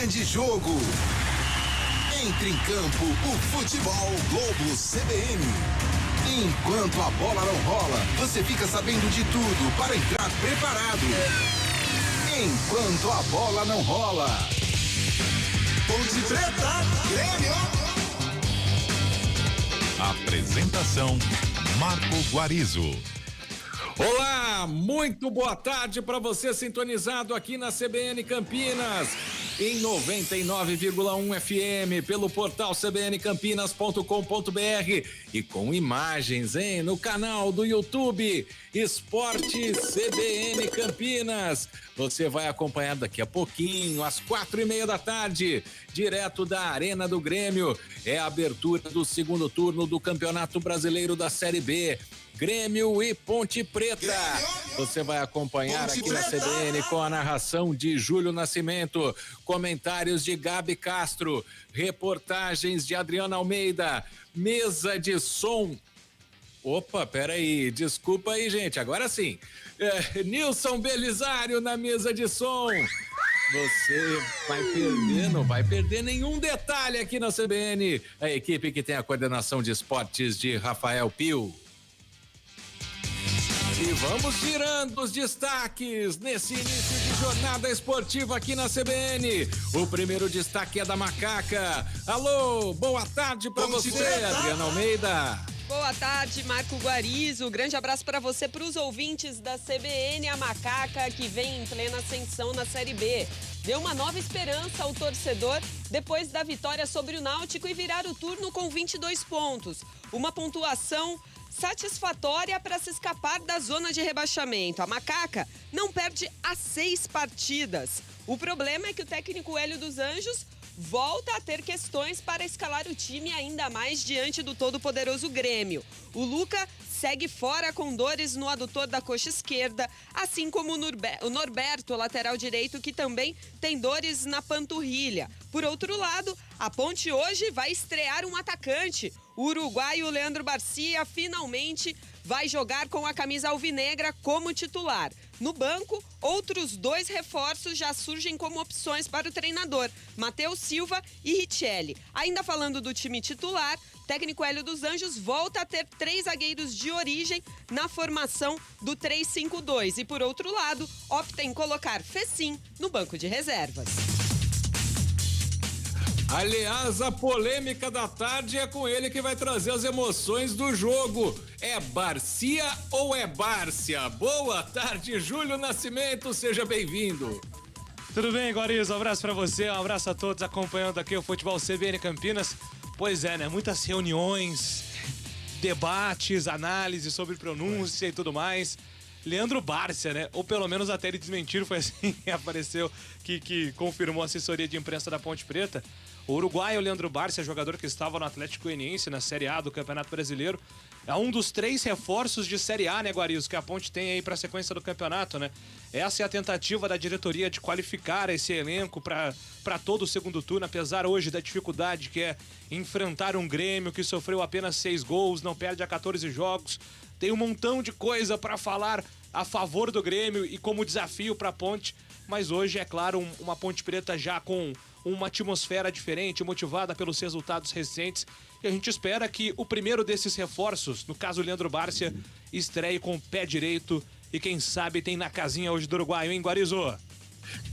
grande jogo. Entre em campo o Futebol Globo CBN. Enquanto a bola não rola, você fica sabendo de tudo para entrar preparado. Enquanto a bola não rola. Ponte Preta, Grêmio. Apresentação Marco Guarizo. Olá, muito boa tarde para você sintonizado aqui na CBN Campinas, em 99,1 FM, pelo portal cbncampinas.com.br e com imagens, no canal do YouTube Esporte CBN Campinas. Você vai acompanhar daqui a pouquinho, às 4:30 da tarde, direto da Arena do Grêmio. É a abertura do segundo turno do Campeonato Brasileiro da Série B. Grêmio e Ponte Preta. Você vai acompanhar aqui na CBN com a narração de Júlio Nascimento, comentários de Gabi Castro, reportagens de Adriana Almeida, mesa de som. Opa, peraí, desculpa aí, gente, agora sim. Nilson Belisário na mesa de som. Você vai perder, não vai perder nenhum detalhe aqui na CBN. A equipe que tem a coordenação de esportes de Rafael Pio. E vamos tirando os destaques nesse início de jornada esportiva aqui na CBN. O primeiro destaque é da Macaca. Alô, boa tarde para você, Adriana Almeida. Boa tarde, Marco Guarizo. Grande abraço para você, para os ouvintes da CBN. A Macaca, que vem em plena ascensão na Série B, deu uma nova esperança ao torcedor depois da vitória sobre o Náutico e virar o turno com 22 pontos. Uma pontuação satisfatória para se escapar da zona de rebaixamento. A Macaca não perde há 6 partidas. O problema é que o técnico Hélio dos Anjos volta a ter questões para escalar o time ainda mais diante do todo-poderoso Grêmio. O Luca segue fora com dores no adutor da coxa esquerda, assim como o Norberto, lateral direito, que também tem dores na panturrilha. Por outro lado, a Ponte hoje vai estrear um atacante. O uruguaio Leandro Barcia finalmente vai jogar com a camisa alvinegra como titular. No banco, outros 2 reforços já surgem como opções para o treinador, Matheus Silva e Richelli. Ainda falando do time titular, técnico Hélio dos Anjos volta a ter 3 zagueiros de origem na formação do 3-5-2. E por outro lado, opta em colocar Fecim no banco de reservas. Aliás, a polêmica da tarde é com ele que vai trazer as emoções do jogo. É Barcia ou é Bárcia? Boa tarde, Júlio Nascimento, seja bem-vindo. Tudo bem, Guarizo? Um abraço pra você, um abraço a todos acompanhando aqui o Futebol CBN Campinas. Pois é, né? Muitas reuniões, debates, análises sobre pronúncia e tudo mais. Leandro Bárcia, né? Ou pelo menos até ele desmentir, foi assim que apareceu, que confirmou a assessoria de imprensa da Ponte Preta. O uruguaio Leandro Bárcia, jogador que estava no Atlético Goianiense na Série A do Campeonato Brasileiro, é um dos 3 reforços de Série A, né, Guarizo, que a Ponte tem aí para a sequência do campeonato, né? Essa é a tentativa da diretoria de qualificar esse elenco para todo o segundo turno, apesar hoje da dificuldade que é enfrentar um Grêmio que sofreu apenas 6 gols, não perde a 14 jogos. Tem um montão de coisa para falar a favor do Grêmio e como desafio para a Ponte, mas hoje, é claro, uma Ponte Preta já com uma atmosfera diferente, motivada pelos resultados recentes, e a gente espera que o primeiro desses reforços, no caso o Leandro Bárcia, estreie com o pé direito e quem sabe tem na casinha hoje do Uruguai, hein, Guarizo?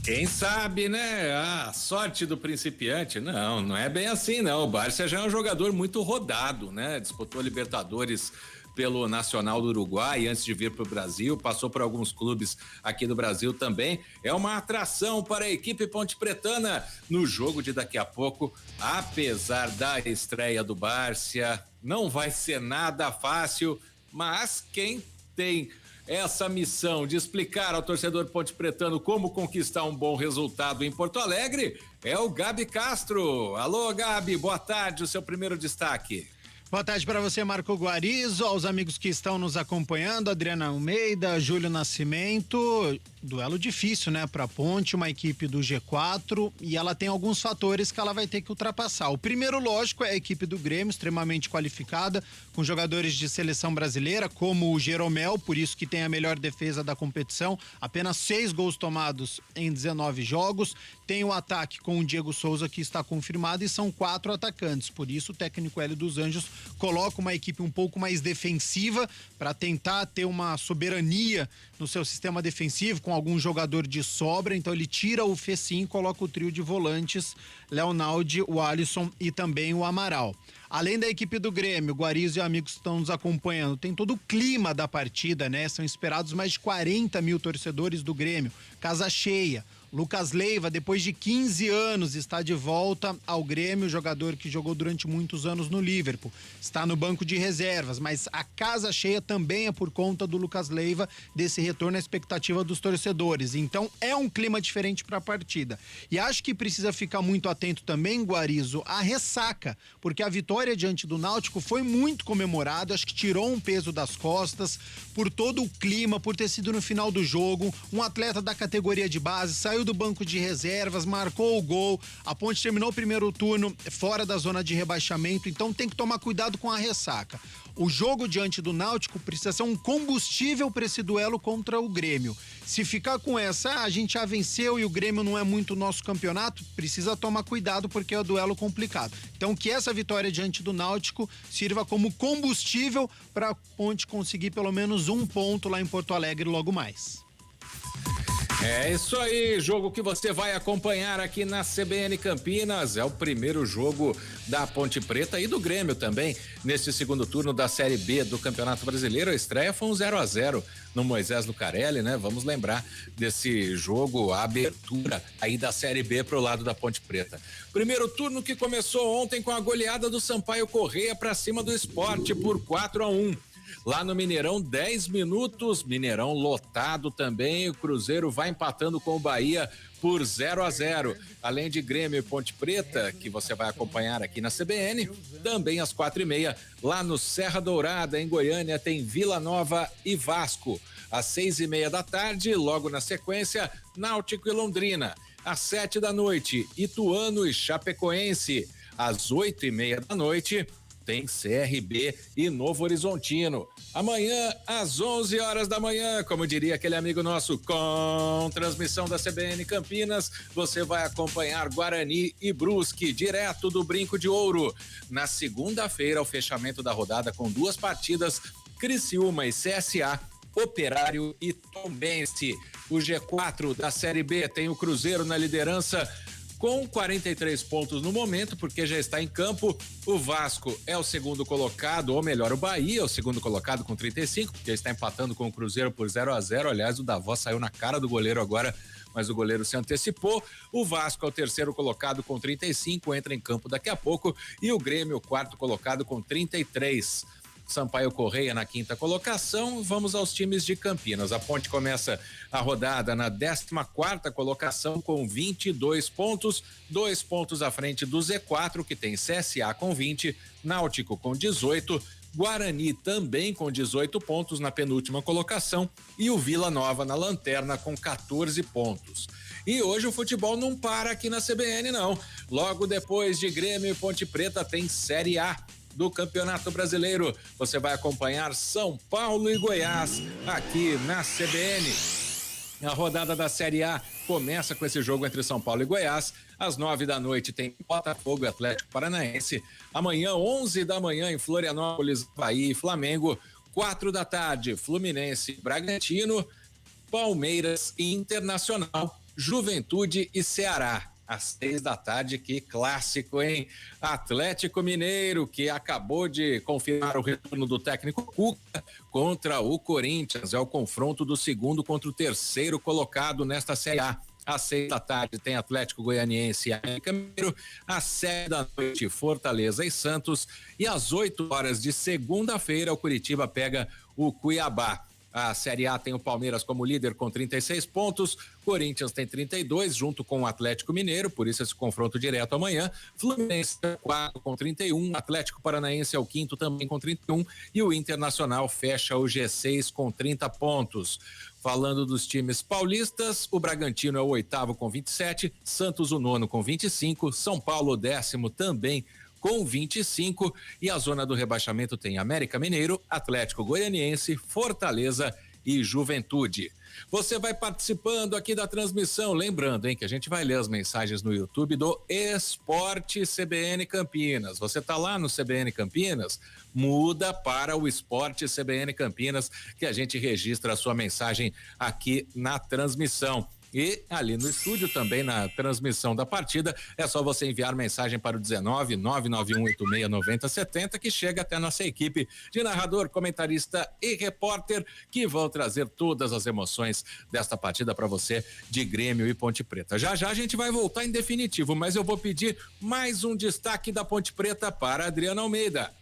Quem sabe, né? A sorte do principiante. Não é bem assim, não. O Bárcia já é um jogador muito rodado, né? Disputou Libertadores pelo Nacional do Uruguai antes de vir para o Brasil, passou por alguns clubes aqui do Brasil também. É uma atração para a equipe pontepretana no jogo de daqui a pouco, apesar da estreia do Bárcia. Não vai ser nada fácil, mas quem tem essa missão de explicar ao torcedor pontepretano como conquistar um bom resultado em Porto Alegre é o Gabi Castro. Alô, Gabi, boa tarde, o seu primeiro destaque. Boa tarde para você, Marco Guarizo, aos amigos que estão nos acompanhando, Adriana Almeida, Júlio Nascimento. Duelo difícil, né, para a Ponte, uma equipe do G4, e ela tem alguns fatores que ela vai ter que ultrapassar. O primeiro, lógico, é a equipe do Grêmio, extremamente qualificada, com jogadores de seleção brasileira, como o Jeromel, por isso que tem a melhor defesa da competição, apenas 6 gols tomados em 19 jogos. Tem o ataque com o Diego Souza, que está confirmado, e são 4 atacantes, por isso o técnico Hélio dos Anjos coloca uma equipe um pouco mais defensiva para tentar ter uma soberania no seu sistema defensivo, com algum jogador de sobra. Então ele tira o Fecim e coloca o trio de volantes, Leonaldi, o Alisson e também o Amaral. Além da equipe do Grêmio, Guarizo e amigos que estão nos acompanhando, tem todo o clima da partida, né? São esperados mais de 40 mil torcedores do Grêmio, casa cheia. Lucas Leiva, depois de 15 anos, está de volta ao Grêmio, jogador que jogou durante muitos anos no Liverpool. Está no banco de reservas, mas a casa cheia também é por conta do Lucas Leiva, desse retorno à expectativa dos torcedores. Então é um clima diferente para a partida. E acho que precisa ficar muito atento também, Guarizo, à ressaca, porque a vitória diante do Náutico foi muito comemorada, acho que tirou um peso das costas, por todo o clima, por ter sido no final do jogo, um atleta da categoria de base, saiu do banco de reservas, marcou o gol, a Ponte terminou o primeiro turno fora da zona de rebaixamento, então tem que tomar cuidado com a ressaca. O jogo diante do Náutico precisa ser um combustível para esse duelo contra o Grêmio. Se ficar com essa, a gente já venceu e o Grêmio não é muito nosso campeonato, precisa tomar cuidado porque é um duelo complicado. Então que essa vitória diante do Náutico sirva como combustível para a Ponte conseguir pelo menos um ponto lá em Porto Alegre logo mais. É isso aí, jogo que você vai acompanhar aqui na CBN Campinas, é o primeiro jogo da Ponte Preta e do Grêmio também, nesse segundo turno da Série B do Campeonato Brasileiro. A estreia foi um 0-0 no Moisés Lucarelli, né? Vamos lembrar desse jogo, a abertura aí da Série B pro lado da Ponte Preta. Primeiro turno que começou ontem com a goleada do Sampaio Corrêa para cima do Sport por 4-1. Lá no Mineirão, 10 minutos, Mineirão lotado também, o Cruzeiro vai empatando com o Bahia por 0-0. Além de Grêmio e Ponte Preta, que você vai acompanhar aqui na CBN, também às 4h30, lá no Serra Dourada, em Goiânia, tem Vila Nova e Vasco. Às 6h30 da tarde, logo na sequência, Náutico e Londrina. Às 7 da noite, Ituano e Chapecoense. Às 8h30 da noite, tem CRB e Novo Horizontino. Amanhã, às 11 horas da manhã, como diria aquele amigo nosso, com transmissão da CBN Campinas, você vai acompanhar Guarani e Brusque, direto do Brinco de Ouro. Na segunda-feira, o fechamento da rodada com 2 partidas, Criciúma e CSA, Operário e Tombense. O G4 da Série B tem o Cruzeiro na liderança, com 43 pontos no momento, porque já está em campo. O Vasco é o segundo colocado, ou melhor, o Bahia é o segundo colocado com 35, porque está empatando com o Cruzeiro por 0-0. Aliás, o Davó saiu na cara do goleiro agora, mas o goleiro se antecipou. O Vasco é o terceiro colocado com 35, entra em campo daqui a pouco, e o Grêmio, o quarto colocado com 33. Sampaio Corrêa na 5ª colocação. Vamos aos times de Campinas. A Ponte começa a rodada na 14ª colocação com 22 pontos, 2 pontos à frente do Z4, que tem CSA com 20, Náutico com 18, Guarani também com 18 pontos na penúltima colocação e o Vila Nova na lanterna com 14 pontos. E hoje o futebol não para aqui na CBN, não. Logo depois de Grêmio e Ponte Preta tem Série A do Campeonato Brasileiro. Você vai acompanhar São Paulo e Goiás aqui na CBN. A rodada da Série A começa com esse jogo entre São Paulo e Goiás. Às 9 da noite tem Botafogo e Atlético Paranaense. Amanhã, 11 da manhã, em Florianópolis, Bahia e Flamengo. 4 da tarde, Fluminense e Bragantino. Palmeiras e Internacional. Juventude e Ceará. Às 6 da tarde, que clássico, hein? Atlético Mineiro, que acabou de confirmar o retorno do técnico Cuca contra o Corinthians. É o confronto do segundo contra o terceiro colocado nesta Série A. Às 6 da tarde tem Atlético Goianiense e América Mineiro. Às 7 da noite, Fortaleza e Santos. E às 8 horas de segunda-feira, o Curitiba pega o Cuiabá. A Série A tem o Palmeiras como líder com 36 pontos, Corinthians tem 32, junto com o Atlético Mineiro, por isso esse confronto direto amanhã. Fluminense é o quarto com 31, Atlético Paranaense é o quinto também com 31 e o Internacional fecha o G6 com 30 pontos. Falando dos times paulistas, o Bragantino é o oitavo com 27, Santos o nono com 25, São Paulo o décimo também com 25 e a zona do rebaixamento tem América Mineiro, Atlético Goianiense, Fortaleza e Juventude. Você vai participando aqui da transmissão, lembrando, hein, que a gente vai ler as mensagens no YouTube do Esporte CBN Campinas. Você tá lá no CBN Campinas? Muda para o Esporte CBN Campinas, que a gente registra a sua mensagem aqui na transmissão. E ali no estúdio também, na transmissão da partida, é só você enviar mensagem para o 19 99186 9070 que chega até a nossa equipe de narrador, comentarista e repórter que vão trazer todas as emoções desta partida para você de Grêmio e Ponte Preta. Já já a gente vai voltar em definitivo, mas eu vou pedir mais um destaque da Ponte Preta para a Adriana Almeida.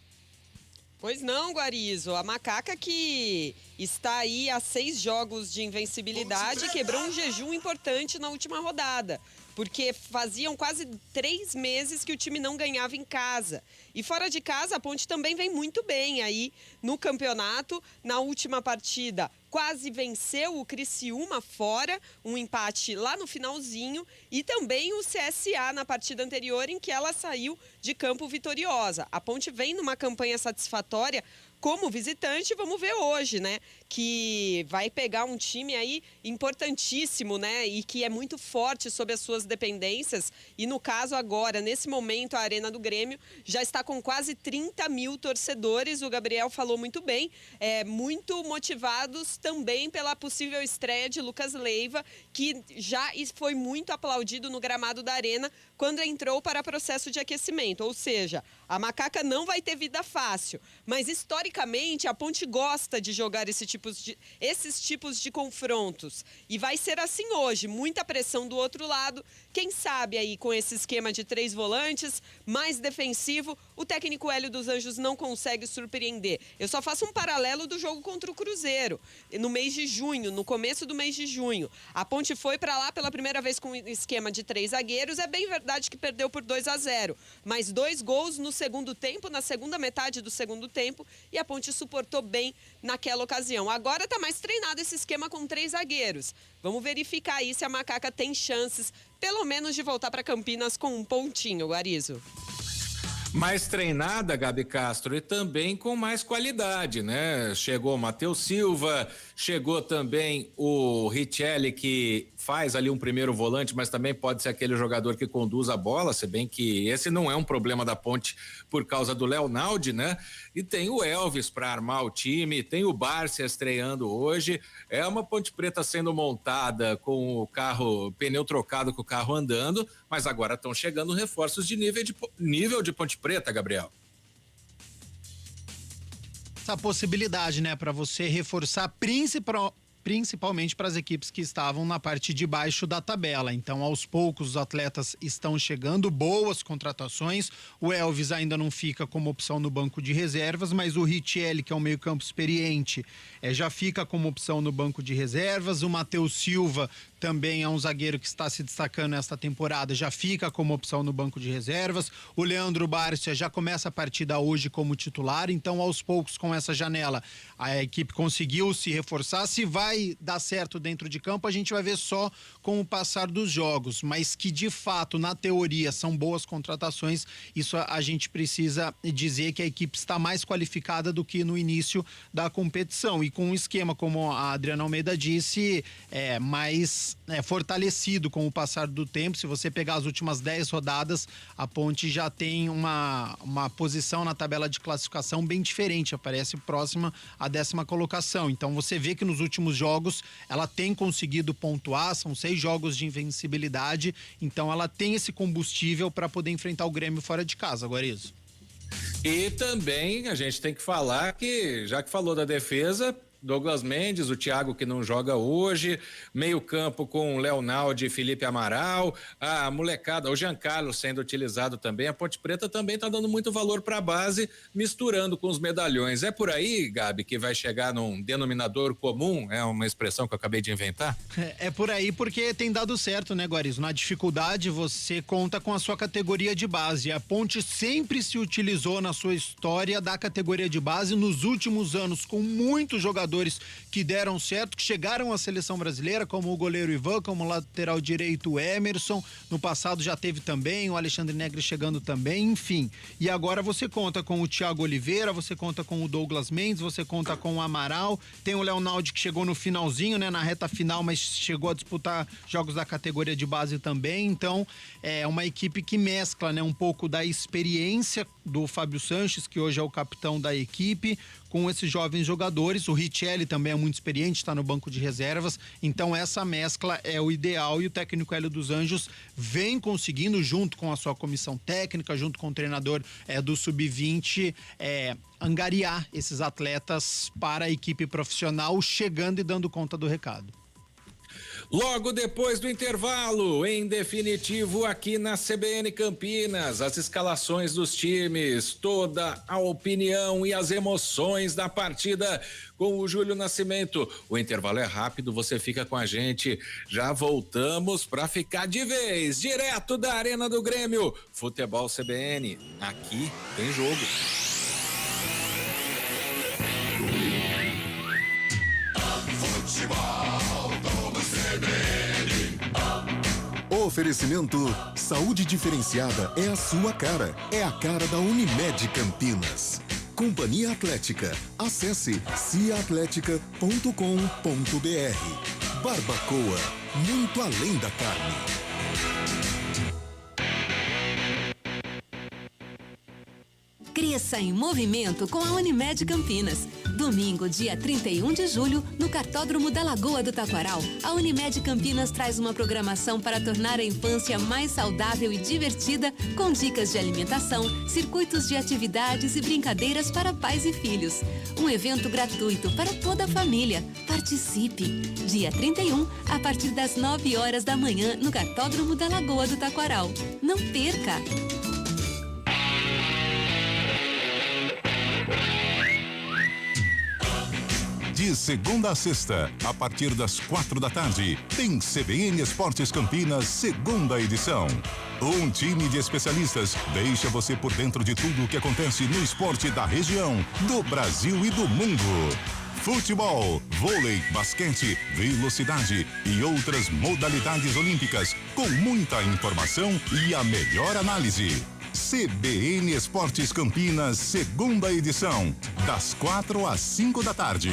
Pois não, Guarizo, a Macaca que está aí a 6 jogos de invencibilidade quebrou um jejum importante na última rodada, porque faziam quase 3 meses que o time não ganhava em casa. E fora de casa, a Ponte também vem muito bem aí no campeonato. Na última partida, quase venceu o Criciúma fora, um empate lá no finalzinho, e também o CSA na partida anterior, em que ela saiu de campo vitoriosa. A Ponte vem numa campanha satisfatória como visitante, vamos ver hoje, né? Que vai pegar um time aí importantíssimo, né? E que é muito forte sob as suas dependências. E no caso agora, nesse momento, a Arena do Grêmio já está com quase 30 mil torcedores. O Gabriel falou muito bem, muito motivados também pela possível estreia de Lucas Leiva, que já foi muito aplaudido no gramado da Arena quando entrou para processo de aquecimento. Ou seja, a Macaca não vai ter vida fácil, mas historicamente a Ponte gosta de jogar esses tipos de confrontos. E vai ser assim hoje, muita pressão do outro lado. Quem sabe aí com esse esquema de 3 volantes, mais defensivo, o técnico Hélio dos Anjos não consegue surpreender. Eu só faço um paralelo do jogo contra o Cruzeiro, no mês de junho, no começo do mês de junho. A Ponte foi para lá pela primeira vez com um esquema de 3 zagueiros. É bem verdade que perdeu por 2-0, mas 2 gols no segundo tempo, na segunda metade do segundo tempo, e a Ponte suportou bem naquela ocasião. Agora está mais treinado esse esquema com 3 zagueiros. Vamos verificar aí se a Macaca tem chances, pelo menos, de voltar para Campinas com um pontinho, Guarizo. Mais treinada, Gabi Castro, e também com mais qualidade, né? Chegou o Matheus Silva, chegou também o Richelli, que faz ali um primeiro volante, mas também pode ser aquele jogador que conduz a bola, se bem que esse não é um problema da Ponte por causa do Leonaldi, né? E tem o Elvis para armar o time, tem o Bárcia estreando hoje. É uma Ponte Preta sendo montada com o carro, pneu trocado com o carro andando, mas agora estão chegando reforços de nível de Ponte Preta, Gabriel. Essa possibilidade, né, para você reforçar principalmente para as equipes que estavam na parte de baixo da tabela. Então, aos poucos, os atletas estão chegando, boas contratações. O Elvis ainda não fica como opção no banco de reservas, mas o Richelli, que é um meio-campo experiente, já fica como opção no banco de reservas. O Matheus Silva também é um zagueiro que está se destacando esta temporada, já fica como opção no banco de reservas. O Leandro Bárcia já começa a partida hoje como titular, então aos poucos com essa janela a equipe conseguiu se reforçar. Se vai dar certo dentro de campo, a gente vai ver só com o passar dos jogos, mas que de fato, na teoria, são boas contratações, isso a gente precisa dizer que a equipe está mais qualificada do que no início da competição, e com um esquema, como a Adriana Almeida disse, mais fortalecido com o passar do tempo. Se você pegar as últimas 10 rodadas, a Ponte já tem uma posição na tabela de classificação bem diferente, aparece próxima à 10ª colocação. Então você vê que nos últimos jogos ela tem conseguido pontuar, são 6 jogos de invencibilidade, então ela tem esse combustível para poder enfrentar o Grêmio fora de casa. Agora isso. E também a gente tem que falar que, já que falou da defesa, Douglas Mendes, o Thiago que não joga hoje, meio campo com Léo Naldi e Felipe Amaral, a molecada, o Giancarlo sendo utilizado também, a Ponte Preta também tá dando muito valor para a base, misturando com os medalhões. É por aí, Gabi, que vai chegar num denominador comum? É uma expressão que eu acabei de inventar? É por aí porque tem dado certo, né, Guarizo? Na dificuldade você conta com a sua categoria de base. A Ponte sempre se utilizou na sua história da categoria de base nos últimos anos, com muitos jogadores que deram certo, que chegaram à seleção brasileira, como o goleiro Ivan, como o lateral direito o Emerson, no passado já teve também, o Alexandre Negri chegando também, enfim. E agora você conta com o Thiago Oliveira, você conta com o Douglas Mendes, você conta com o Amaral, tem o Léo Naldi que chegou no finalzinho, né, na reta final, mas chegou a disputar jogos da categoria de base também, então é uma equipe que mescla, né, um pouco da experiência do Fábio Sanches, que hoje é o capitão da equipe, com esses jovens jogadores. O Richelli também é muito experiente, está no banco de reservas, então essa mescla é o ideal e o técnico Hélio dos Anjos vem conseguindo, junto com a sua comissão técnica, junto com o treinador do Sub-20, angariar esses atletas para a equipe profissional, chegando e dando conta do recado. Logo depois do intervalo, em definitivo aqui na CBN Campinas, as escalações dos times, toda a opinião e as emoções da partida com o Júlio Nascimento. O intervalo é rápido, você fica com a gente. Já voltamos para ficar de vez, direto da Arena do Grêmio. Futebol CBN, aqui tem jogo. Oferecimento Saúde Diferenciada é a sua cara. É a cara da Unimed Campinas. Companhia Atlética. Acesse ciaatletica.com.br. Barbacoa, muito além da carne. Cresça em movimento com a Unimed Campinas. Domingo, dia 31 de julho, no Cartódromo da Lagoa do Taquaral, a Unimed Campinas traz uma programação para tornar a infância mais saudável e divertida, com dicas de alimentação, circuitos de atividades e brincadeiras para pais e filhos. Um evento gratuito para toda a família. Participe! Dia 31, a partir das 9 horas da manhã, no Cartódromo da Lagoa do Taquaral. Não perca! De segunda a sexta, a partir das 4 da tarde, tem CBN Esportes Campinas, segunda edição. Um time de especialistas deixa você por dentro de tudo o que acontece no esporte da região, do Brasil e do mundo. Futebol, vôlei, basquete, velocidade e outras modalidades olímpicas, com muita informação e a melhor análise. CBN Esportes Campinas, segunda edição, das 4 às 5 da tarde.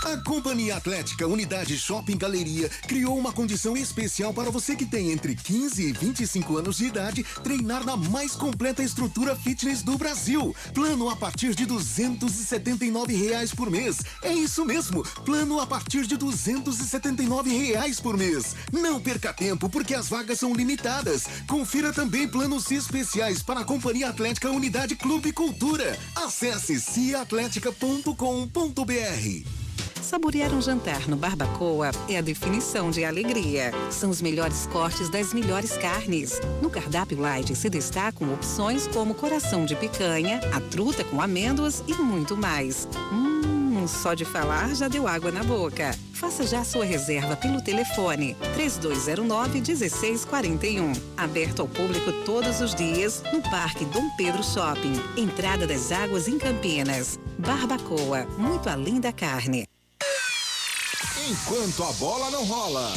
A Companhia Atlética Unidade Shopping Galeria criou uma condição especial para você que tem entre 15 e 25 anos de idade treinar na mais completa estrutura fitness do Brasil. Plano a partir de R$279 por mês. É isso mesmo, plano a partir de R$279 por mês. Não perca tempo porque as vagas são limitadas. Confira também planos especiais para a Companhia Atlética Unidade Clube Cultura. Acesse ciaatletica.com.br. Saborear um jantar no Barbacoa é a definição de alegria. São os melhores cortes das melhores carnes. No cardápio light se destacam opções como coração de picanha, a truta com amêndoas e muito mais. Só de falar já deu água na boca. Faça já sua reserva pelo telefone 3209-1641. Aberto ao público todos os dias no Parque Dom Pedro Shopping. Entrada das Águas em Campinas. Barbacoa, muito além da carne. Enquanto a bola não rola.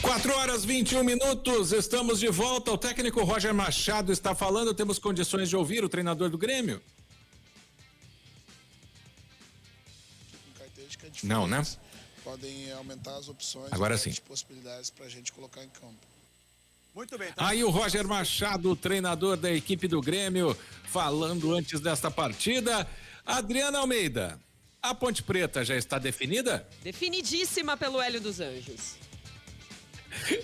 Quatro horas 21 minutos, estamos de volta. O técnico Roger Machado está falando. Temos condições de ouvir o treinador do Grêmio? Não, né? Podem aumentar as opções. Agora sim. As possibilidades para a gente colocar em campo. Muito bem. Tá. Aí o Roger Machado, treinador da equipe do Grêmio, falando antes desta partida. Adriana Almeida. A Ponte Preta já está definida? Definidíssima pelo Hélio dos Anjos.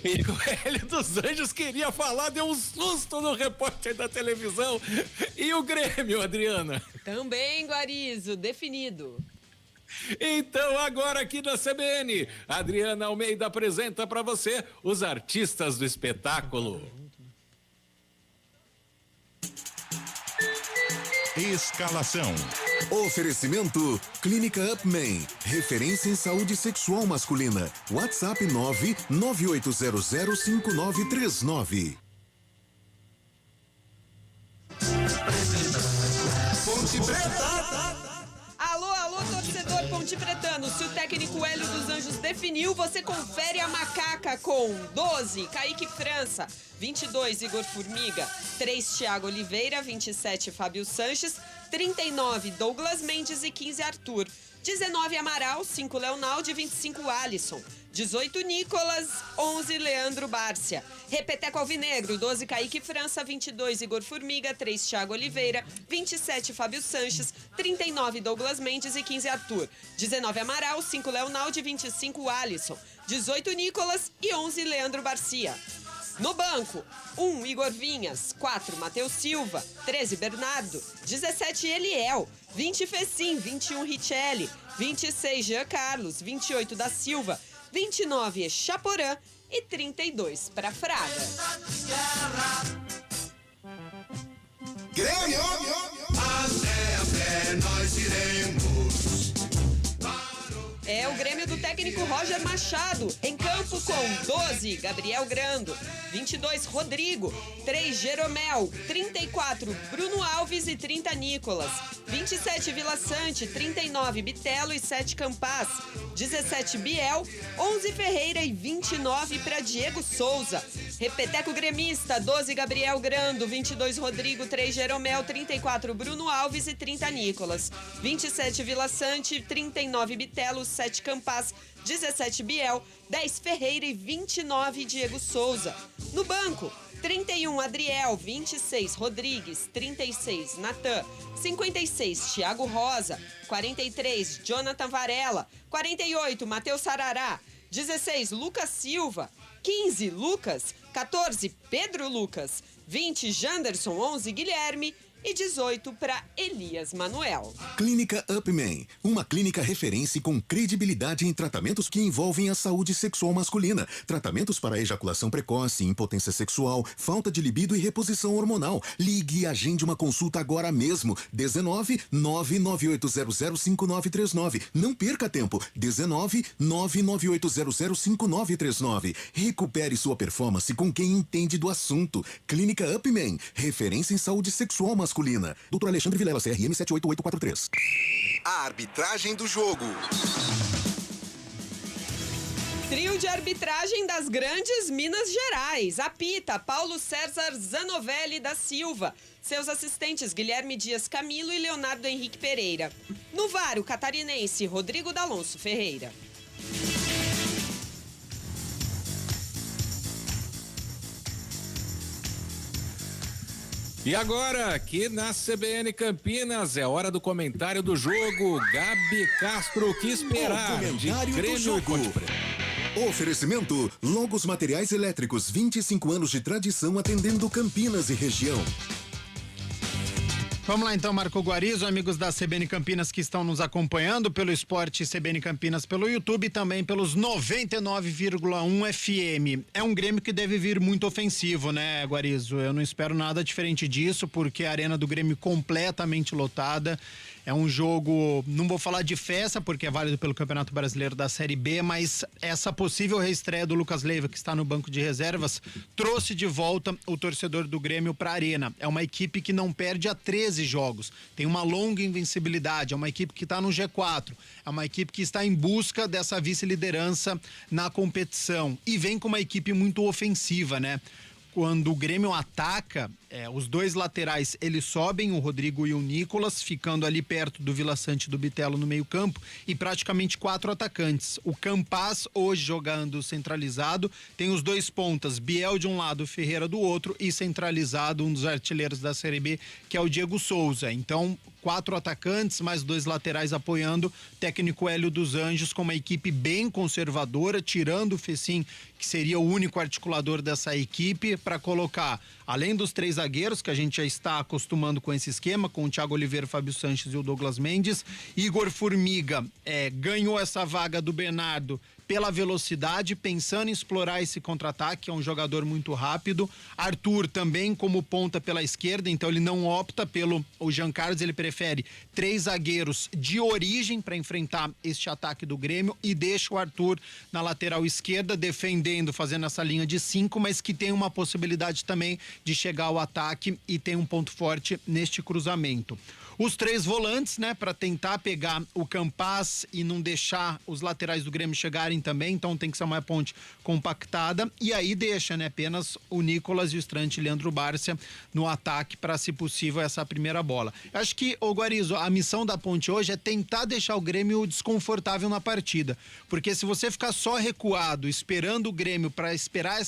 E o Hélio dos Anjos queria falar, deu um susto no repórter da televisão. E o Grêmio, Adriana? Também, Guarizo, definido. Então, agora aqui na CBN, Adriana Almeida apresenta para você os artistas do espetáculo. Escalação. Oferecimento Clínica Upman, referência em saúde sexual masculina. WhatsApp 998005939. Ponte Preta! Alô, alô, torcedor Ponte Pretano. Se o técnico Hélio dos Anjos definiu, você confere a macaca com 12, Kaique França, 22, Igor Formiga, 3, Thiago Oliveira, 27, Fábio Sanches, 39, Douglas Mendes e 15, Arthur, 19, Amaral, 5, Leonaldo e 25, Alisson, 18, Nicolas, 11, Leandro Bárcia, Repeteco Alvinegro, 12, Kaique França, 22, Igor Formiga, 3, Thiago Oliveira, 27, Fábio Sanches, 39, Douglas Mendes e 15, Arthur, 19, Amaral, 5, Leonaldo e 25, Alisson, 18, Nicolas e 11, Leandro Barcia. No banco, 1, Igor Vinhas, 4, Matheus Silva, 13, Bernardo, 17, Eliel, 20, Fecim, 21, Richelli, 26, Jean Carlos, 28, da Silva, 29, Chaporã e 32 para Fraga. Grêmio! Até nós iremos. É o Grêmio do técnico Roger Machado, em campo com 12, Gabriel Grando, 22, Rodrigo, 3, Jeromel, 34, Bruno Alves e 30, Nicolas, 27, Vila Sante, 39, Bitelo e 7, Campaz, 17, Biel, 11, Ferreira e 29 para Diego Souza. Repeteco Gremista, 12, Gabriel Grando, 22, Rodrigo, 3, Jeromel, 34, Bruno Alves e 30, Nicolas, 27, Vila Sante, 39, Bitelo, 7, Campaz, 17, Biel, 10, Ferreira e 29, Diego Souza. No banco, 31, Adriel, 26, Rodrigues, 36, Natan, 56, Thiago Rosa, 43, Jonathan Varela, 48, Matheus Sarará, 16, Lucas Silva, 15, Lucas, 14, Pedro Lucas, 20, Janderson, 11, Guilherme e 18 para Elias Manuel. Clínica Upman, uma clínica referência com credibilidade em tratamentos que envolvem a saúde sexual masculina. Tratamentos para ejaculação precoce, impotência sexual, falta de libido e reposição hormonal. Ligue e agende uma consulta agora mesmo. 19 99800 5939. Não perca tempo. 19 99800 5939. Recupere sua performance com quem entende do assunto. Clínica Upman, referência em saúde sexual masculina. Dr. Alexandre Vilela, CRM 78843. A arbitragem do jogo. Trio de arbitragem das grandes Minas Gerais. Apita Paulo César Zanovelli da Silva. Seus assistentes Guilherme Dias Camilo e Leonardo Henrique Pereira. No VAR, o catarinense Rodrigo D'Alonso Ferreira. E agora, aqui na CBN Campinas, é hora do comentário do jogo. Gabi Castro, o que esperar de Grêmio e Ponte Preta? Oferecimento Logos Materiais Elétricos, 25 anos de tradição atendendo Campinas e região. Vamos lá então, Marco Guarizo, amigos da CBN Campinas que estão nos acompanhando pelo Esporte CBN Campinas pelo YouTube e também pelos 99,1 FM. É um Grêmio que deve vir muito ofensivo, né, Guarizo? Eu não espero nada diferente disso, porque a arena do Grêmio completamente lotada. É um jogo, não vou falar de festa, porque é válido pelo Campeonato Brasileiro da Série B, mas essa possível reestreia do Lucas Leiva, que está no banco de reservas, trouxe de volta o torcedor do Grêmio para a arena. É uma equipe que não perde há 13 jogos, tem uma longa invencibilidade, é uma equipe que está no G4, é uma equipe que está em busca dessa vice-liderança na competição e vem com uma equipe muito ofensiva, né? Quando o Grêmio ataca, os dois laterais, eles sobem, o Rodrigo e o Nicolas, ficando ali perto do Vila Sante e do Bitelo no meio campo, e praticamente 4 atacantes. O Campaz, hoje jogando centralizado, tem os dois pontas, Biel de um lado, Ferreira do outro, e centralizado, um dos artilheiros da Série B, que é o Diego Souza. Então, 4 atacantes, mais 2 laterais apoiando. Técnico Hélio dos Anjos com uma equipe bem conservadora, tirando o Fecim, que seria o único articulador dessa equipe, para colocar, além dos 3 zagueiros, que a gente já está acostumando com esse esquema, com o Thiago Oliveira, Fábio Sanches e o Douglas Mendes. Igor Formiga ganhou essa vaga do Bernardo pela velocidade, pensando em explorar esse contra-ataque, é um jogador muito rápido. Arthur também como ponta pela esquerda, então ele não opta pelo o Jean Carlos, ele prefere 3 zagueiros de origem para enfrentar este ataque do Grêmio e deixa o Arthur na lateral esquerda, defendendo, fazendo essa linha de 5, mas que tem uma possibilidade também de chegar ao ataque e tem um ponto forte neste cruzamento. Os 3 volantes, né, para tentar pegar o Campaz e não deixar os laterais do Grêmio chegarem também, então tem que ser uma ponte compactada, e aí deixa, né, apenas o Nicolas e o estreante Leandro Bárcia no ataque para, se possível, essa primeira bola. Eu acho que, Guarizo, a missão da ponte hoje é tentar deixar o Grêmio desconfortável na partida, porque se você ficar só recuado, esperando o Grêmio para esperar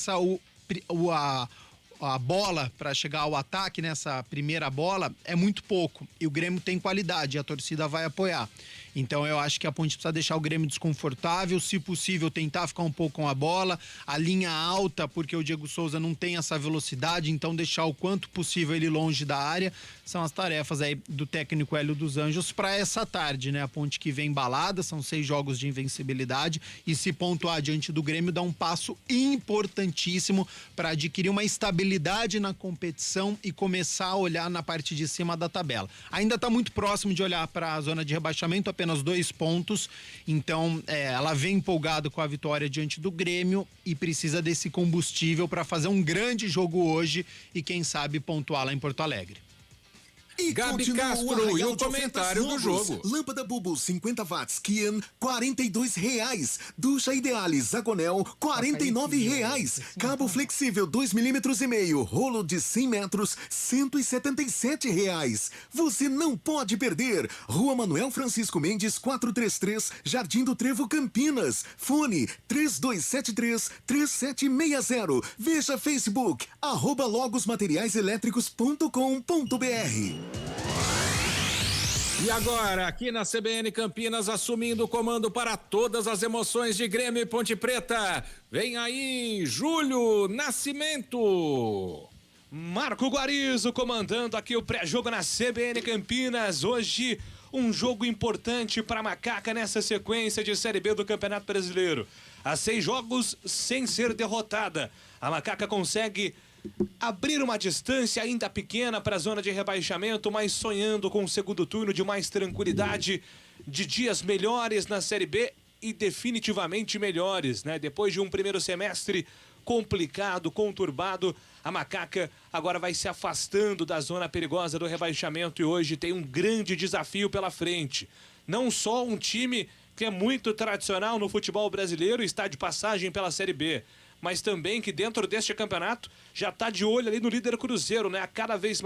a bola para chegar ao ataque nessa primeira bola, é muito pouco. E o Grêmio tem qualidade, e a torcida vai apoiar. Então eu acho que a ponte precisa deixar o Grêmio desconfortável, se possível tentar ficar um pouco com a bola, a linha alta, porque o Diego Souza não tem essa velocidade, então deixar o quanto possível ele longe da área. São as tarefas aí do técnico Hélio dos Anjos para essa tarde, né? A ponte que vem embalada, são 6 jogos de invencibilidade, e se pontuar diante do Grêmio dá um passo importantíssimo para adquirir uma estabilidade na competição e começar a olhar na parte de cima da tabela. Ainda está muito próximo de olhar para a zona de rebaixamento, apenas 2 pontos, então ela vem empolgada com a vitória diante do Grêmio e precisa desse combustível para fazer um grande jogo hoje e quem sabe pontuar lá em Porto Alegre. E Gabi Castro e o comentário do jogo. Lâmpada Bulbo 50 watts Kian, R$42. Ducha Idealis Zagonel, R$49. Cabo flexível 2,5 mm, rolo de 100 metros, R$177. Você não pode perder. Rua Manuel Francisco Mendes, 433, Jardim do Trevo, Campinas. Fone 3273-3760. Veja Facebook, @logosmateriaiselétricos.com.br. E agora, aqui na CBN Campinas, assumindo o comando para todas as emoções de Grêmio e Ponte Preta, vem aí Júlio Nascimento. Marco Guarizo comandando aqui o pré-jogo na CBN Campinas. Hoje, um jogo importante para a Macaca nessa sequência de Série B do Campeonato Brasileiro. Há 6 jogos sem ser derrotada. A Macaca consegue abrir uma distância ainda pequena para a zona de rebaixamento, mas sonhando com um segundo turno de mais tranquilidade, de dias melhores na Série B e definitivamente melhores, né? Depois de um primeiro semestre complicado, conturbado, a Macaca agora vai se afastando da zona perigosa do rebaixamento e hoje tem um grande desafio pela frente. Não só um time que é muito tradicional no futebol brasileiro e está de passagem pela Série B, mas também que dentro deste campeonato já está de olho ali no líder Cruzeiro, né? Cada vez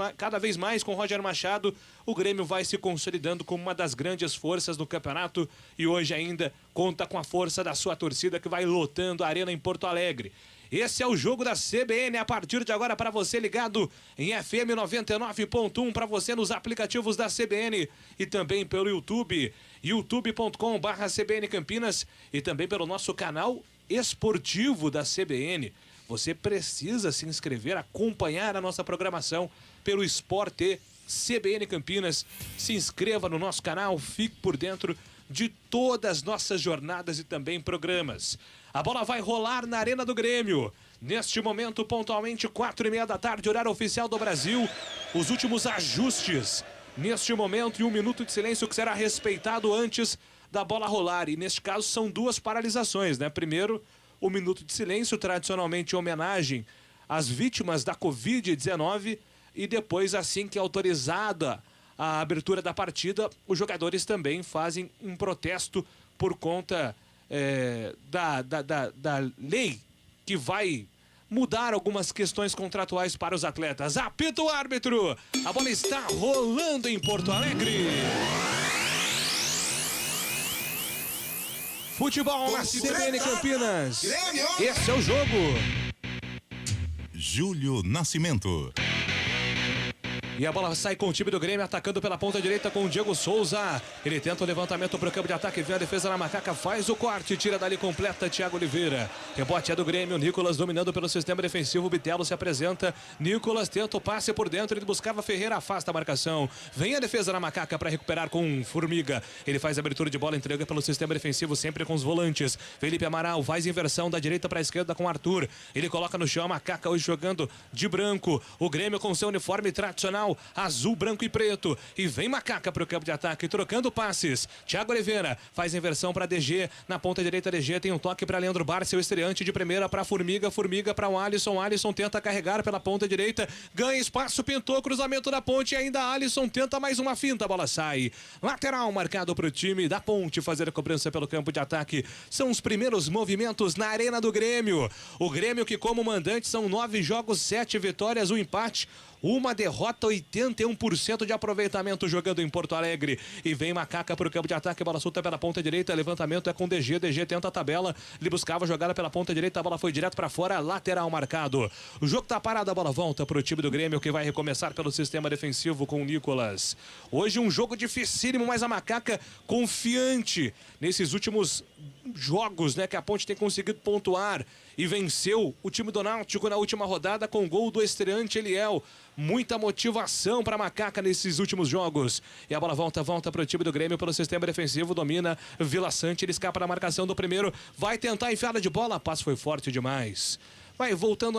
mais com Roger Machado, o Grêmio vai se consolidando como uma das grandes forças do campeonato e hoje ainda conta com a força da sua torcida que vai lotando a arena em Porto Alegre. Esse é o jogo da CBN a partir de agora para você ligado em FM 99.1, para você nos aplicativos da CBN e também pelo YouTube, youtube.com/CBN Campinas e também pelo nosso canal esportivo da CBN. Você precisa se inscrever, acompanhar a nossa programação pelo Esporte CBN Campinas. Se inscreva no nosso canal, fique por dentro de todas as nossas jornadas e também programas. A bola vai rolar na Arena do Grêmio. Neste momento, pontualmente, 4:30 da tarde, horário oficial do Brasil. Os últimos ajustes. Neste momento, e 1 minuto de silêncio que será respeitado antes da bola rolar. E neste caso são 2 paralisações, né? Primeiro, o minuto de silêncio, tradicionalmente em homenagem às vítimas da Covid-19. E depois, assim que é autorizada a abertura da partida, os jogadores também fazem um protesto por conta da lei que vai mudar algumas questões contratuais para os atletas. Apita o árbitro! A bola está rolando em Porto Alegre. Futebol na CBN Campinas. Esse é o jogo. Júlio Nascimento. E a bola sai com o time do Grêmio, atacando pela ponta direita com o Diego Souza. Ele tenta o levantamento para o campo de ataque, vem a defesa na macaca, faz o corte, tira dali completa, Thiago Oliveira. Rebote é do Grêmio, Nicolas dominando pelo sistema defensivo, Bitelo se apresenta. Nicolas tenta o passe por dentro, ele buscava Ferreira, afasta a marcação. Vem a defesa na macaca para recuperar com Formiga. Ele faz a abertura de bola, entrega pelo sistema defensivo, sempre com os volantes. Felipe Amaral faz inversão da direita para a esquerda com Arthur. Ele coloca no chão a macaca hoje jogando de branco. O Grêmio com seu uniforme tradicional, azul, branco e preto. E vem macaca para o campo de ataque, trocando passes. Thiago Oliveira faz inversão para DG. Na ponta direita, DG tem um toque para Leandro Barça, o estreante de primeira para Formiga. Formiga para o Alisson. Alisson tenta carregar pela ponta direita. Ganha espaço, pintou, cruzamento da ponte. E ainda Alisson tenta mais uma finta. A bola sai. Lateral marcado para o time da Ponte fazer a cobrança pelo campo de ataque. São os primeiros movimentos na Arena do Grêmio. O Grêmio que como mandante são 9 jogos, 7 vitórias, 1 empate. Uma derrota, 81% de aproveitamento jogando em Porto Alegre. E vem macaca para o campo de ataque, bola solta pela ponta direita, levantamento é com DG, DG tenta a tabela, ele buscava jogada pela ponta direita, a bola foi direto para fora, lateral marcado. O jogo tá parado, a bola volta para o time do Grêmio que vai recomeçar pelo sistema defensivo com o Nicolas. Hoje um jogo dificílimo, mas a macaca confiante nesses últimos jogos, né, que a Ponte tem conseguido pontuar e venceu o time do Náutico na última rodada com o gol do estreante Eliel. Muita motivação para a macaca nesses últimos jogos. E a bola volta para o time do Grêmio pelo sistema defensivo, domina Vila Sante, ele escapa da marcação do primeiro, vai tentar enfiada de bola, a passe foi forte demais. Vai voltando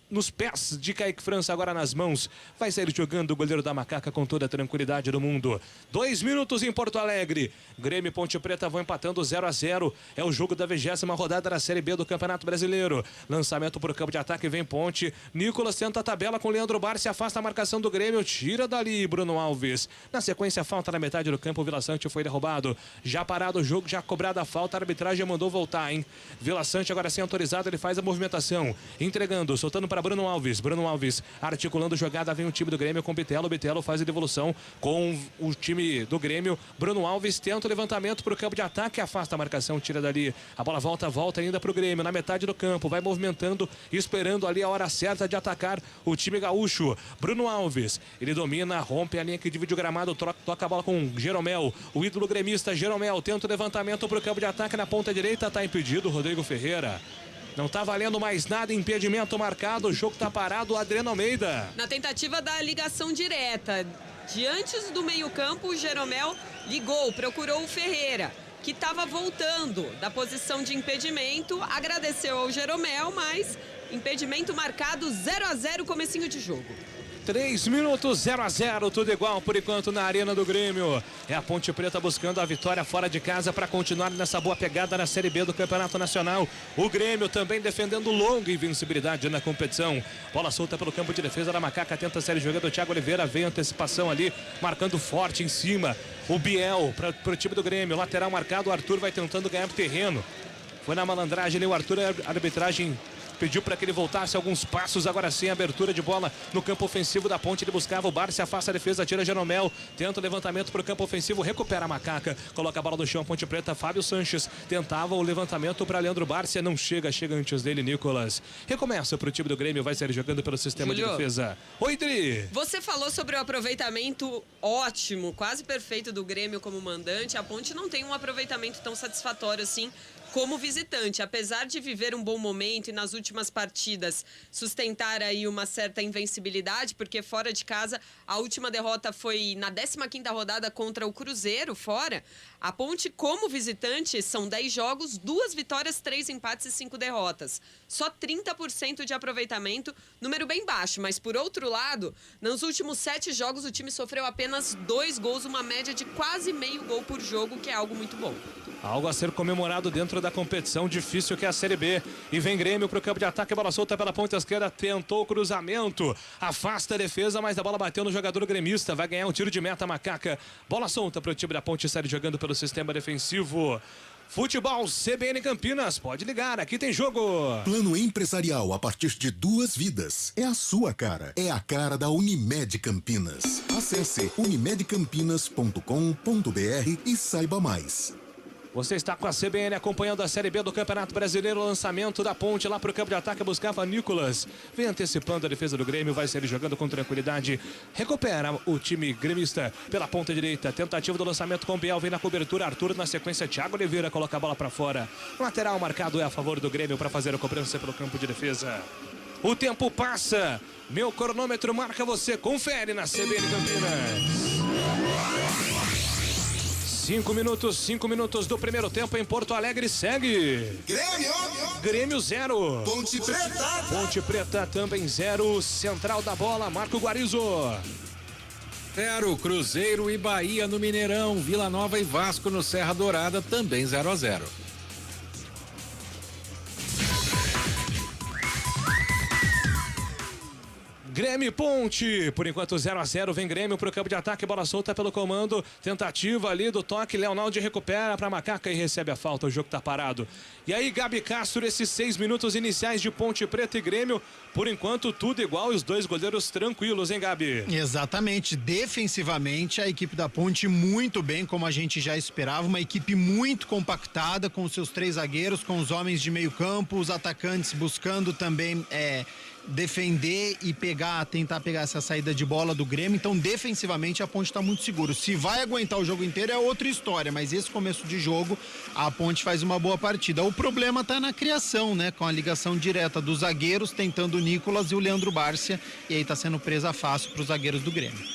nos pés de Kaique França, agora nas mãos. Vai sair jogando o goleiro da macaca com toda a tranquilidade do mundo. 2 minutos em Porto Alegre. Grêmio e Ponte Preta vão empatando 0-0. É o jogo da 20ª rodada da Série B do Campeonato Brasileiro. Lançamento para o campo de ataque, vem Ponte. Nicolas tenta a tabela com Leandro Bar, se afasta a marcação do Grêmio. Tira dali Bruno Alves. Na sequência, falta na metade do campo. Vila Sante foi derrubado. Já parado o jogo, já cobrada a falta. A arbitragem mandou voltar, hein? Vila Sante agora sem autorizado, ele faz a movimentação. Entregando, soltando para Bruno Alves. Bruno Alves articulando jogada, vem o time do Grêmio com Bitelo. Bitelo faz a devolução com o time do Grêmio. Bruno Alves tenta o levantamento para o campo de ataque, afasta a marcação, tira dali. A bola volta ainda para o Grêmio, na metade do campo, vai movimentando, esperando ali a hora certa de atacar o time gaúcho. Bruno Alves, ele domina, rompe a linha que divide o gramado, toca a bola com Jeromel, o ídolo gremista Jeromel, tenta o levantamento para o campo de ataque na ponta direita, está impedido Rodrigo Ferreira. Não tá valendo mais nada, impedimento marcado, o jogo tá parado, Adriano Almeida. Na tentativa da ligação direta, diante do meio-campo, o Jeromel ligou, procurou o Ferreira, que estava voltando da posição de impedimento, agradeceu ao Jeromel, mas impedimento marcado, 0-0, comecinho de jogo. 3 minutos, 0-0, tudo igual por enquanto na Arena do Grêmio. É a Ponte Preta buscando a vitória fora de casa para continuar nessa boa pegada na Série B do Campeonato Nacional. O Grêmio também defendendo longa invencibilidade na competição. Bola solta pelo campo de defesa da macaca, tenta sair jogando o Thiago Oliveira, vem antecipação ali, marcando forte em cima. O Biel para o time do Grêmio, lateral marcado, o Arthur vai tentando ganhar terreno. Foi na malandragem ali, o Arthur, a arbitragem pediu para que ele voltasse alguns passos, agora sim, abertura de bola no campo ofensivo da Ponte, ele buscava o Bar, se afasta a defesa, tira Jeromel, tenta o levantamento para o campo ofensivo, recupera a macaca, coloca a bola no chão, Ponte Preta, Fábio Sanches, tentava o levantamento para Leandro Bárcia, não chega antes dele, Nicolas. Recomeça para o time do Grêmio, vai sair jogando pelo sistema de defesa. Oi, Dri! Você falou sobre o aproveitamento ótimo, quase perfeito do Grêmio como mandante, a Ponte não tem um aproveitamento tão satisfatório assim como visitante, apesar de viver um bom momento e nas últimas partidas sustentar aí uma certa invencibilidade, porque fora de casa a última derrota foi na 15ª rodada contra o Cruzeiro, fora. A Ponte, como visitante, são 10 jogos, 2 vitórias, 3 empates e 5 derrotas. Só 30% de aproveitamento, número bem baixo. Mas, por outro lado, nos últimos 7 jogos, o time sofreu apenas 2 gols, uma média de quase meio gol por jogo, que é algo muito bom. Algo a ser comemorado dentro da competição difícil que é a Série B. E vem Grêmio para o campo de ataque, bola solta pela ponta esquerda, tentou o cruzamento, afasta a defesa, mas a bola bateu no jogador gremista, vai ganhar um tiro de meta, macaca. Bola solta para o time da Ponte, sai jogando pelo sistema defensivo. Futebol CBN Campinas, pode ligar, aqui tem jogo. Plano empresarial a partir de 2 vidas. É a sua cara. É a cara da Unimed Campinas. Acesse unimedcampinas.com.br e saiba mais. Você está com a CBN acompanhando a Série B do Campeonato Brasileiro. Lançamento da ponte lá para o campo de ataque. Buscava Nicolas. Vem antecipando a defesa do Grêmio. Vai ser jogando com tranquilidade. Recupera o time gremista pela ponta direita. Tentativa do lançamento com Biel. Vem na cobertura. Arthur na sequência. Thiago Oliveira coloca a bola para fora. Lateral marcado é a favor do Grêmio para fazer a cobrança pelo campo de defesa. O tempo passa. Meu cronômetro marca você. Confere na CBN Campinas. 5 minutos do primeiro tempo em Porto Alegre. Segue. Grêmio 0. Ponte Preta também 0. Central da bola, Marco Guarizo. 0, Cruzeiro e Bahia no Mineirão. Vila Nova e Vasco no Serra Dourada, também 0-0. Grêmio e Ponte, por enquanto 0-0, vem Grêmio pro campo de ataque, bola solta pelo comando, tentativa ali do toque, Leonaldo recupera pra Macaca e recebe a falta, o jogo tá parado. E aí, Gabi Castro, esses 6 minutos iniciais de Ponte Preta e Grêmio, por enquanto tudo igual e os dois goleiros tranquilos, hein, Gabi? Exatamente, defensivamente a equipe da Ponte muito bem, como a gente já esperava, uma equipe muito compactada com os seus 3 zagueiros, com os homens de meio campo, os atacantes buscando também defender e tentar pegar essa saída de bola do Grêmio. Então, defensivamente, a Ponte está muito segura. Se vai aguentar o jogo inteiro é outra história, mas esse começo de jogo, a Ponte faz uma boa partida. O problema está na criação, né? Com a ligação direta dos zagueiros, tentando o Nicolas e o Leandro Bárcia, e aí está sendo presa fácil para os zagueiros do Grêmio.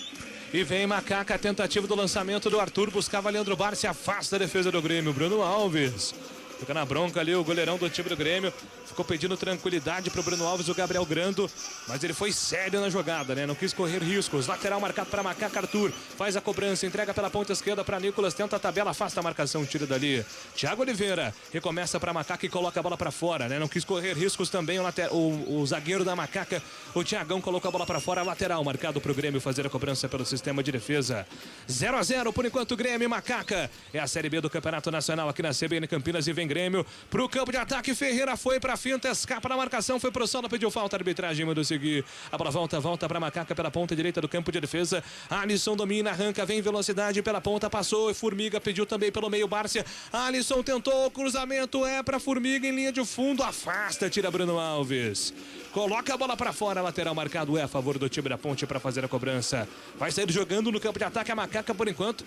E vem Macaca, tentativa do lançamento do Arthur, buscava Leandro Bárcia, afasta a defesa do Grêmio, Bruno Alves. Fica na bronca ali o goleirão do time do Grêmio. Ficou pedindo tranquilidade pro Bruno Alves, o Gabriel Grando. Mas ele foi sério na jogada, né? Não quis correr riscos. Lateral marcado para Macaca, Arthur. Faz a cobrança, entrega pela ponta esquerda para Nicolas. Tenta a tabela, afasta a marcação, tira dali. Thiago Oliveira recomeça para Macaca e coloca a bola para fora, né? Não quis correr riscos também o zagueiro da Macaca. O Thiagão colocou a bola para fora. Lateral marcado pro Grêmio fazer a cobrança pelo sistema de defesa. 0-0 por enquanto, Grêmio e Macaca. É a Série B do Campeonato Nacional aqui na CBN Campinas e vem Grêmio pro campo de ataque. Ferreira foi pra finta, escapa na marcação, foi pro solo, pediu falta, a arbitragem mandou seguir. A bola volta pra Macaca pela ponta direita do campo de defesa. Alisson domina, arranca, vem velocidade pela ponta, passou, Formiga pediu também pelo meio, Bárcia. Alisson tentou, cruzamento é pra Formiga em linha de fundo, afasta, tira Bruno Alves. Coloca a bola pra fora, lateral marcado é a favor do time da Ponte pra fazer a cobrança. Vai sair jogando no campo de ataque a Macaca por enquanto.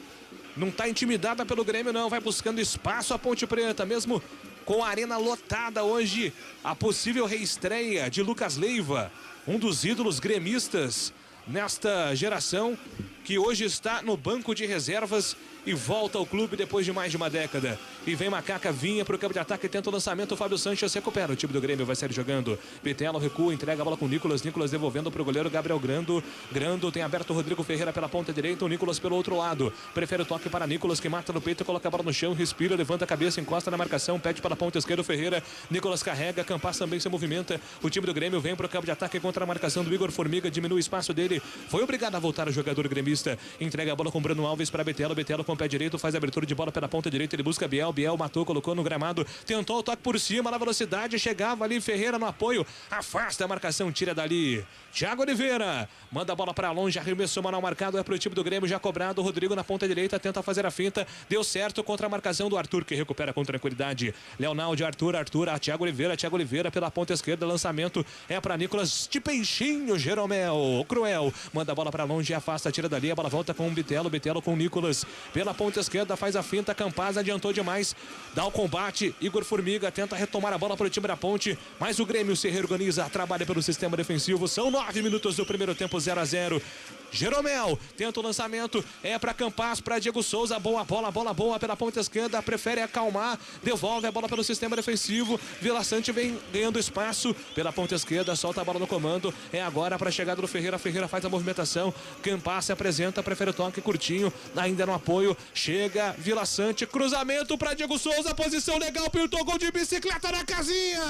Não está intimidada pelo Grêmio, não. Vai buscando espaço a Ponte Preta, mesmo com a arena lotada hoje. A possível reestreia de Lucas Leiva, um dos ídolos gremistas nesta geração, que hoje está no banco de reservas e volta ao clube depois de mais de uma década. E vem Macaca, vinha para o campo de ataque e tenta o lançamento. O Fábio Sanches recupera. O time do Grêmio vai sair jogando. Betelo recua, entrega a bola com o Nicolas. Nicolas devolvendo para o goleiro Gabriel Grando. Grando tem aberto o Rodrigo Ferreira pela ponta direita. O Nicolas pelo outro lado. Prefere o toque para Nicolas, que mata no peito, coloca a bola no chão, respira, levanta a cabeça, encosta na marcação, pede para a ponta esquerda o Ferreira. Nicolas carrega, Campas também se movimenta. O time do Grêmio vem para o campo de ataque contra a marcação do Igor Formiga. Diminui o espaço dele. Foi obrigado a voltar o jogador gremista. Entrega a bola com Bruno Alves para Betelo. Betelo com o pé direito, faz a abertura de bola pela ponta direita, ele busca Biel, Biel matou, colocou no gramado, tentou o toque por cima, na velocidade, chegava ali Ferreira no apoio, afasta a marcação, tira dali. Thiago Oliveira, manda a bola para longe, arremesso manual marcado, é pro time do Grêmio, já cobrado, Rodrigo na ponta direita, tenta fazer a finta, deu certo contra a marcação do Arthur, que recupera com tranquilidade. Leonaldo, Arthur, Thiago Oliveira pela ponta esquerda, lançamento é para Nicolas de peixinho, Jeromel, cruel, manda a bola para longe, afasta, tira dali, a bola volta com o Betelo com o Nicolas, pela ponta esquerda, faz a finta, Campas adiantou demais, dá o combate, Igor Formiga tenta retomar a bola para o time da Ponte, mas o Grêmio se reorganiza, trabalha pelo sistema defensivo, são 9 minutos do primeiro tempo, 0-0. Jeromel tenta o lançamento, é para Campas, para Diego Souza, boa boa pela ponta esquerda, prefere acalmar, devolve a bola pelo sistema defensivo, Vila Sante vem ganhando espaço pela ponta esquerda, solta a bola no comando, é agora para a chegada do Ferreira, Ferreira faz a movimentação, Campas se apresenta, prefere o toque curtinho, ainda no apoio, chega Vila Sante, cruzamento para Diego Souza, posição legal, pintou gol de bicicleta na casinha.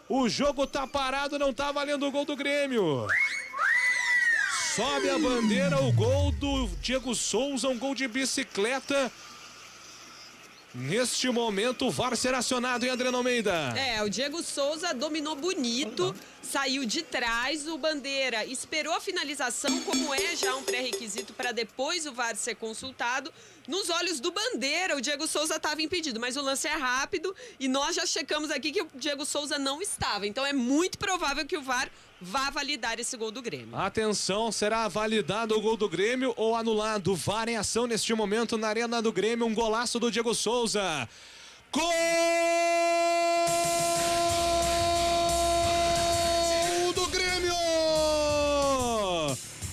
O jogo tá parado, não tá valendo o gol do Grêmio. Sobe a bandeira, o gol do Diego Souza, um gol de bicicleta. Neste momento, o VAR será acionado, hein, Adriano Almeida? O Diego Souza dominou bonito, saiu de trás, o Bandeira esperou a finalização, como é já um pré-requisito para depois o VAR ser consultado. Nos olhos do Bandeira, o Diego Souza estava impedido, mas o lance é rápido e nós já checamos aqui que o Diego Souza não estava. Então é muito provável que o VAR vá validar esse gol do Grêmio. Atenção, será validado o gol do Grêmio ou anulado? VAR em ação neste momento na Arena do Grêmio, um golaço do Diego Souza. Gol do Grêmio!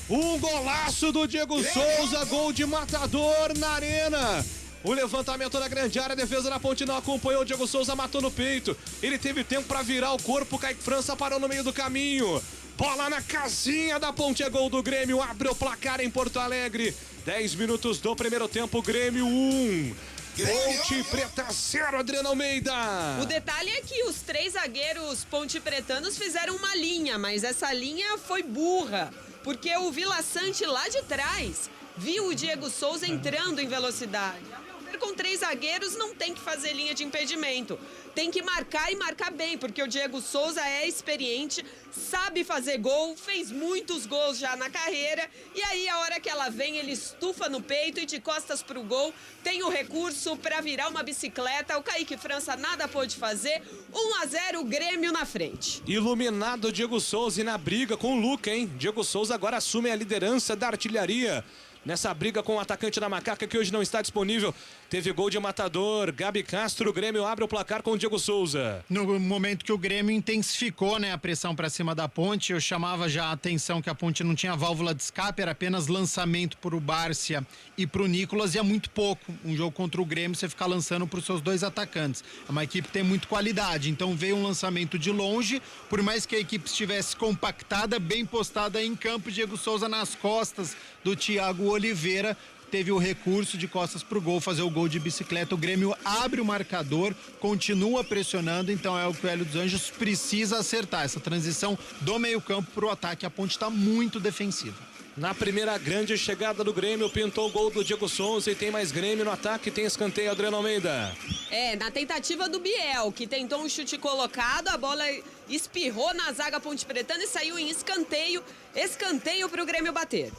Um golaço do Diego Souza, gol de matador na Arena. O levantamento da grande área, a defesa da Ponte não acompanhou, o Diego Souza matou no peito. Ele teve tempo para virar o corpo, o Kaique França parou no meio do caminho. Bola na casinha da Ponte, é gol do Grêmio, abre o placar em Porto Alegre. 10 minutos do primeiro tempo, Grêmio 1. Ponte Preta 0, Adriano Almeida. O detalhe é que os 3 zagueiros ponte-pretanos fizeram uma linha, mas essa linha foi burra, porque o Vila Sante lá de trás viu o Diego Souza entrando em velocidade. Com 3 zagueiros não tem que fazer linha de impedimento. Tem que marcar e marcar bem, porque o Diego Souza é experiente, sabe fazer gol, fez muitos gols já na carreira. E aí, a hora que ela vem, ele estufa no peito e de costas pro gol. Tem o recurso para virar uma bicicleta. O Kaique França nada pôde fazer. 1-0, o Grêmio na frente. Iluminado o Diego Souza e na briga com o Luca, hein? Diego Souza agora assume a liderança da artilharia. Nessa briga com o atacante da Macaca, que hoje não está disponível. Teve gol de matador, Gabi Castro. O Grêmio abre o placar com o Diego Souza. No momento que o Grêmio intensificou, né, a pressão para cima da Ponte, eu chamava já a atenção que a Ponte não tinha válvula de escape, era apenas lançamento para o Bárcia e para o Nicolas, e é muito pouco. Um jogo contra o Grêmio, você ficar lançando para os seus 2 atacantes. É uma equipe que tem muita qualidade, então veio um lançamento de longe, por mais que a equipe estivesse compactada, bem postada em campo, Diego Souza nas costas do Thiago Oliveira, teve o recurso de costas pro gol, fazer o gol de bicicleta. O Grêmio abre o marcador, continua pressionando, então é o que o Hélio dos Anjos precisa acertar, essa transição do meio campo pro ataque. A Ponte está muito defensiva. Na primeira grande chegada do Grêmio, pintou o gol do Diego Souza e tem mais Grêmio no ataque, tem escanteio, Adriano Almeida. Na tentativa do Biel, que tentou um chute colocado, a bola espirrou na zaga ponte-pretana e saiu em escanteio pro Grêmio bater.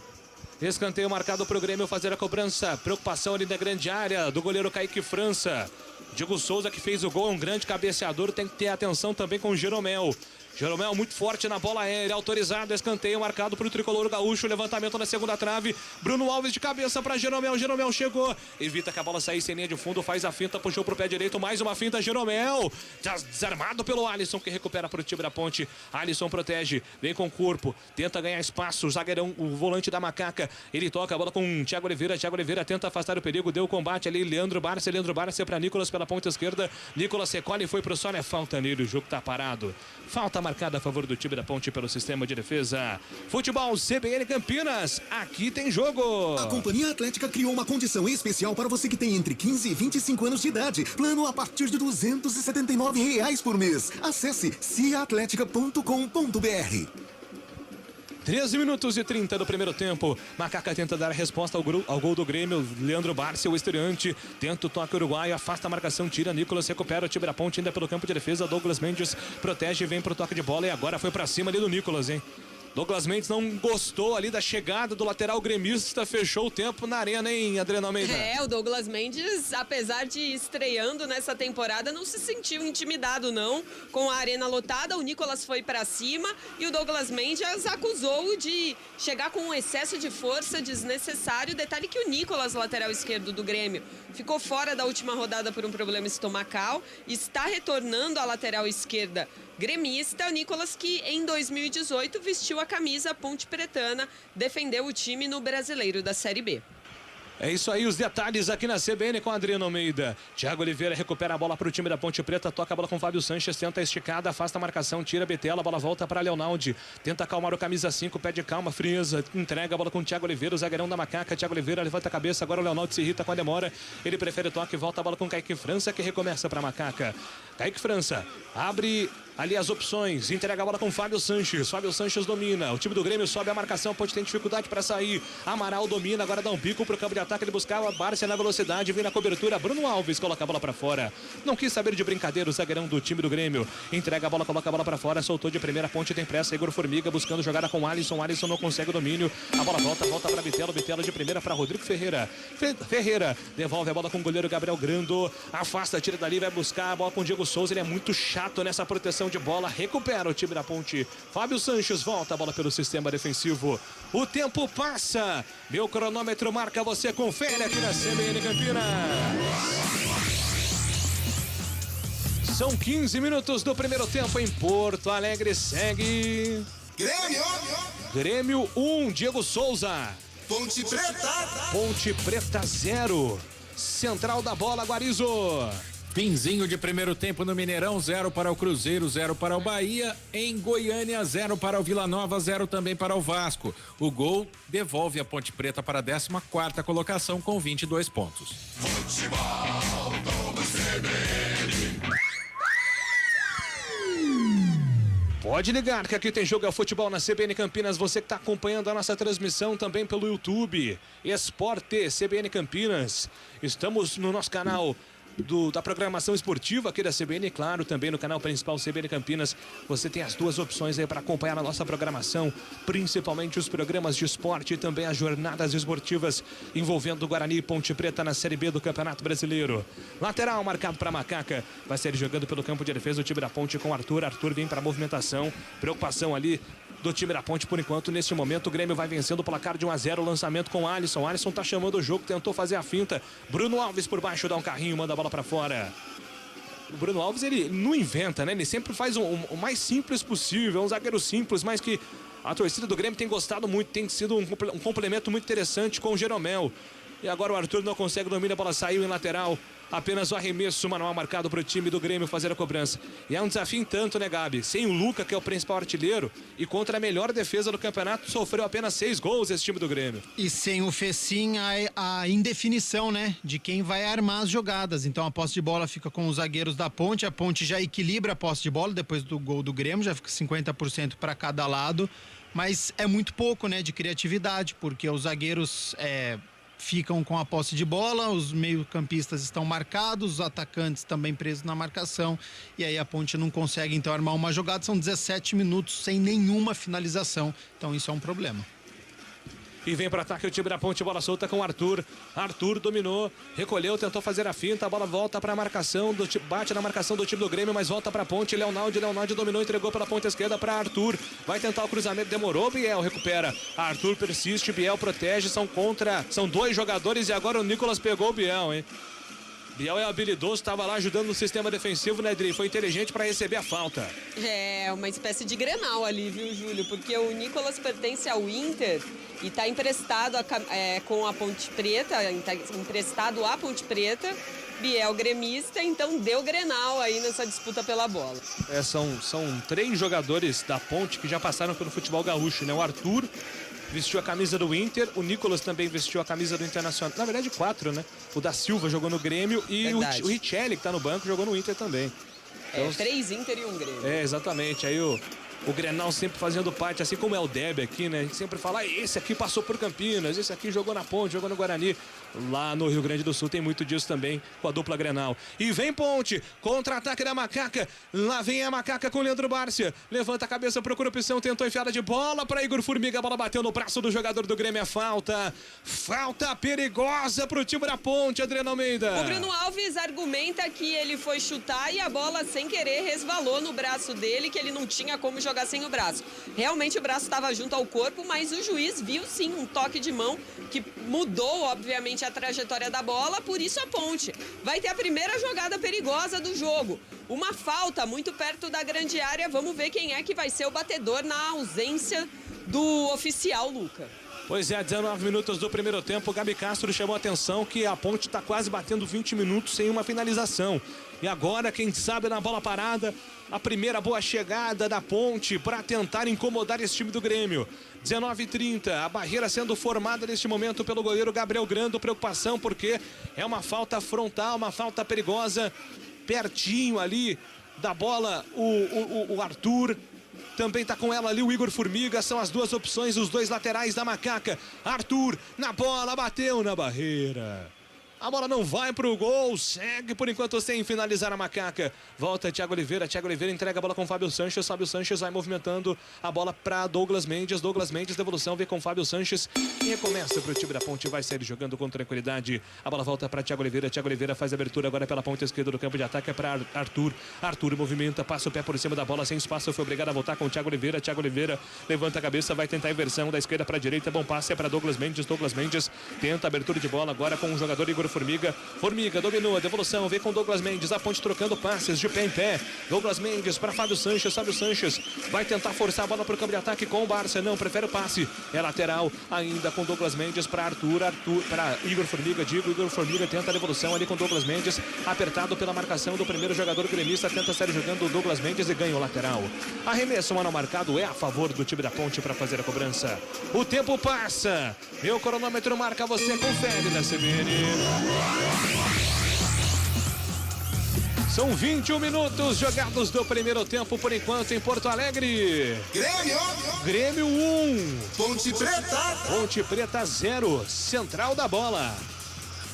Escanteio marcado para o Grêmio fazer a cobrança. Preocupação ali na grande área do goleiro Kaique França. Diego Souza, que fez o gol, é um grande cabeceador, tem que ter atenção também com o Jeromel. Jeromel muito forte na bola aérea, autorizado, escanteio marcado para o tricolor gaúcho, levantamento na segunda trave, Bruno Alves de cabeça para Jeromel, Jeromel chegou, evita que a bola saísse em linha de fundo, faz a finta, puxou pro pé direito, mais uma finta, Jeromel, desarmado pelo Alisson, que recupera para o time da Ponte. Alisson protege, vem com o corpo, tenta ganhar espaço, o zagueirão, o volante da Macaca, ele toca a bola com Thiago Oliveira tenta afastar o perigo, deu o combate ali, Leandro Barça para Nicolas pela ponta esquerda, Nicolas recolhe e foi pro solo, é falta nele, o jogo tá parado, falta marcada a favor do time da Ponte pelo sistema de defesa. Futebol CBN Campinas, aqui tem jogo. A Companhia Atlética criou uma condição especial para você que tem entre 15 e 25 anos de idade. Plano a partir de R$ 279 por mês. Acesse ciaatletica.com.br. 13 minutos e 30 do primeiro tempo. Macaca tenta dar a resposta ao gol do Grêmio. Leandro Barça, o estreante, tenta o toque uruguaio, afasta a marcação, tira Nicolas, recupera o time da Ponte ainda pelo campo de defesa. Douglas Mendes protege, vem pro toque de bola e agora foi pra cima ali do Nicolas, hein? Douglas Mendes não gostou ali da chegada do lateral gremista, fechou o tempo na arena, hein, Adriano Almeida? O Douglas Mendes, apesar de estreando nessa temporada, não se sentiu intimidado, não. Com a arena lotada, o Nicolas foi pra cima e o Douglas Mendes acusou de chegar com um excesso de força desnecessário. Detalhe que o Nicolas, lateral esquerdo do Grêmio, ficou fora da última rodada por um problema estomacal, está retornando à lateral esquerda gremista. O Nicolas, que em 2018 vestiu a camisa ponte-pretana, defendeu o time no Brasileiro da Série B. É isso aí, os detalhes aqui na CBN com Adriano Almeida. Thiago Oliveira recupera a bola para o time da Ponte Preta, toca a bola com Fábio Sanches, tenta a esticada, afasta a marcação, tira a Betela, a bola volta para Leonaldi, tenta acalmar o camisa 5, pede calma, frieza, entrega a bola com o Thiago Oliveira, o zagueirão da Macaca. Thiago Oliveira levanta a cabeça, agora o Leonaldi se irrita com a demora, ele prefere o toque, volta a bola com Kaique França, que recomeça para a Macaca. Kaique França abre ali as opções, entrega a bola com Fábio Sanches domina, o time do Grêmio sobe a marcação, a Ponte tem dificuldade para sair, Amaral domina, agora dá um pico pro campo de ataque, ele buscava a Bárcia na velocidade, vem na cobertura, Bruno Alves coloca a bola para fora, não quis saber de brincadeira o zagueirão do time do Grêmio, entrega a bola, coloca a bola para fora, soltou de primeira, Ponte tem pressa, Igor Formiga buscando jogada com Alisson não consegue o domínio, a bola volta para Bitelo de primeira para Rodrigo Ferreira, Ferreira devolve a bola com o goleiro Gabriel Grando, afasta, tira dali, vai buscar a bola com o Diego Souza, ele é muito chato nessa proteção de bola, recupera o time da Ponte. Fábio Sanches volta a bola pelo sistema defensivo. O tempo passa. Meu cronômetro marca, você confere aqui na CBN Campinas. São 15 minutos do primeiro tempo em Porto Alegre. Segue. Grêmio 1, Diego Souza. Ponte Preta 0. Central da bola, Guarizo. Finzinho de primeiro tempo no Mineirão, 0 para o Cruzeiro, 0 para o Bahia. Em Goiânia, 0 para o Vila Nova, 0 também para o Vasco. O gol devolve a Ponte Preta para a 14ª colocação com 22 pontos. Futebol do CBN. Pode ligar que aqui tem Jogo é o Futebol na CBN Campinas. Você que está acompanhando a nossa transmissão também pelo YouTube. Esporte CBN Campinas. Estamos no nosso canal da programação esportiva aqui da CBN, claro, também no canal principal CBN Campinas. Você tem as duas opções aí para acompanhar a nossa programação, principalmente os programas de esporte e também as jornadas esportivas envolvendo Guarani e Ponte Preta na Série B do Campeonato Brasileiro. Lateral marcado para Macaca, vai ser jogando pelo campo de defesa o time da Ponte com Arthur vem para a movimentação, preocupação ali do time da Ponte por enquanto. Neste momento o Grêmio vai vencendo o placar de 1-0, lançamento com Alisson tá chamando o jogo, tentou fazer a finta, Bruno Alves por baixo, dá um carrinho, manda a bola para fora. O Bruno Alves, ele não inventa, né? Ele sempre faz o mais simples possível, é um zagueiro simples, mas que a torcida do Grêmio tem gostado muito, tem sido um complemento muito interessante com o Jeromel. E agora o Arthur não consegue dominar, a bola saiu em lateral. Apenas o arremesso manual marcado para o time do Grêmio fazer a cobrança. E é um desafio em tanto, né, Gabi? Sem o Luca, que é o principal artilheiro, e contra a melhor defesa do campeonato, sofreu apenas 6 gols esse time do Grêmio. E sem o Fecim, a indefinição, né, de quem vai armar as jogadas. Então a posse de bola fica com os zagueiros da Ponte, a Ponte já equilibra a posse de bola depois do gol do Grêmio, já fica 50% para cada lado, mas é muito pouco, né, de criatividade, porque os zagueiros ficam com a posse de bola, os meio-campistas estão marcados, os atacantes também presos na marcação, e aí a Ponte não consegue então armar uma jogada. São 17 minutos sem nenhuma finalização, então isso é um problema. E vem para ataque o time da Ponte, bola solta com Arthur dominou, recolheu, tentou fazer a finta, a bola volta para a marcação, bate na marcação do time do Grêmio, mas volta para a Ponte, Leonardo dominou, entregou pela ponta esquerda para Arthur, vai tentar o cruzamento, demorou, Biel recupera, Arthur persiste, Biel protege, são 2 jogadores e agora o Nicolas pegou o Biel, hein? Biel é habilidoso, estava lá ajudando no sistema defensivo, né, Dri? Foi inteligente para receber a falta. É, uma espécie de Grenal ali, viu, Júlio? Porque o Nicolas pertence ao Inter e está emprestado com a Ponte Preta, tá emprestado à Ponte Preta. Biel gremista, então deu Grenal aí nessa disputa pela bola. São 3 jogadores da Ponte que já passaram pelo futebol gaúcho, né? O Arthur vestiu a camisa do Inter, o Nicolas também vestiu a camisa do Internacional. Na verdade, 4, né? O da Silva jogou no Grêmio e o Richelli, que tá no banco, jogou no Inter também. Então, 3 Inter e 1 Grêmio. Exatamente. Aí o Grenal sempre fazendo parte, assim como é o Deb aqui, né? A gente sempre fala, esse aqui passou por Campinas, esse aqui jogou na Ponte, jogou no Guarani. Lá no Rio Grande do Sul tem muito disso também com a dupla Grenal. E vem Ponte, contra-ataque da Macaca. Lá vem a Macaca com o Leandro Bárcia. Levanta a cabeça, procura opção, tentou enfiada de bola para Igor Formiga. A bola bateu no braço do jogador do Grêmio, é falta. Falta perigosa pro time da Ponte, Adriano Almeida. O Bruno Alves argumenta que ele foi chutar e a bola sem querer resvalou no braço dele, que ele não tinha como jogar sem o braço. Realmente o braço estava junto ao corpo, mas o juiz viu sim um toque de mão que mudou, obviamente, a trajetória da bola, por isso a Ponte vai ter a primeira jogada perigosa do jogo. Uma falta muito perto da grande área, vamos ver quem é que vai ser o batedor na ausência do oficial, Luca. Pois é, 19 minutos do primeiro tempo, o Gabi Castro chamou a atenção que a Ponte está quase batendo 20 minutos sem uma finalização. E agora, quem sabe, na bola parada, a primeira boa chegada da Ponte para tentar incomodar esse time do Grêmio. 19h30, a barreira sendo formada neste momento pelo goleiro Gabriel Grando. Preocupação porque é uma falta frontal, uma falta perigosa, pertinho ali da bola o Arthur. Também tá com ela ali o Igor Formiga. São as duas opções, os dois laterais da Macaca. Arthur na bola, bateu na barreira. A bola não vai pro gol, segue por enquanto sem finalizar a Macaca. Volta Thiago Oliveira entrega a bola com Fábio Sanches. Fábio Sanches vai movimentando a bola para Douglas Mendes. Douglas Mendes, devolução, vem com Fábio Sanches. E recomeça pro time da Ponte, vai sair jogando com tranquilidade. A bola volta para Thiago Oliveira faz a abertura agora pela ponta esquerda do campo de ataque, é para Arthur. Arthur movimenta, passa o pé por cima da bola, sem espaço, foi obrigado a voltar com o Thiago Oliveira. Thiago Oliveira levanta a cabeça, vai tentar a inversão da esquerda para a direita. Bom passe é para Douglas Mendes. Douglas Mendes tenta a abertura de bola agora com o jogador Igor Formiga. Formiga dominou a devolução, vem com Douglas Mendes, a Ponte trocando passes de pé em pé. Douglas Mendes para Fábio Sanches. Fábio Sanches vai tentar forçar a bola para o campo de ataque com o Barça, não, prefere o passe. É lateral ainda com Douglas Mendes para Arthur para Igor Formiga. Igor Formiga tenta a devolução ali com Douglas Mendes, apertado pela marcação do primeiro jogador gremista, tenta sair jogando o Douglas Mendes e ganha o lateral. Arremesso mano marcado é a favor do time da Ponte para fazer a cobrança. O tempo passa, meu cronômetro marca, você confere na CBN. São 21 minutos jogados do primeiro tempo por enquanto em Porto Alegre. Grêmio 1. Ponte Preta 0. Central da bola.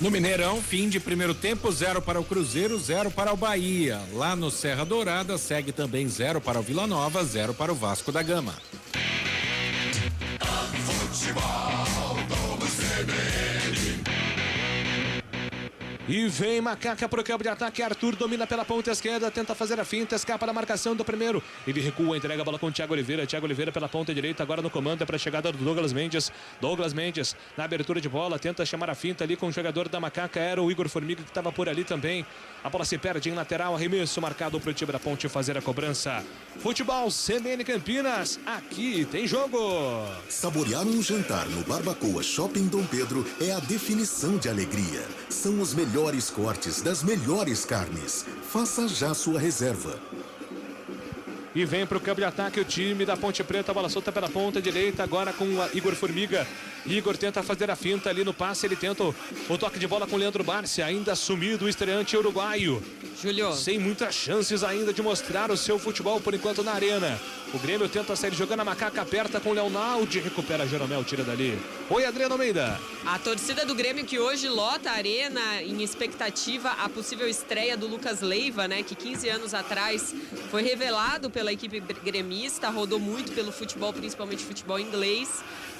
No Mineirão, fim de primeiro tempo, 0 para o Cruzeiro, 0 para o Bahia. Lá no Serra Dourada, segue também 0 para o Vila Nova, 0 para o Vasco da Gama. Futebol do CBN. E vem Macaca pro campo de ataque. Arthur domina pela ponta esquerda, tenta fazer a finta, escapa da marcação do primeiro. Ele recua, entrega a bola com o Thiago Oliveira. Thiago Oliveira pela ponta direita, agora no comando é para a chegada do Douglas Mendes. Douglas Mendes na abertura de bola, tenta chamar a finta ali com o jogador da Macaca, era o Igor Formiga que estava por ali também. A bola se perde em lateral, arremesso marcado pro time da Ponte fazer a cobrança. Futebol CBN Campinas, aqui tem jogo. Saborear um jantar no Barbacoa Shopping Dom Pedro é a definição de alegria. São os melhores cortes das melhores carnes. Faça já sua reserva. E vem pro campo de ataque o time da Ponte Preta, a bola solta pela ponta direita, agora com o Igor Formiga. Igor tenta fazer a finta ali no passe, ele tenta o toque de bola com o Leandro Barcia, ainda sumido o estreante uruguaio. Júlio. Sem muitas chances ainda de mostrar o seu futebol por enquanto na arena. O Grêmio tenta sair jogando, a Macaca aperta com o Leonaldi, recupera Jeromel, tira dali. Oi, Adriano Almeida. A torcida do Grêmio que hoje lota a arena em expectativa a possível estreia do Lucas Leiva, né? Que 15 anos atrás foi revelado pela equipe gremista, rodou muito pelo futebol, principalmente futebol inglês.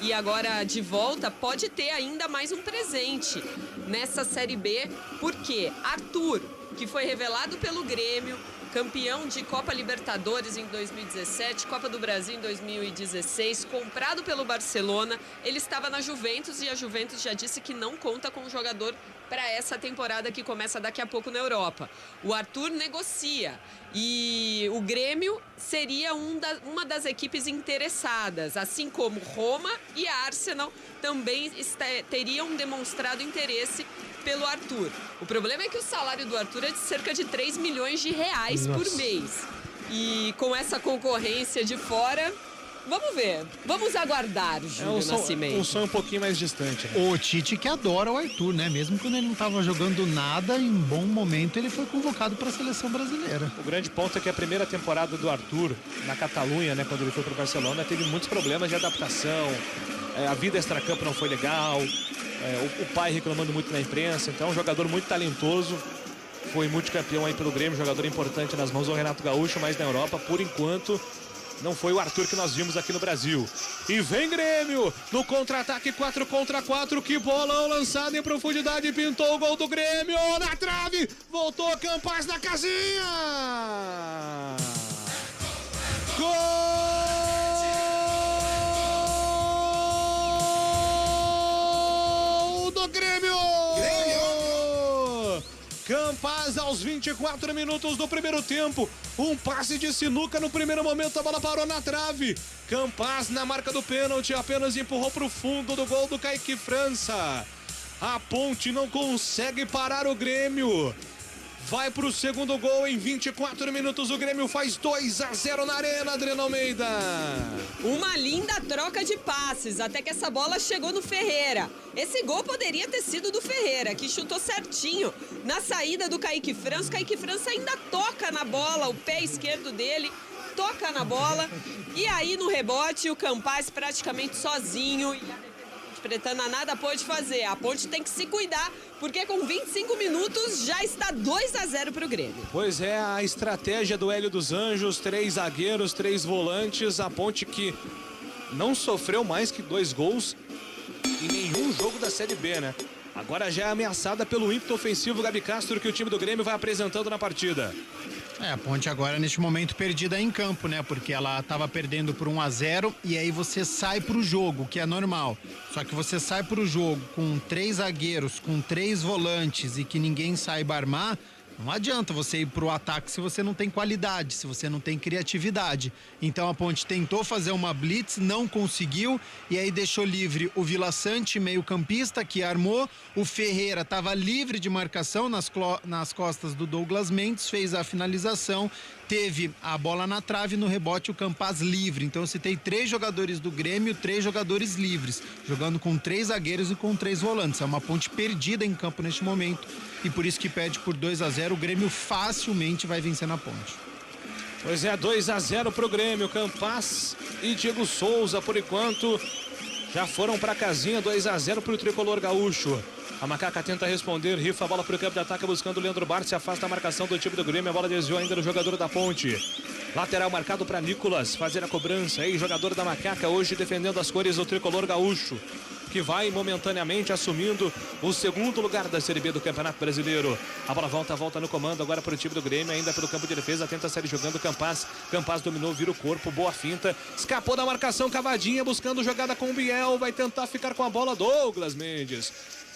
E agora de volta pode ter ainda mais um presente nessa Série B. Porque Arthur, que foi revelado pelo Grêmio, campeão de Copa Libertadores em 2017, Copa do Brasil em 2016, comprado pelo Barcelona. Ele estava na Juventus e a Juventus já disse que não conta com o jogador para essa temporada que começa daqui a pouco na Europa. O Arthur negocia e o Grêmio seria uma das equipes interessadas, assim como Roma e Arsenal também teriam demonstrado interesse pelo Arthur. O problema é que o salário do Arthur é de cerca de 3 milhões de reais por mês. E com essa concorrência de fora, vamos ver. Vamos aguardar, Júlio Nascimento. Um sonho um pouquinho mais distante. O Tite que adora o Arthur, né? Mesmo quando ele não estava jogando nada, em bom momento ele foi convocado para a seleção brasileira. O grande ponto é que a primeira temporada do Arthur na Catalunha, né, quando ele foi para o Barcelona, teve muitos problemas de adaptação. A vida extracampo não foi legal. O pai reclamando muito na imprensa. Então é um jogador muito talentoso. Foi multicampeão aí pelo Grêmio, jogador importante nas mãos do Renato Gaúcho, mas na Europa, por enquanto, não foi o Arthur que nós vimos aqui no Brasil. E vem Grêmio no contra-ataque 4 contra 4. Que bolão lançado em profundidade. Pintou o gol do Grêmio na trave. Voltou Campas na casinha. Gol do Grêmio! Campas aos 24 minutos do primeiro tempo. Um passe de sinuca no primeiro momento, a bola parou na trave. Campas na marca do pênalti, apenas empurrou para o fundo do gol do Kaique França. A Ponte não consegue parar o Grêmio. vai pro segundo gol em 24 minutos. O Grêmio faz 2-0 na Arena, Adriano Almeida. Uma linda troca de passes, até que essa bola chegou no Ferreira. Esse gol poderia ter sido do Ferreira, que chutou certinho na saída do Kaique França. O Kaique França ainda toca na bola, o pé esquerdo dele toca na bola. E aí no rebote o Campaz praticamente sozinho. E a defesa pretana nada pode fazer. A Ponte tem que se cuidar, porque com 25 minutos já está 2-0 pro Grêmio. Pois é, a estratégia do Hélio dos Anjos, 3 zagueiros, 3 volantes. A Ponte que não sofreu mais que 2 gols em nenhum jogo da Série B, né? Agora já é ameaçada pelo ímpeto ofensivo Gabi Castro que o time do Grêmio vai apresentando na partida. A Ponte agora neste momento perdida em campo, né? Porque ela estava perdendo por 1-0 e aí você sai pro jogo, que é normal. Só que você sai pro jogo com 3 zagueiros, com 3 volantes e que ninguém saiba armar, não adianta você ir pro ataque se você não tem qualidade, se você não tem criatividade. Então a Ponte tentou fazer uma blitz, não conseguiu e aí deixou livre o Vila Sante, meio-campista, que armou. O Ferreira estava livre de marcação nas costas do Douglas Mendes, fez a finalização, teve a bola na trave, no rebote o Campaz livre. Então eu citei 3 jogadores do Grêmio, 3 jogadores livres, jogando com 3 zagueiros e com 3 volantes. É uma Ponte perdida em campo neste momento e por isso que perde por 2-0. O Grêmio facilmente vai vencer na Ponte. Pois é, 2-0 pro Grêmio. Campaz e Diego Souza, por enquanto, já foram pra casinha. 2-0 pro tricolor gaúcho. A Macaca tenta responder, rifa a bola pro campo de ataque buscando o Leandro Barça, afasta a marcação do time do Grêmio, a bola desviou ainda no jogador da Ponte. Lateral marcado para Nicolas fazer a cobrança aí, jogador da Macaca hoje defendendo as cores do tricolor gaúcho, que vai momentaneamente assumindo o segundo lugar da Série B do Campeonato Brasileiro. A bola volta no comando agora para o time do Grêmio, ainda pelo campo de defesa, tenta sair jogando Campaz. Campaz dominou, vira o corpo, boa finta, escapou da marcação, cavadinha, buscando jogada com o Biel, vai tentar ficar com a bola, Douglas Mendes.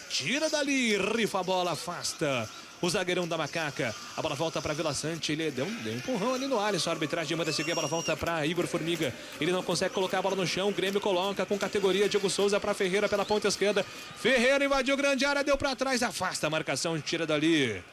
Tira dali, rifa a bola, afasta o zagueirão da Macaca. A bola volta para Vila Sante, ele deu um empurrão ali no Alisson, a arbitragem manda seguir, a bola volta para Igor Formiga, ele não consegue colocar a bola no chão, o Grêmio coloca com categoria, Diego Souza para Ferreira pela ponta esquerda, Ferreira invadiu grande área, deu para trás, afasta a marcação, tira dali.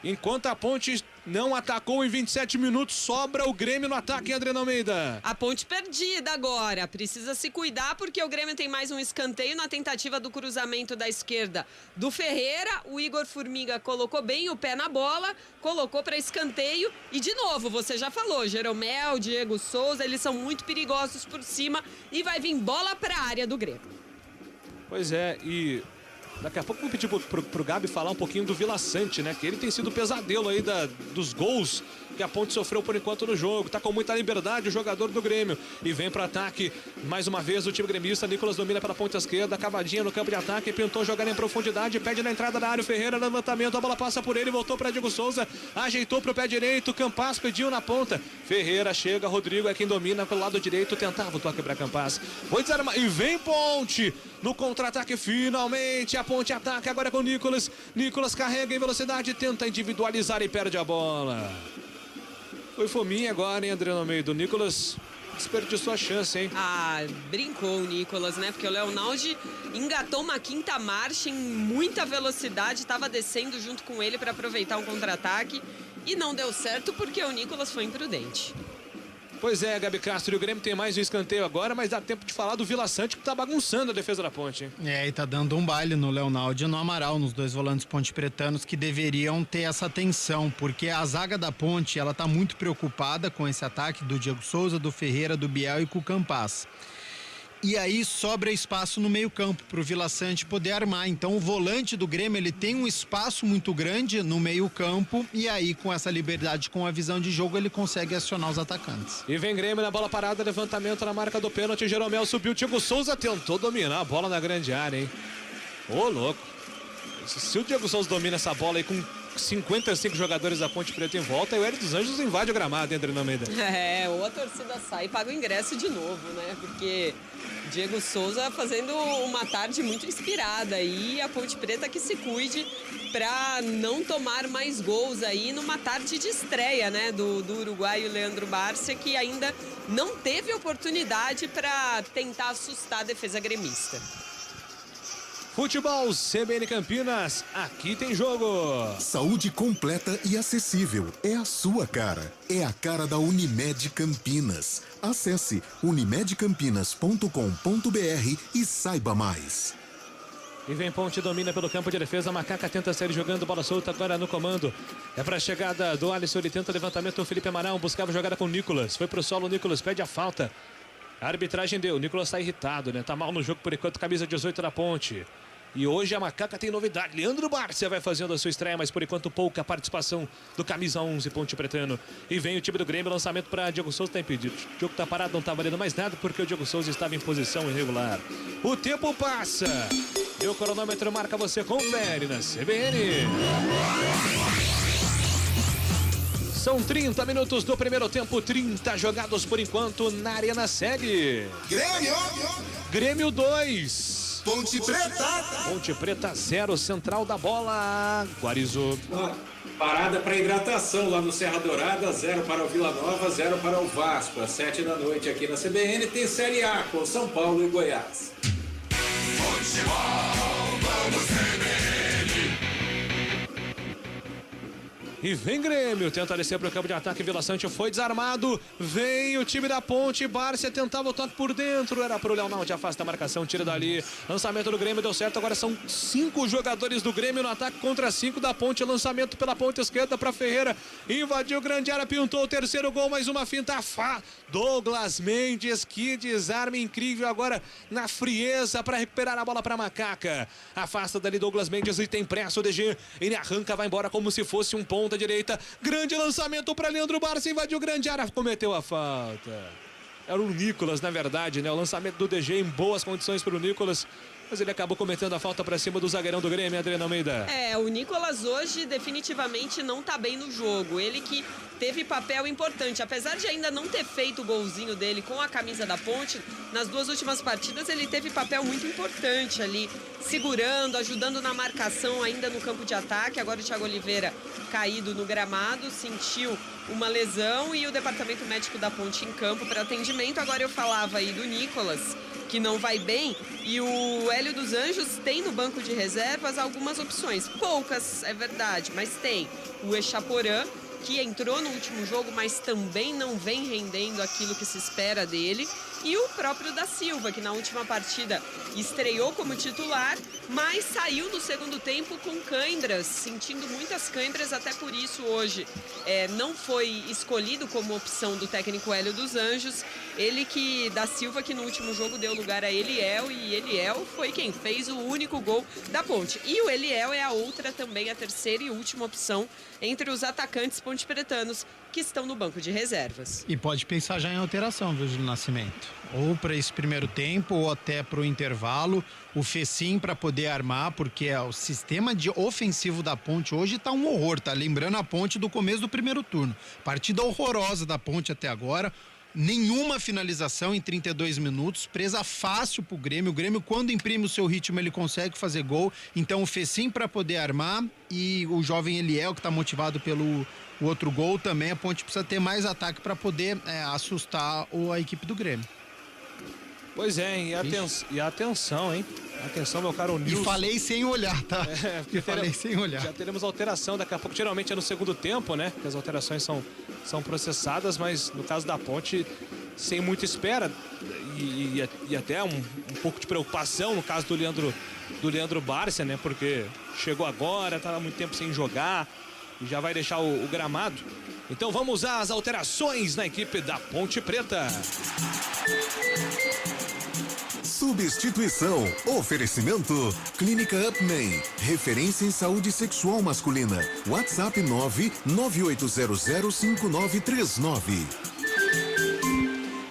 Enquanto a Ponte não atacou em 27 minutos, sobra o Grêmio no ataque, Adriano Almeida. A Ponte perdida agora, precisa se cuidar porque o Grêmio tem mais um escanteio na tentativa do cruzamento da esquerda do Ferreira. O Igor Formiga colocou bem o pé na bola, colocou para escanteio e de novo, você já falou, Jeromel, Diego Souza, eles são muito perigosos por cima e vai vir bola para a área do Grêmio. Pois é, e daqui a pouco vou pedir pro Gabi falar um pouquinho do Vila Sante, né? Que ele tem sido o pesadelo aí dos gols que a Ponte sofreu por enquanto no jogo. Tá com muita liberdade o jogador do Grêmio. E vem para ataque mais uma vez o time gremista. Nicolas domina pela ponta esquerda, cavadinha no campo de ataque, pintou jogar em profundidade, pede na entrada da área o Ferreira, levantamento, a bola passa por ele, voltou para Diego Souza, ajeitou pro pé direito, Campaz pediu na ponta. Ferreira chega, Rodrigo é quem domina pelo lado direito, tentava o toque para Campaz. Foi desarmar e vem Ponte no contra-ataque finalmente. A Ponte ataca agora com o Nicolas. Nicolas carrega em velocidade, tenta individualizar e perde a bola. Foi fominha agora, hein, Adriano Almeida? O Nicolas desperdiçou a chance, hein? Ah, brincou o Nicolas, né? Porque o Leonaldi engatou uma quinta marcha em muita velocidade, estava descendo junto com ele para aproveitar um contra-ataque e não deu certo porque o Nicolas foi imprudente. Pois é, Gabi Castro, e o Grêmio tem mais um escanteio agora, mas dá tempo de falar do Vila Sante, que tá bagunçando a defesa da Ponte, hein? E tá dando um baile no Leonaldo e no Amaral, nos 2 volantes ponte-pretanos, que deveriam ter essa atenção, porque a zaga da Ponte, ela tá muito preocupada com esse ataque do Diego Souza, do Ferreira, do Biel e com o Campaz. E aí sobra espaço no meio-campo pro Vila Sante poder armar. Então o volante do Grêmio, ele tem um espaço muito grande no meio-campo e aí com essa liberdade, com a visão de jogo, ele consegue acionar os atacantes. E vem Grêmio na bola parada, levantamento na marca do pênalti, Jeromel subiu, Diego Souza tentou dominar a bola na grande área, hein? Ô, louco. Se o Diego Souza domina essa bola aí com 55 jogadores da Ponte Preta em volta, e o Hélio dos Anjos invade o gramado, entre no meio. Ou a torcida sai e paga o ingresso de novo, né? Porque Diego Souza fazendo uma tarde muito inspirada e a Ponte Preta que se cuide para não tomar mais gols aí numa tarde de estreia, né? Do uruguaio Leandro Barça, que ainda não teve oportunidade para tentar assustar a defesa gremista. Futebol CBN Campinas, aqui tem jogo. Saúde completa e acessível. É a sua cara. É a cara da Unimed Campinas. Acesse unimedcampinas.com.br e saiba mais. E vem Ponte, domina pelo campo de defesa. Macaca tenta sair jogando, bola solta agora no comando. É pra chegada do Alisson, ele tenta o levantamento. O Felipe Amaral buscava jogada com o Nicolas. Foi pro solo, o Nicolas pede a falta. A arbitragem deu, o Nicolas tá irritado, né? Tá mal no jogo por enquanto, camisa 18 da Ponte. E hoje a Macaca tem novidade. Leandro Bárcia vai fazendo a sua estreia, mas por enquanto pouca participação do camisa 11 Ponte Pretano. E vem o time do Grêmio, lançamento para Diego Souza, tá impedido. O jogo tá parado, não tá valendo mais nada porque o Diego Souza estava em posição irregular. O tempo passa. E o cronômetro marca, você confere na CBN. São 30 minutos do primeiro tempo, 30 jogados por enquanto na Arena Segue. Grêmio 2. Ponte Preta. Ponte Preta 0, central da bola, Guarizo. Parada para hidratação lá no Serra Dourada, 0 para o Vila Nova, 0 para o Vasco. Às 7 da noite aqui na CBN tem Série A com São Paulo e Goiás. Futebol, vamos CBN. E vem Grêmio, tenta descer para o campo de ataque, Vila Sante foi desarmado, vem o time da Ponte, Bárcia tentava o toque por dentro, era para o Leonardo, afasta a marcação, tira dali, lançamento do Grêmio, deu certo, agora são 5 jogadores do Grêmio no ataque contra 5 da Ponte, lançamento pela ponta esquerda para Ferreira, invadiu grande área, pintou o terceiro gol, mais uma finta, Douglas Mendes, que desarme incrível agora na frieza para recuperar a bola para Macaca, afasta dali Douglas Mendes e tem pressa o DG, ele arranca, vai embora como se fosse um ponta direita, grande lançamento para Leandro Bárcia, invadiu grande área, cometeu a falta. Era o Nicolas, na verdade, né? O lançamento do DG em boas condições para o Nicolas, mas ele acabou cometendo a falta para cima do zagueirão do Grêmio, Adriana Almeida. O Nicolas hoje definitivamente não tá bem no jogo. Ele que teve papel importante, apesar de ainda não ter feito o golzinho dele com a camisa da Ponte, nas 2 últimas partidas ele teve papel muito importante ali, segurando, ajudando na marcação ainda no campo de ataque. Agora o Thiago Oliveira caído no gramado, sentiu uma lesão e o departamento médico da Ponte em campo para atendimento. Agora eu falava aí do Nicolas, que não vai bem, e o Hélio dos Anjos tem no banco de reservas algumas opções, poucas, é verdade, mas tem o Echaporã, que entrou no último jogo, mas também não vem rendendo aquilo que se espera dele, e o próprio da Silva, que na última partida estreou como titular, mas saiu no segundo tempo com cãibras, sentindo muitas cãibras, até por isso hoje não foi escolhido como opção do técnico Hélio dos Anjos. Ele da Silva, que no último jogo deu lugar a Eliel, e Eliel foi quem fez o único gol da Ponte. E o Eliel é a outra também, a terceira e última opção entre os atacantes pontepretanos que estão no banco de reservas. E pode pensar já em alteração, viu, Júlio Nascimento? Ou para esse primeiro tempo, ou até para o intervalo. O Fecim para poder armar, porque o sistema ofensivo da Ponte hoje tá um horror, tá lembrando a Ponte do começo do primeiro turno. Partida horrorosa da Ponte até agora. Nenhuma finalização em 32 minutos, presa fácil pro Grêmio. O Grêmio, quando imprime o seu ritmo, ele consegue fazer gol. Então o Fecim para poder armar e o jovem Eliel, que tá motivado pelo outro gol também. A Ponte precisa ter mais ataque para poder assustar a equipe do Grêmio. Pois é, e atenção, hein? Atenção, meu caro Nilson. E falei sem olhar, tá? Falei sem olhar. Já teremos alteração daqui a pouco. Geralmente é no segundo tempo, né? Que as alterações são processadas, mas no caso da Ponte, sem muita espera e até um pouco de preocupação no caso do Leandro Bárcia, né? Porque chegou agora, estava muito tempo sem jogar e já vai deixar o gramado. Então vamos às alterações na equipe da Ponte Preta. Substituição. Oferecimento. Clínica Upman. Referência em saúde sexual masculina. WhatsApp 998005939.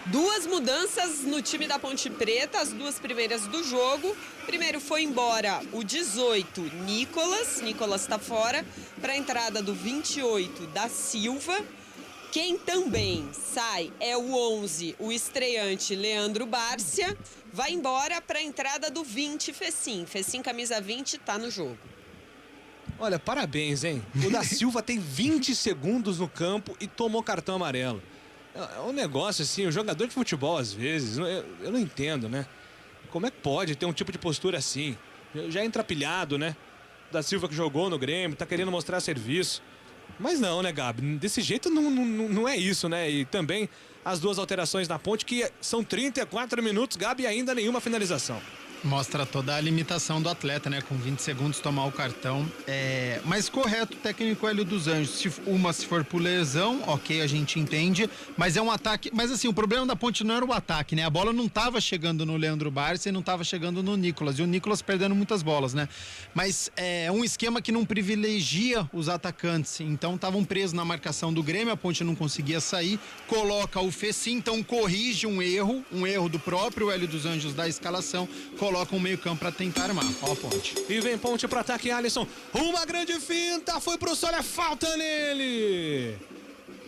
2 mudanças no time da Ponte Preta, as 2 primeiras do jogo. Primeiro foi embora o 18, Nicolas está fora, para a entrada do 28, da Silva. Quem também sai é o 11, o estreante Leandro Bárcia. Vai embora para a entrada do 20, Fecim. Fecim, camisa 20, tá no jogo. Olha, parabéns, hein? O da Silva tem 20 segundos no campo e tomou cartão amarelo. É um negócio assim, o jogador de futebol às vezes, eu não entendo, né? Como é que pode ter um tipo de postura assim? Já entra pilhado, né? Da Silva que jogou no Grêmio, tá querendo mostrar serviço. Mas não, né, Gabi? Desse jeito não é isso, né? E também as duas alterações na Ponte, que são 34 minutos, Gabi, e ainda nenhuma finalização. Mostra toda a limitação do atleta, né? Com 20 segundos tomar o cartão. Mas correto o técnico Hélio dos Anjos. Se for por lesão, ok, a gente entende. Mas é um ataque. Mas assim, o problema da Ponte não era o ataque, né? A bola não estava chegando no Leandro Barça e não estava chegando no Nicolas. E o Nicolas perdendo muitas bolas, né? Mas é um esquema que não privilegia os atacantes. Então estavam presos na marcação do Grêmio, a Ponte não conseguia sair. Coloca o Fecim, então corrige um erro do próprio Hélio dos Anjos da escalação. Coloca um meio-campo para tentar armar. Ó a Ponte. E vem Ponte para ataque, Alisson. Uma grande finta, foi pro Sol, é falta nele.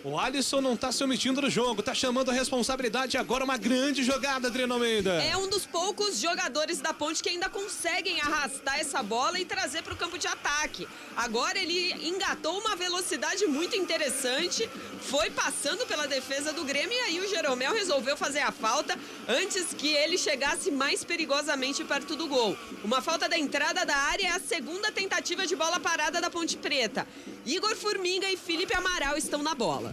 O Alisson não tá se omitindo do jogo, tá chamando a responsabilidade. Agora uma grande jogada, Adriano Almeida. É um dos poucos jogadores da Ponte que ainda conseguem arrastar essa bola e trazer para o campo de ataque. Agora ele engatou uma velocidade muito interessante, foi passando pela defesa do Grêmio e aí o Jeromel resolveu fazer a falta antes que ele chegasse mais perigosamente perto do gol. Uma falta da entrada da área é a segunda tentativa de bola parada da Ponte Preta. Igor Formiga e Felipe Amaral estão na bola.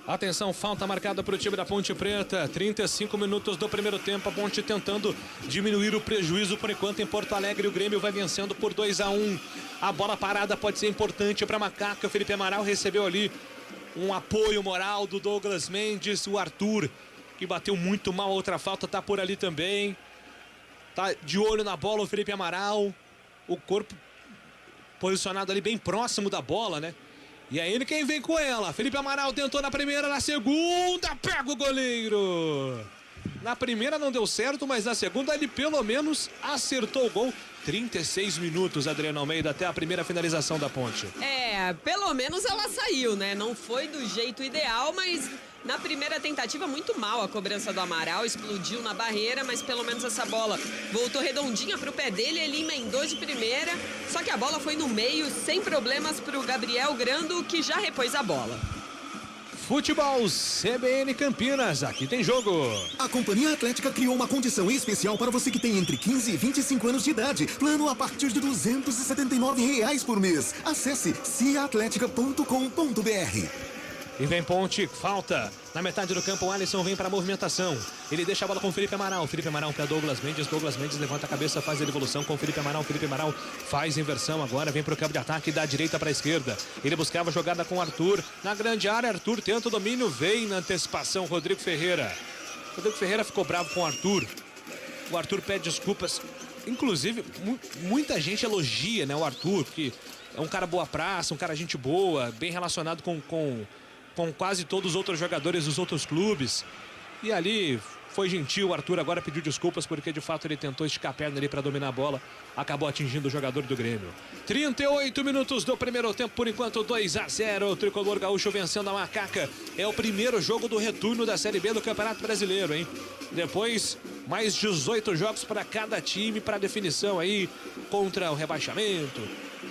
Atenção, falta marcada para o time da Ponte Preta. 35 minutos do primeiro tempo. A Ponte tentando diminuir o prejuízo por enquanto em Porto Alegre. O Grêmio vai vencendo por 2-1. A bola parada pode ser importante para a Macaca. O Felipe Amaral recebeu ali um apoio moral do Douglas Mendes. O Arthur, que bateu muito mal. Outra falta tá por ali também. Tá de olho na bola o Felipe Amaral. O corpo posicionado ali bem próximo da bola, né? E é ele quem vem com ela. Felipe Amaral tentou na primeira, na segunda, pega o goleiro. Na primeira não deu certo, mas na segunda ele pelo menos acertou o gol. 36 minutos, Adriano Almeida, até a primeira finalização da Ponte. Pelo menos ela saiu, né? Não foi do jeito ideal, mas na primeira tentativa muito mal a cobrança do Amaral, explodiu na barreira, mas pelo menos essa bola voltou redondinha pro pé dele, ele emendou de primeira, só que a bola foi no meio, sem problemas pro Gabriel Grando, que já repôs a bola. Futebol CBN Campinas, aqui tem jogo. A Companhia Atlética criou uma condição especial para você que tem entre 15 e 25 anos de idade. Plano a partir de R$ 279 por mês. Acesse ciaatletica.com.br. E vem Ponte, falta. Na metade do campo, o Alisson vem para a movimentação. Ele deixa a bola com o Felipe Amaral. Felipe Amaral para Douglas Mendes. Douglas Mendes levanta a cabeça, faz a devolução com o Felipe Amaral. Felipe Amaral faz inversão agora, vem para o campo de ataque da direita para a esquerda. Ele buscava a jogada com o Arthur. Na grande área, Arthur tenta o domínio, vem na antecipação Rodrigo Ferreira. Rodrigo Ferreira ficou bravo com o Arthur. O Arthur pede desculpas. Inclusive, muita gente elogia, né, o Arthur, que é um cara boa praça, um cara gente boa, bem relacionado com quase todos os outros jogadores dos outros clubes. E ali foi gentil, o Arthur agora pediu desculpas porque de fato ele tentou esticar a perna ali para dominar a bola, acabou atingindo o jogador do Grêmio. 38 minutos do primeiro tempo, por enquanto 2-0, o Tricolor Gaúcho vencendo a Macaca. É o primeiro jogo do retorno da Série B do Campeonato Brasileiro, hein? Depois, mais 18 jogos para cada time, para definição aí contra o rebaixamento,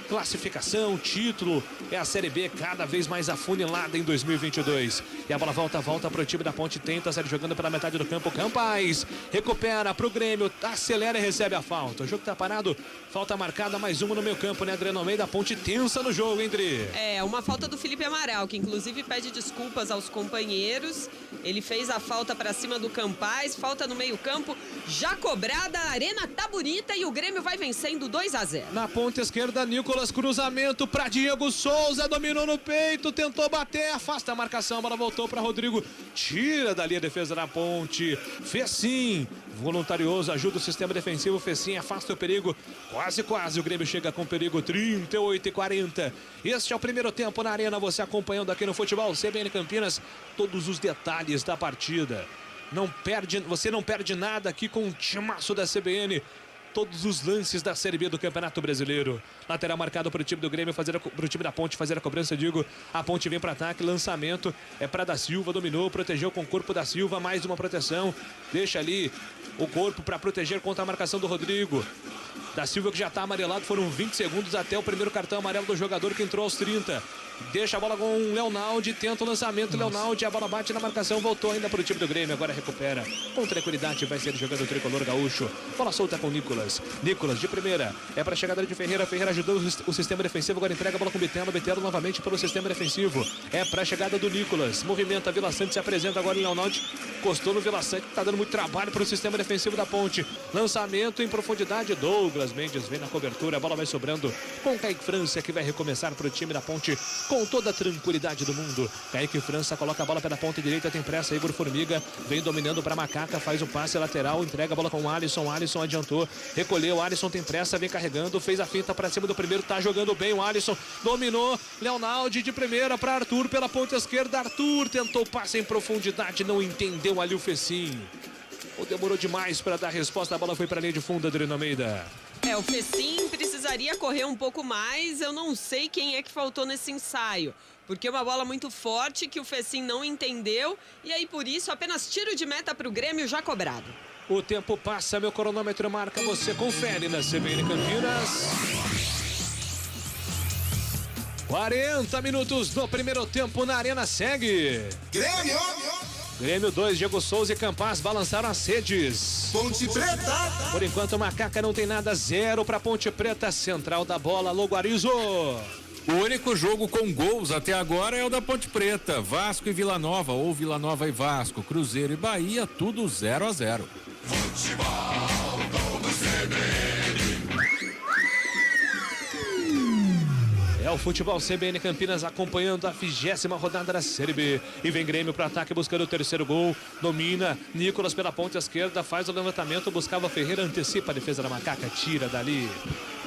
classificação, título. É a Série B cada vez mais afunilada em 2022. E a bola volta para o time da Ponte, tenta sair jogando pela metade do campo. Campaz recupera para o Grêmio, acelera e recebe a falta. O jogo tá parado, falta marcada, mais uma no meio campo, né, Adriano Almeida? A Ponte tensa no jogo, hein, Dri? Uma falta do Felipe Amaral, que inclusive pede desculpas aos companheiros. Ele fez a falta para cima do Campaz, falta no meio campo, já cobrada, a arena tá bonita e o Grêmio vai vencendo 2-0. Na ponta esquerda, Nicolas, cruzamento para Diego Souza, dominou no peito, tentou bater, afasta a marcação, a bola voltou para Rodrigo, tira dali a defesa da Ponte. Fecim, voluntarioso, ajuda o sistema defensivo. Fecim afasta o perigo, quase o Grêmio chega com perigo. 38-40. Este é o primeiro tempo na arena, você acompanhando aqui no Futebol CBN Campinas todos os detalhes da partida. Você não perde nada aqui com o timaço da CBN. Todos os lances da Série B do Campeonato Brasileiro. Lateral marcado para o time do Grêmio, para o time da Ponte fazer a cobrança, digo. A Ponte vem para ataque, lançamento é para Da Silva, dominou, protegeu com o corpo da Silva, mais uma proteção. Deixa ali o corpo para proteger contra a marcação do Rodrigo. Da Silva, que já está amarelado, foram 20 segundos até o primeiro cartão amarelo do jogador, que entrou aos 30. Deixa a bola com o Leonaldi, tenta o lançamento. Leonaldi, a bola bate na marcação, voltou ainda para o time do Grêmio. Agora recupera com tranquilidade, vai ser jogando o tricolor gaúcho. Bola solta com o Nicolas. Nicolas de primeira, é para a chegada de Ferreira. Ferreira ajudou o sistema defensivo, agora entrega a bola com o Bitelo. Bitelo novamente pelo sistema defensivo. É para a chegada do Nicolas. Movimenta, Vila Sante se apresenta agora em Leonaldi. Encostou no Vila Sante, tá dando muito trabalho para o sistema defensivo da Ponte. Lançamento em profundidade, Douglas Mendes vem na cobertura. A bola vai sobrando com Kaique França, que vai recomeçar para o time da Ponte com toda a tranquilidade do mundo. Kaique França coloca a bola pela ponta direita, tem pressa. Igor Formiga vem dominando para Macaca, faz o passe lateral, entrega a bola com o Alisson. Alisson adiantou, recolheu. Alisson tem pressa, vem carregando, fez a finta para cima do primeiro, tá jogando bem o Alisson, dominou. Leonaldi de primeira para Arthur pela ponta esquerda. Arthur tentou passe em profundidade, não entendeu ali o Fecim. Ou demorou demais para dar a resposta. A bola foi para a linha de fundo, Adriano Almeida. O Fecim precisaria correr um pouco mais. Eu não sei quem é que faltou nesse ensaio, porque é uma bola muito forte que o Fecim não entendeu. E aí, por isso, apenas tiro de meta para o Grêmio já cobrado. O tempo passa, meu cronômetro marca, você confere na CBN Campinas. 40 minutos do primeiro tempo na Arena segue. Grêmio 2, Diego Souza e Campas balançaram as redes. Ponte Preta. Por enquanto, Macaca não tem nada, 0 para Ponte Preta. Central da bola, Loguarizo. O único jogo com gols até agora é o da Ponte Preta. Vasco e Vila Nova, ou Vila Nova e Vasco, Cruzeiro e Bahia, tudo 0-0. Futebol Globo CBN. É o Futebol CBN Campinas acompanhando a 20ª rodada da Série B. E vem Grêmio para ataque buscando o terceiro gol. Domina, Nicolas pela ponta esquerda, faz o levantamento, buscava Ferreira, antecipa a defesa da Macaca, tira dali.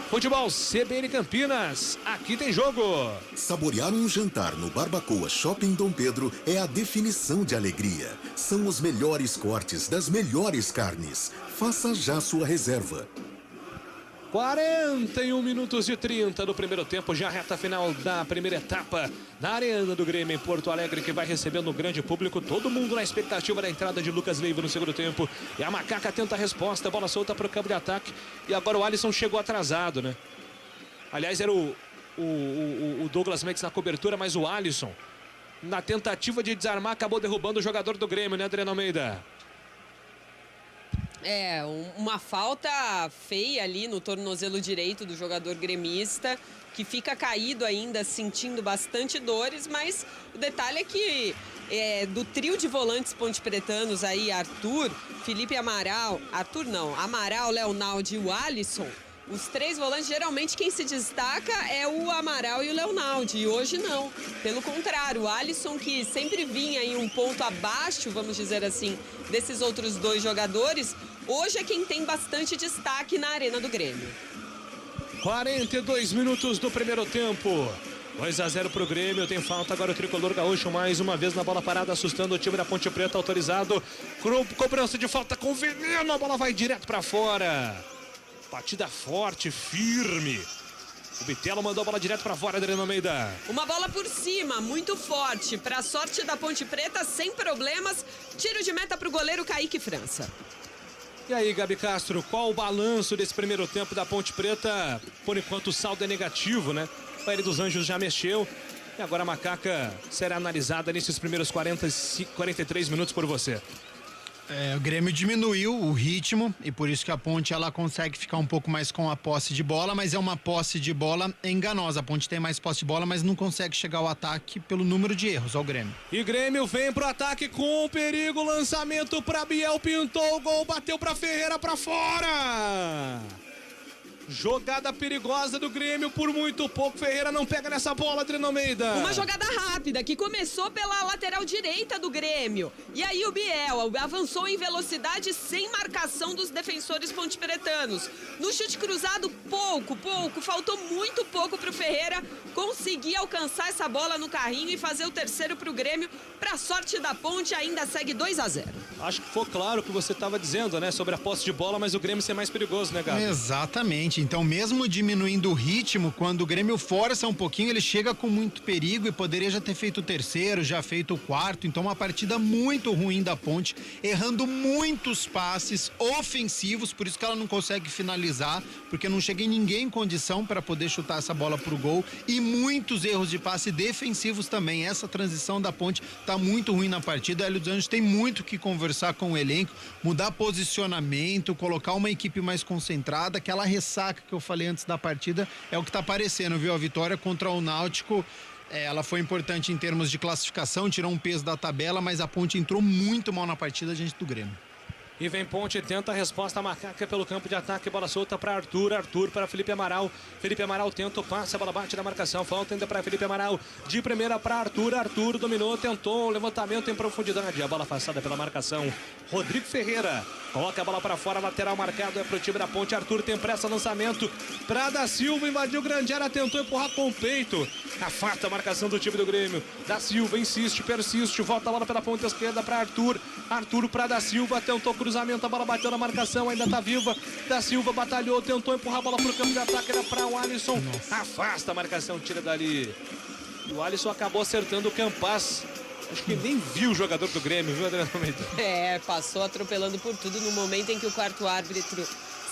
Futebol CBN Campinas, aqui tem jogo. Saborear um jantar no Barbacoa Shopping Dom Pedro é a definição de alegria. São os melhores cortes das melhores carnes. Faça já sua reserva. 41 minutos e 30 do primeiro tempo, já reta final da primeira etapa na Arena do Grêmio em Porto Alegre, que vai recebendo um grande público, todo mundo na expectativa da entrada de Lucas Leiva no segundo tempo. E a Macaca tenta a resposta, bola solta para o campo de ataque. E agora o Alisson chegou atrasado, né? Aliás, era o Douglas Mendes na cobertura, mas o Alisson, na tentativa de desarmar, acabou derrubando o jogador do Grêmio, né, Adriano Almeida? Uma falta feia ali no tornozelo direito do jogador gremista, que fica caído ainda, sentindo bastante dores, mas o detalhe é que do trio de volantes pontepretanos aí, Arthur, Felipe Amaral, Amaral, Leonaldi e o Alisson, os três volantes, geralmente quem se destaca é o Amaral e o Leonaldi, e hoje não. Pelo contrário, o Alisson, que sempre vinha em um ponto abaixo, vamos dizer assim, desses outros dois jogadores, hoje é quem tem bastante destaque na Arena do Grêmio. 42 minutos do primeiro tempo. 2-0 pro Grêmio, tem falta agora o tricolor gaúcho mais uma vez na bola parada, assustando o time da Ponte Preta, autorizado. Cobrança de falta com veneno, a bola vai direto para fora. Batida forte, firme. O Bitelo mandou a bola direto para fora, Adriano Almeida. Uma bola por cima, muito forte. Para a sorte da Ponte Preta, sem problemas. Tiro de meta para o goleiro Kaique França. E aí, Gabi Castro, qual o balanço desse primeiro tempo da Ponte Preta? Por enquanto o saldo é negativo, né? O L dos Anjos já mexeu. E agora a Macaca será analisada nesses primeiros 43 minutos por você. O Grêmio diminuiu o ritmo e por isso que a Ponte ela consegue ficar um pouco mais com a posse de bola, mas é uma posse de bola enganosa. A Ponte tem mais posse de bola, mas não consegue chegar ao ataque pelo número de erros ao Grêmio. E Grêmio vem pro ataque com perigo, lançamento para Biel, pintou o gol, bateu para Ferreira para fora. Jogada perigosa do Grêmio, por muito pouco Ferreira não pega nessa bola, Adriano Almeida. Uma jogada rápida que começou pela lateral direita do Grêmio. E aí o Biel avançou em velocidade sem marcação dos defensores pontepretanos. No chute cruzado, faltou muito pouco pro Ferreira conseguir alcançar essa bola no carrinho e fazer o terceiro pro Grêmio. Pra sorte da Ponte, ainda segue 2-0. Acho que ficou claro o que você estava dizendo, né, sobre a posse de bola, mas o Grêmio ser mais perigoso, né, Gabi? Exatamente. Exatamente. Então, mesmo diminuindo o ritmo, quando o Grêmio força um pouquinho, ele chega com muito perigo e poderia já ter feito o terceiro, já feito o quarto. Então, uma partida muito ruim da Ponte, errando muitos passes ofensivos, por isso que ela não consegue finalizar, porque não chega em ninguém em condição para poder chutar essa bola pro gol, e muitos erros de passe defensivos também. Essa transição da Ponte tá muito ruim na partida. O Hélio dos Anjos tem muito que conversar com o elenco, mudar posicionamento, colocar uma equipe mais concentrada. Aquela ressaca que eu falei antes da partida é o que tá aparecendo, viu? A vitória contra o Náutico, ela foi importante em termos de classificação, tirou um peso da tabela, mas a Ponte entrou muito mal na partida diante do Grêmio. E vem Ponte, tenta a resposta, a Macaca pelo campo de ataque, bola solta para Arthur para Felipe Amaral. Felipe Amaral tenta o passe, a bola bate na marcação, falta ainda para Felipe Amaral, de primeira para Arthur dominou, tentou o levantamento em profundidade, a bola afastada pela marcação. Rodrigo Ferreira coloca a bola para fora, lateral marcado é pro time da Ponte. Arthur tem pressa, lançamento para Da Silva, invadiu grande área, tentou empurrar com o peito, afasta a marcação do time do Grêmio. Da Silva insiste, persiste, volta a bola pela ponta esquerda para Arthur para Da Silva, tentou cruzamento, a bola bateu na marcação, ainda tá viva. Da Silva batalhou, tentou empurrar a bola pro campo de ataque, era para o Alisson. Afasta a marcação, tira dali. O Alisson acabou acertando o Campaz. Acho que nem viu o jogador do Grêmio, viu, Adriano Almeida? Passou atropelando por tudo no momento em que o quarto árbitro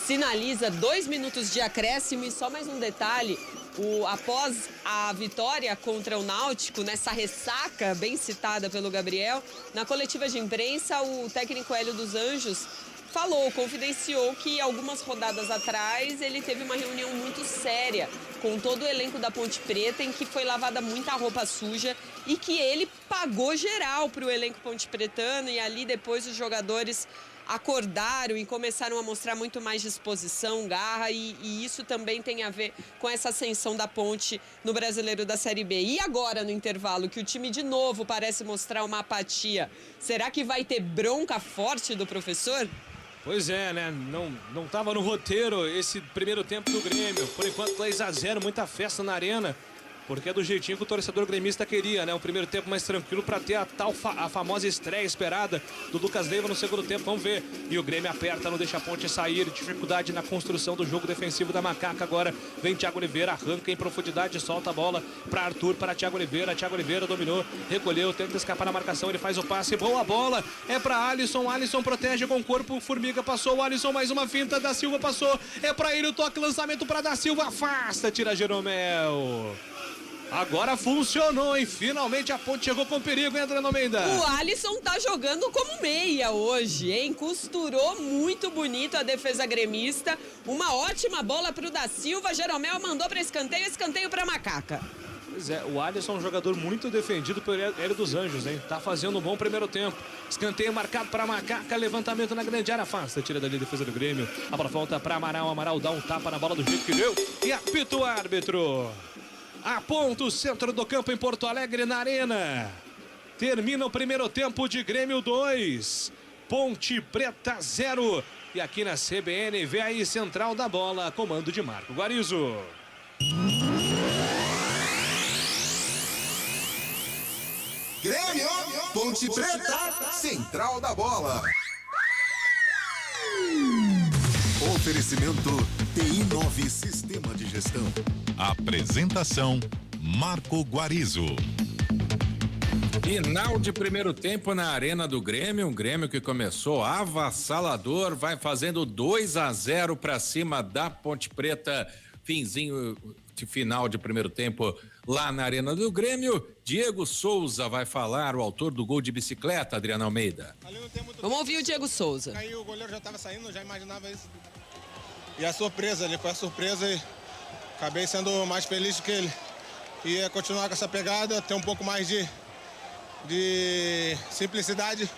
sinaliza 2 minutos de acréscimo. E só mais um detalhe, após a vitória contra o Náutico, nessa ressaca bem citada pelo Gabriel, na coletiva de imprensa, o técnico Hélio dos Anjos confidenciou que algumas rodadas atrás ele teve uma reunião muito séria com todo o elenco da Ponte Preta, em que foi lavada muita roupa suja e que ele pagou geral para o elenco pontepretano, e ali depois os jogadores acordaram e começaram a mostrar muito mais disposição, garra, e isso também tem a ver com essa ascensão da Ponte no Brasileiro da Série B. E agora, no intervalo, que o time de novo parece mostrar uma apatia, será que vai ter bronca forte do professor? Pois é, né? Não tava no roteiro esse primeiro tempo do Grêmio. Por enquanto, 2-0, muita festa na arena. Porque é do jeitinho que o torcedor gremista queria, né? Um primeiro tempo mais tranquilo para ter a famosa estreia esperada do Lucas Leiva no segundo tempo. Vamos ver. E o Grêmio aperta, não deixa a Ponte sair. Dificuldade na construção do jogo defensivo da Macaca. Agora vem Thiago Oliveira, arranca em profundidade, solta a bola para Arthur, para Thiago Oliveira. Thiago Oliveira dominou, recolheu, tenta escapar na marcação. Ele faz o passe, boa bola. É para Alisson. Alisson protege com o corpo. Formiga passou. Alisson mais uma finta. Da Silva passou. É para ele o toque, lançamento para Da Silva. Afasta, tira Jeromel. Agora funcionou, hein? Finalmente a Ponte chegou com perigo, hein, Adriano Almeida? O Alisson tá jogando como meia hoje, hein? Costurou muito bonito a defesa gremista. Uma ótima bola pro Da Silva. Jeromel mandou para escanteio para Macaca. Pois é, o Alisson é um jogador muito defendido pelo Hélio dos Anjos, hein? Tá fazendo um bom primeiro tempo. Escanteio marcado para Macaca, levantamento na grande área, afasta, tira dali a defesa do Grêmio. A bola volta para Amaral, Amaral dá um tapa na bola do jeito que deu e apita o árbitro. Aponta o centro do campo em Porto Alegre, na Arena. Termina o primeiro tempo de Grêmio 2, Ponte Preta 0. E aqui na CBN, vê aí central da bola, comando de Marco Guarizo. Grêmio, Ponte Preta, central da bola. Oferecimento TI9 Sistema de Gestão. Apresentação Marco Guarizo. Final de primeiro tempo na Arena do Grêmio, um Grêmio que começou avassalador, vai fazendo 2-0 para cima da Ponte Preta. Finzinho de final de primeiro tempo lá na Arena do Grêmio. Diego Souza vai falar, o autor do gol de bicicleta, Adriano Almeida. Vamos ouvir o Diego Souza. Caiu, o goleiro já estava saindo, já imaginava isso. E a surpresa, ele foi a surpresa e acabei sendo mais feliz do que ele. E continuar com essa pegada, ter um pouco mais de simplicidade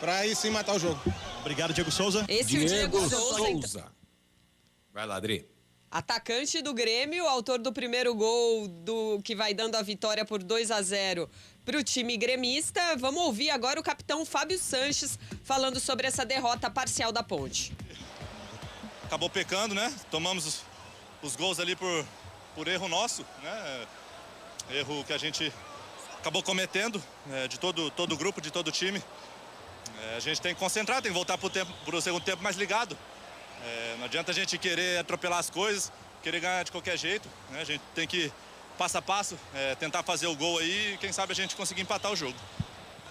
para aí sim matar o jogo. Obrigado, Diego Souza. Esse é o Diego Souza. Vai lá, Adri. Atacante do Grêmio, autor do primeiro gol que vai dando a vitória por 2-0 para o time gremista. Vamos ouvir agora o capitão Fábio Sanches falando sobre essa derrota parcial da Ponte. Acabou pecando, né? Tomamos os gols ali por erro nosso, né? Erro que a gente acabou cometendo, de todo o grupo, de todo o time. A gente tem que concentrar, tem que voltar pro segundo tempo mais ligado. Não adianta a gente querer atropelar as coisas, querer ganhar de qualquer jeito, né? A gente tem que, passo a passo, tentar fazer o gol aí e quem sabe a gente conseguir empatar o jogo.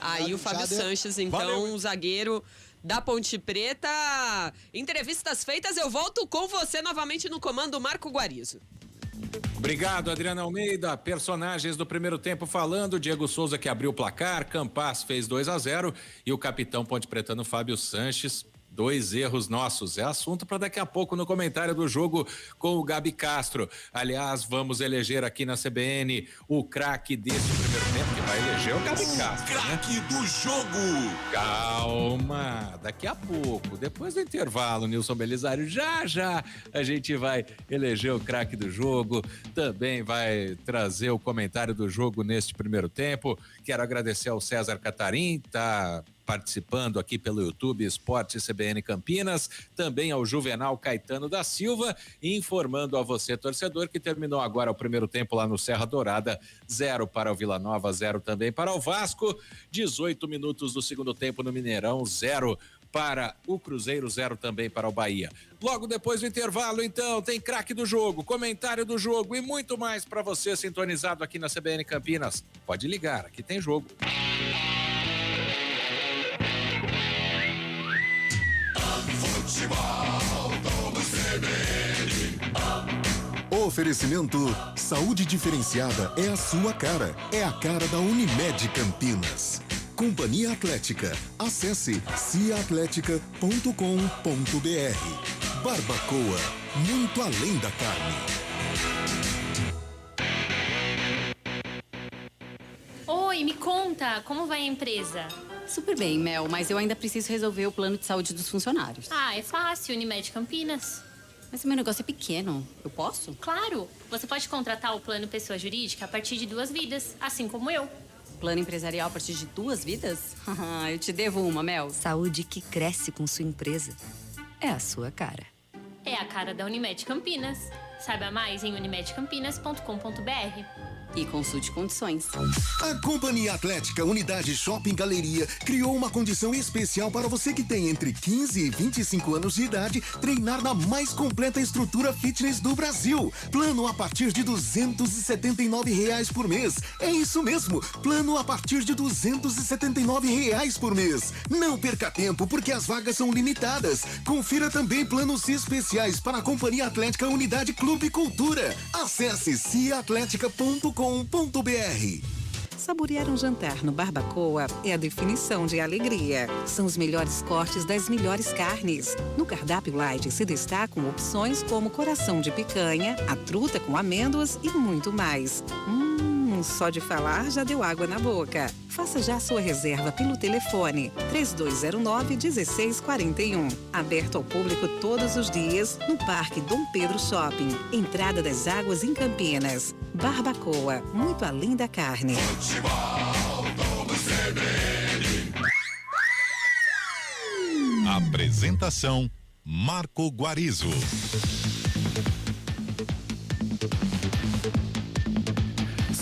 Aí o Fábio Sanches, então, zagueiro da Ponte Preta. Entrevistas feitas, eu volto com você novamente no comando, Marco Guarizo. Obrigado, Adriana Almeida. Personagens do primeiro tempo falando, Diego Souza que abriu o placar, Campas fez 2-0 e o capitão Ponte Pretano Fábio Sanches. 2 erros nossos. É assunto para daqui a pouco no comentário do jogo com o Gabi Castro. Aliás, vamos eleger aqui na CBN o craque desse primeiro tempo, que vai eleger o Gabi Castro. Craque do jogo! Calma, daqui a pouco, depois do intervalo, Nilson Belisário, já a gente vai eleger o craque do jogo, também vai trazer o comentário do jogo neste primeiro tempo. Quero agradecer ao César Catarim, tá participando aqui pelo YouTube Esporte CBN Campinas, também ao Juvenal Caetano da Silva, informando a você, torcedor, que terminou agora o primeiro tempo lá no Serra Dourada, 0 para o Vila Nova, 0 também para o Vasco, 18 minutos do segundo tempo no Mineirão, 0 para o Cruzeiro, 0 também para o Bahia. Logo depois do intervalo, então, tem craque do jogo, comentário do jogo e muito mais para você sintonizado aqui na CBN Campinas. Pode ligar, aqui tem jogo. Oferecimento Saúde Diferenciada é a sua cara. É a cara da Unimed Campinas. Companhia Atlética. Acesse ciaatletica.com.br. Barbacoa. Muito além da carne. Oi, me conta, como vai a empresa? Super bem, Mel, mas eu ainda preciso resolver o plano de saúde dos funcionários. Ah, é fácil, Unimed Campinas. Mas o meu negócio é pequeno, eu posso? Claro, você pode contratar o plano pessoa jurídica a partir de 2 vidas, assim como eu. Plano empresarial a partir de 2 vidas? Eu te devo uma, Mel. Saúde que cresce com sua empresa. É a sua cara. É a cara da Unimed Campinas. Saiba mais em unimedcampinas.com.br. E consulte condições. A Companhia Atlética Unidade Shopping Galeria criou uma condição especial para você que tem entre 15 e 25 anos de idade treinar na mais completa estrutura fitness do Brasil. Plano a partir de R$ 279 por mês. É isso mesmo, plano a partir de R$ 279 por mês. Não perca tempo porque as vagas são limitadas. Confira também planos especiais para a Companhia Atlética Unidade Clube Cultura. Acesse ciaatletica.com.br. Saborear um jantar no Barbacoa é a definição de alegria. São os melhores cortes das melhores carnes. No cardápio light se destacam opções como coração de picanha, a truta com amêndoas e muito mais. Só de falar já deu água na boca. Faça já sua reserva pelo telefone 3209-1641. Aberto ao público todos os dias no Parque Dom Pedro Shopping. Entrada das Águas em Campinas. Barbacoa, muito além da carne. Apresentação Marco Guarizo.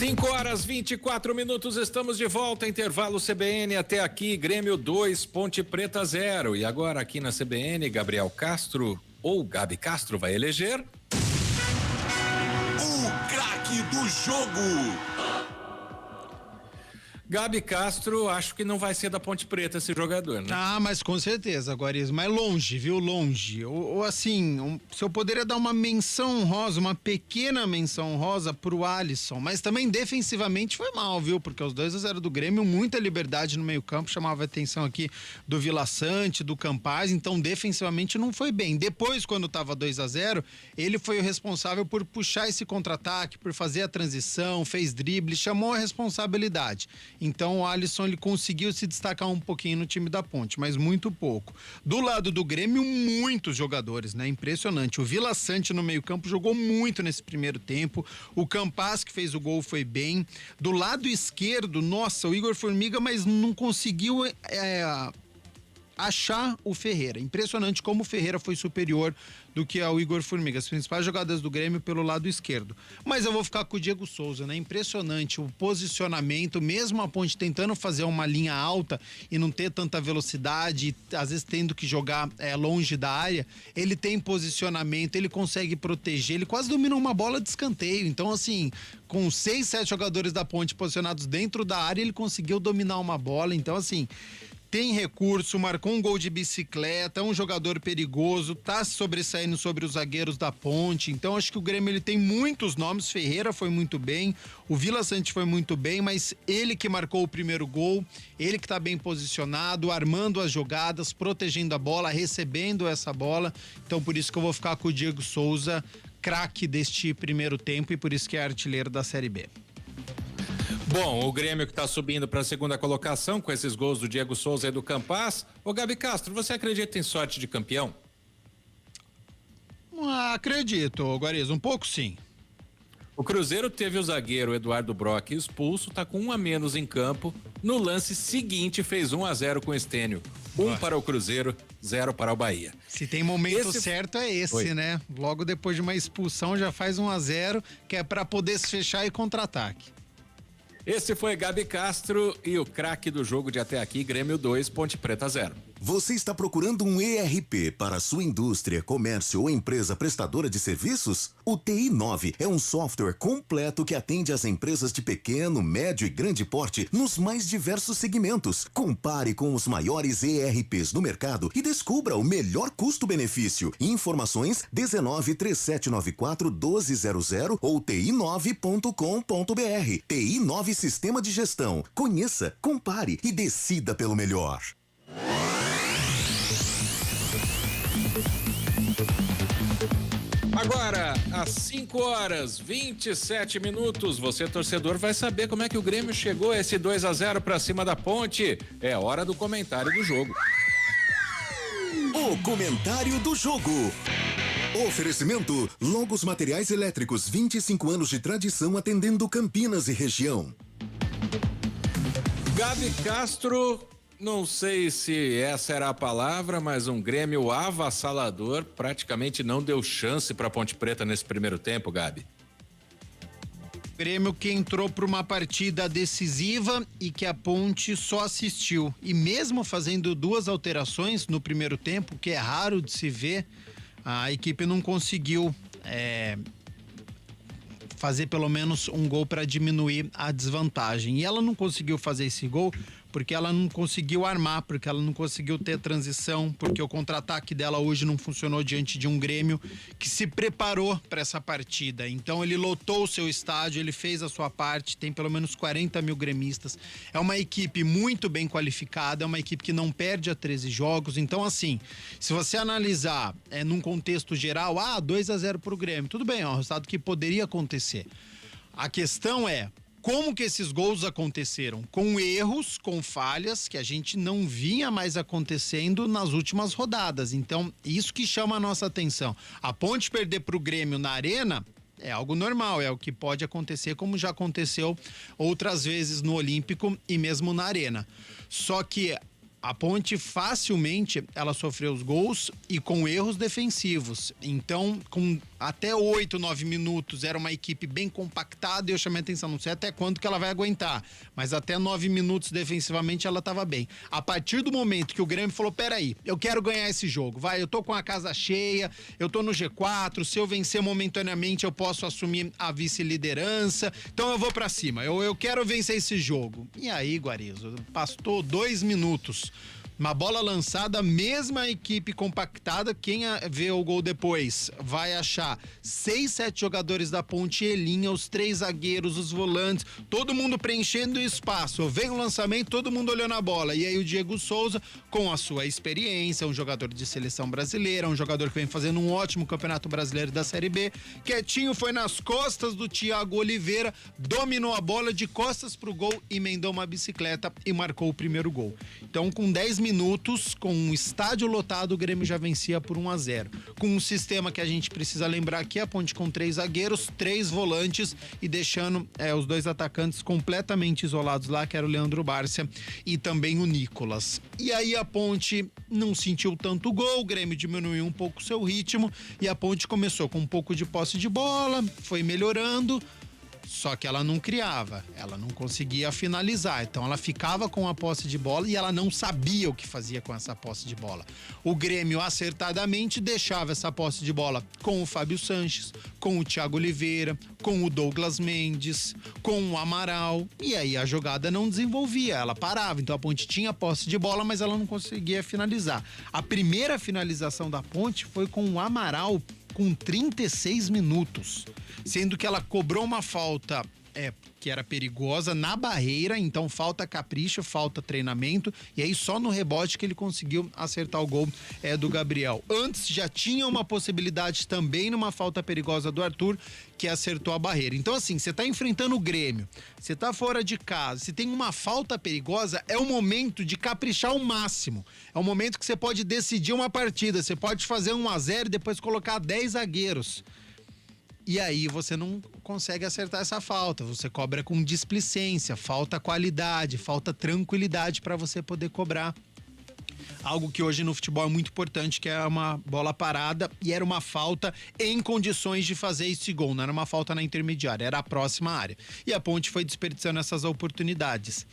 5h24, estamos de volta, intervalo CBN até aqui, Grêmio 2, Ponte Preta 0. E agora aqui na CBN, Gabriel Castro, ou Gabi Castro, vai eleger... O craque do jogo! Gabi Castro, acho que não vai ser da Ponte Preta esse jogador, né? Ah, mas com certeza, Guarizo, mas longe, viu? Longe. Ou assim, se eu poderia dar uma menção honrosa, uma pequena menção honrosa pro Alisson, mas também defensivamente foi mal, viu? Porque os 2-0 do Grêmio, muita liberdade no meio-campo, chamava a atenção aqui do Vila Sante, do Campas, então defensivamente não foi bem. Depois, quando tava 2-0, ele foi o responsável por puxar esse contra-ataque, por fazer a transição, fez drible, chamou a responsabilidade. Então o Alisson ele conseguiu se destacar um pouquinho no time da Ponte, mas muito pouco. Do lado do Grêmio, muitos jogadores, né? Impressionante. O Vila Sante no meio-campo jogou muito nesse primeiro tempo. O Campas, que fez o gol, foi bem. Do lado esquerdo, nossa, o Igor Formiga, mas não conseguiu achar o Ferreira. Impressionante como o Ferreira foi superior do que ao Igor Formiga. As principais jogadas do Grêmio pelo lado esquerdo. Mas eu vou ficar com o Diego Souza, né? Impressionante o posicionamento, mesmo a Ponte tentando fazer uma linha alta e não ter tanta velocidade, às vezes tendo que jogar longe da área, ele tem posicionamento, ele consegue proteger, ele quase dominou uma bola de escanteio. Então, assim, com 6, 7 jogadores da Ponte posicionados dentro da área, ele conseguiu dominar uma bola. Então, assim, tem recurso, marcou um gol de bicicleta, é um jogador perigoso, tá sobressaindo sobre os zagueiros da Ponte. Então acho que o Grêmio ele tem muitos nomes. Ferreira foi muito bem, o Vila Sante foi muito bem, mas ele que marcou o primeiro gol, ele que tá bem posicionado, armando as jogadas, protegendo a bola, recebendo essa bola. Então por isso que eu vou ficar com o Diego Souza, craque deste primeiro tempo, e por isso que é artilheiro da Série B. Bom, o Grêmio que está subindo para a segunda colocação com esses gols do Diego Souza e do Campas. Ô Gabi Castro, você acredita em sorte de campeão? Acredito, Guarizo, um pouco sim. O Cruzeiro teve o zagueiro Eduardo Brock expulso, tá com 1 a menos em campo. No lance seguinte fez 1-0 com o Estênio. 1 para o Cruzeiro, 0 para o Bahia. Se tem momento certo é esse, né? Logo depois de uma expulsão já faz 1-0, que é para poder se fechar e contra-ataque. Esse foi Gabi Castro e o craque do jogo de até aqui, Grêmio 2, Ponte Preta 0. Você está procurando um ERP para a sua indústria, comércio ou empresa prestadora de serviços? O TI9 é um software completo que atende às empresas de pequeno, médio e grande porte nos mais diversos segmentos. Compare com os maiores ERPs do mercado e descubra o melhor custo-benefício. Informações 19-3794-1200 ou ti9.com.br. TI9 Sistema de Gestão. Conheça, compare e decida pelo melhor. Agora, às 5h27, você torcedor vai saber como é que o Grêmio chegou a esse 2-0 para cima da Ponte. É hora do comentário do jogo. O comentário do jogo. Oferecimento Logos Materiais Elétricos, 25 anos de tradição atendendo Campinas e região. Gabi Castro, não sei se essa era a palavra, mas um Grêmio avassalador, praticamente não deu chance para Ponte Preta nesse primeiro tempo, Gabi. Grêmio que entrou para uma partida decisiva e que a Ponte só assistiu. E mesmo fazendo 2 alterações no primeiro tempo, que é raro de se ver, a equipe não conseguiu fazer pelo menos um gol para diminuir a desvantagem. E ela não conseguiu fazer esse gol porque ela não conseguiu armar, porque ela não conseguiu ter transição, porque o contra-ataque dela hoje não funcionou diante de um Grêmio que se preparou para essa partida. Então ele lotou o seu estádio, ele fez a sua parte, tem pelo menos 40 mil gremistas. É uma equipe muito bem qualificada, é uma equipe que não perde a 13 jogos. Então, assim, se você analisar num contexto geral, 2-0 pro Grêmio, tudo bem, é um resultado que poderia acontecer. A questão é como que esses gols aconteceram? Com erros, com falhas que a gente não vinha mais acontecendo nas últimas rodadas. Então, isso que chama a nossa atenção. A Ponte perder para o Grêmio na Arena é algo normal, é o que pode acontecer, como já aconteceu outras vezes no Olímpico e mesmo na Arena. Só que a Ponte facilmente ela sofreu os gols e com erros defensivos. Então, com até 8, 9 minutos era uma equipe bem compactada e eu chamei a atenção, não sei até quanto que ela vai aguentar, mas até 9 minutos defensivamente ela estava bem. A partir do momento que o Grêmio falou, peraí, eu quero ganhar esse jogo, eu tô com a casa cheia, eu tô no G4, se eu vencer momentaneamente eu posso assumir a vice-liderança, então eu vou pra cima, eu quero vencer esse jogo. E aí, Guarizo, passou 2 minutos. Uma bola lançada, mesma equipe compactada, quem vê o gol depois vai achar 6, 7 jogadores da Ponte em linha, os 3 zagueiros, os volantes, todo mundo preenchendo o espaço. Vem o lançamento, todo mundo olhando a bola. E aí o Diego Souza, com a sua experiência, um jogador de seleção brasileira, um jogador que vem fazendo um ótimo campeonato brasileiro da Série B, quietinho, foi nas costas do Thiago Oliveira, dominou a bola de costas pro gol, emendou uma bicicleta e marcou o primeiro gol. Então, com 10 minutos minutos, com um estádio lotado, o Grêmio já vencia por 1-0. Com um sistema que a gente precisa lembrar aqui, a Ponte com 3 zagueiros, 3 volantes e deixando os 2 atacantes completamente isolados lá, que era o Leandro Bárcia e também o Nicolas. E aí a Ponte não sentiu tanto gol, o Grêmio diminuiu um pouco o seu ritmo e a Ponte começou com um pouco de posse de bola, foi melhorando. Só que ela não criava, ela não conseguia finalizar, então ela ficava com a posse de bola e ela não sabia o que fazia com essa posse de bola. O Grêmio acertadamente deixava essa posse de bola com o Fábio Sanches, com o Thiago Oliveira, com o Douglas Mendes, com o Amaral, e aí a jogada não desenvolvia, ela parava, então a Ponte tinha posse de bola, mas ela não conseguia finalizar. A primeira finalização da Ponte foi com o Amaral com 36 minutos, sendo que ela cobrou uma falta que era perigosa na barreira, então falta capricho, falta treinamento, e aí só no rebote que ele conseguiu acertar o gol do Gabriel. Antes já tinha uma possibilidade também numa falta perigosa do Arthur, que acertou a barreira. Então assim, você tá enfrentando o Grêmio, você tá fora de casa, se tem uma falta perigosa, é o momento de caprichar ao máximo. É o momento que você pode decidir uma partida, você pode fazer 1-0 e depois colocar 10 zagueiros. E aí você não consegue acertar essa falta, você cobra com displicência, falta qualidade, falta tranquilidade para você poder cobrar. Algo que hoje no futebol é muito importante, que é uma bola parada, e era uma falta em condições de fazer esse gol, não era uma falta na intermediária, era a próxima área. E a Ponte foi desperdiçando essas oportunidades.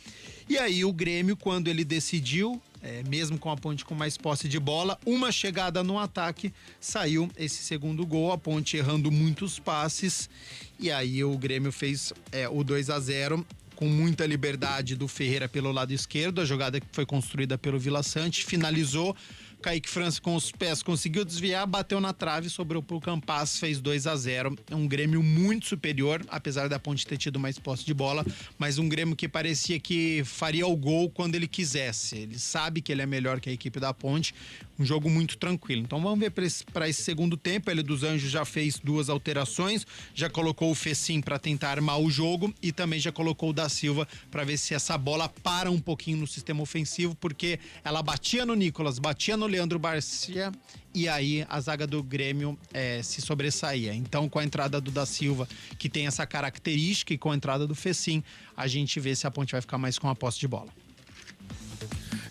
E aí o Grêmio, quando ele decidiu, mesmo com a Ponte com mais posse de bola, uma chegada no ataque, saiu esse segundo gol, a Ponte errando muitos passes, e aí o Grêmio fez o 2-0 com muita liberdade do Ferreira pelo lado esquerdo, a jogada que foi construída pelo Vila Sante, finalizou, Kaique França com os pés conseguiu desviar, bateu na trave, sobrou pro Campas, fez 2-0. É um Grêmio muito superior, apesar da Ponte ter tido mais posse de bola, mas um Grêmio que parecia que faria o gol quando ele quisesse. Ele sabe que ele é melhor que a equipe da Ponte, um jogo muito tranquilo. Então vamos ver para esse segundo tempo. Ele dos Anjos já fez 2 alterações, já colocou o Fecim para tentar armar o jogo e também já colocou o da Silva para ver se essa bola para um pouquinho no sistema ofensivo, porque ela batia no Nicolas, batia no Leandro Barcia e aí a zaga do Grêmio se sobressaía. Então, com a entrada do da Silva, que tem essa característica, e com a entrada do Fecim, a gente vê se a Ponte vai ficar mais com a posse de bola.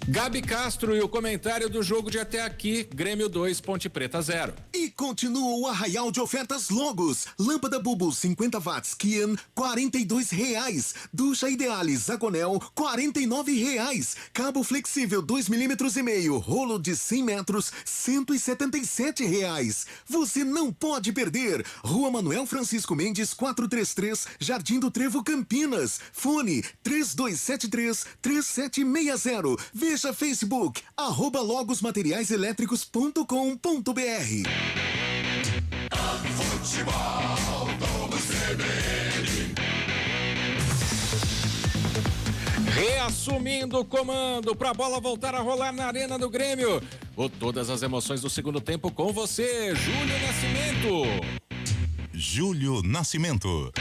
Gabi Castro e o comentário do jogo de até aqui, Grêmio 2, Ponte Preta 0. E continua o arraial de ofertas Logos. Lâmpada Bulbo 50 watts Kian, R$42. Ducha Idealis Zagonel, R$49. Cabo flexível 2,5 mm, rolo de 100 metros, R$177. Você não pode perder. Rua Manuel Francisco Mendes, 433, Jardim do Trevo, Campinas. Fone 3273-3760. Veja Facebook, @logosmateriaiselétricos.com.br. Futebol do CBN. Reassumindo o comando para a bola voltar a rolar na Arena do Grêmio. Todas as emoções do segundo tempo com você, Júlio Nascimento. Júlio Nascimento.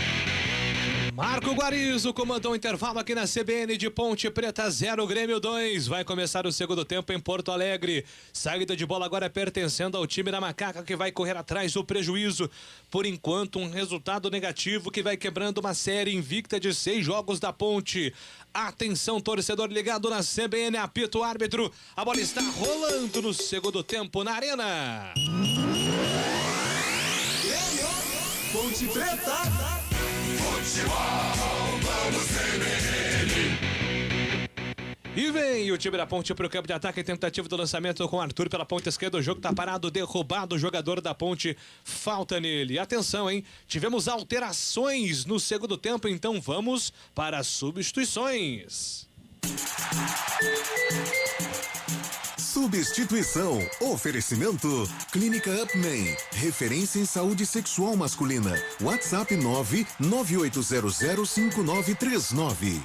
Marco Guarizo comandou o intervalo aqui na CBN de Ponte Preta 0, Grêmio 2. Vai começar o segundo tempo em Porto Alegre. Saída de bola agora pertencendo ao time da Macaca, que vai correr atrás do prejuízo. Por enquanto, um resultado negativo que vai quebrando uma série invicta de 6 jogos da Ponte. Atenção, torcedor ligado na CBN, apita o árbitro. A bola está rolando no segundo tempo na Arena. Ponte Preta. Futebol do CBN. E vem o time da Ponte para o campo de ataque, tentativa do lançamento com o Arthur pela ponta esquerda, o jogo tá parado, derrubado, o jogador da Ponte, falta nele. Atenção, hein? Tivemos alterações no segundo tempo, então vamos para as substituições. Substituição. Oferecimento. Clínica Upman. Referência em saúde sexual masculina. WhatsApp 998005939.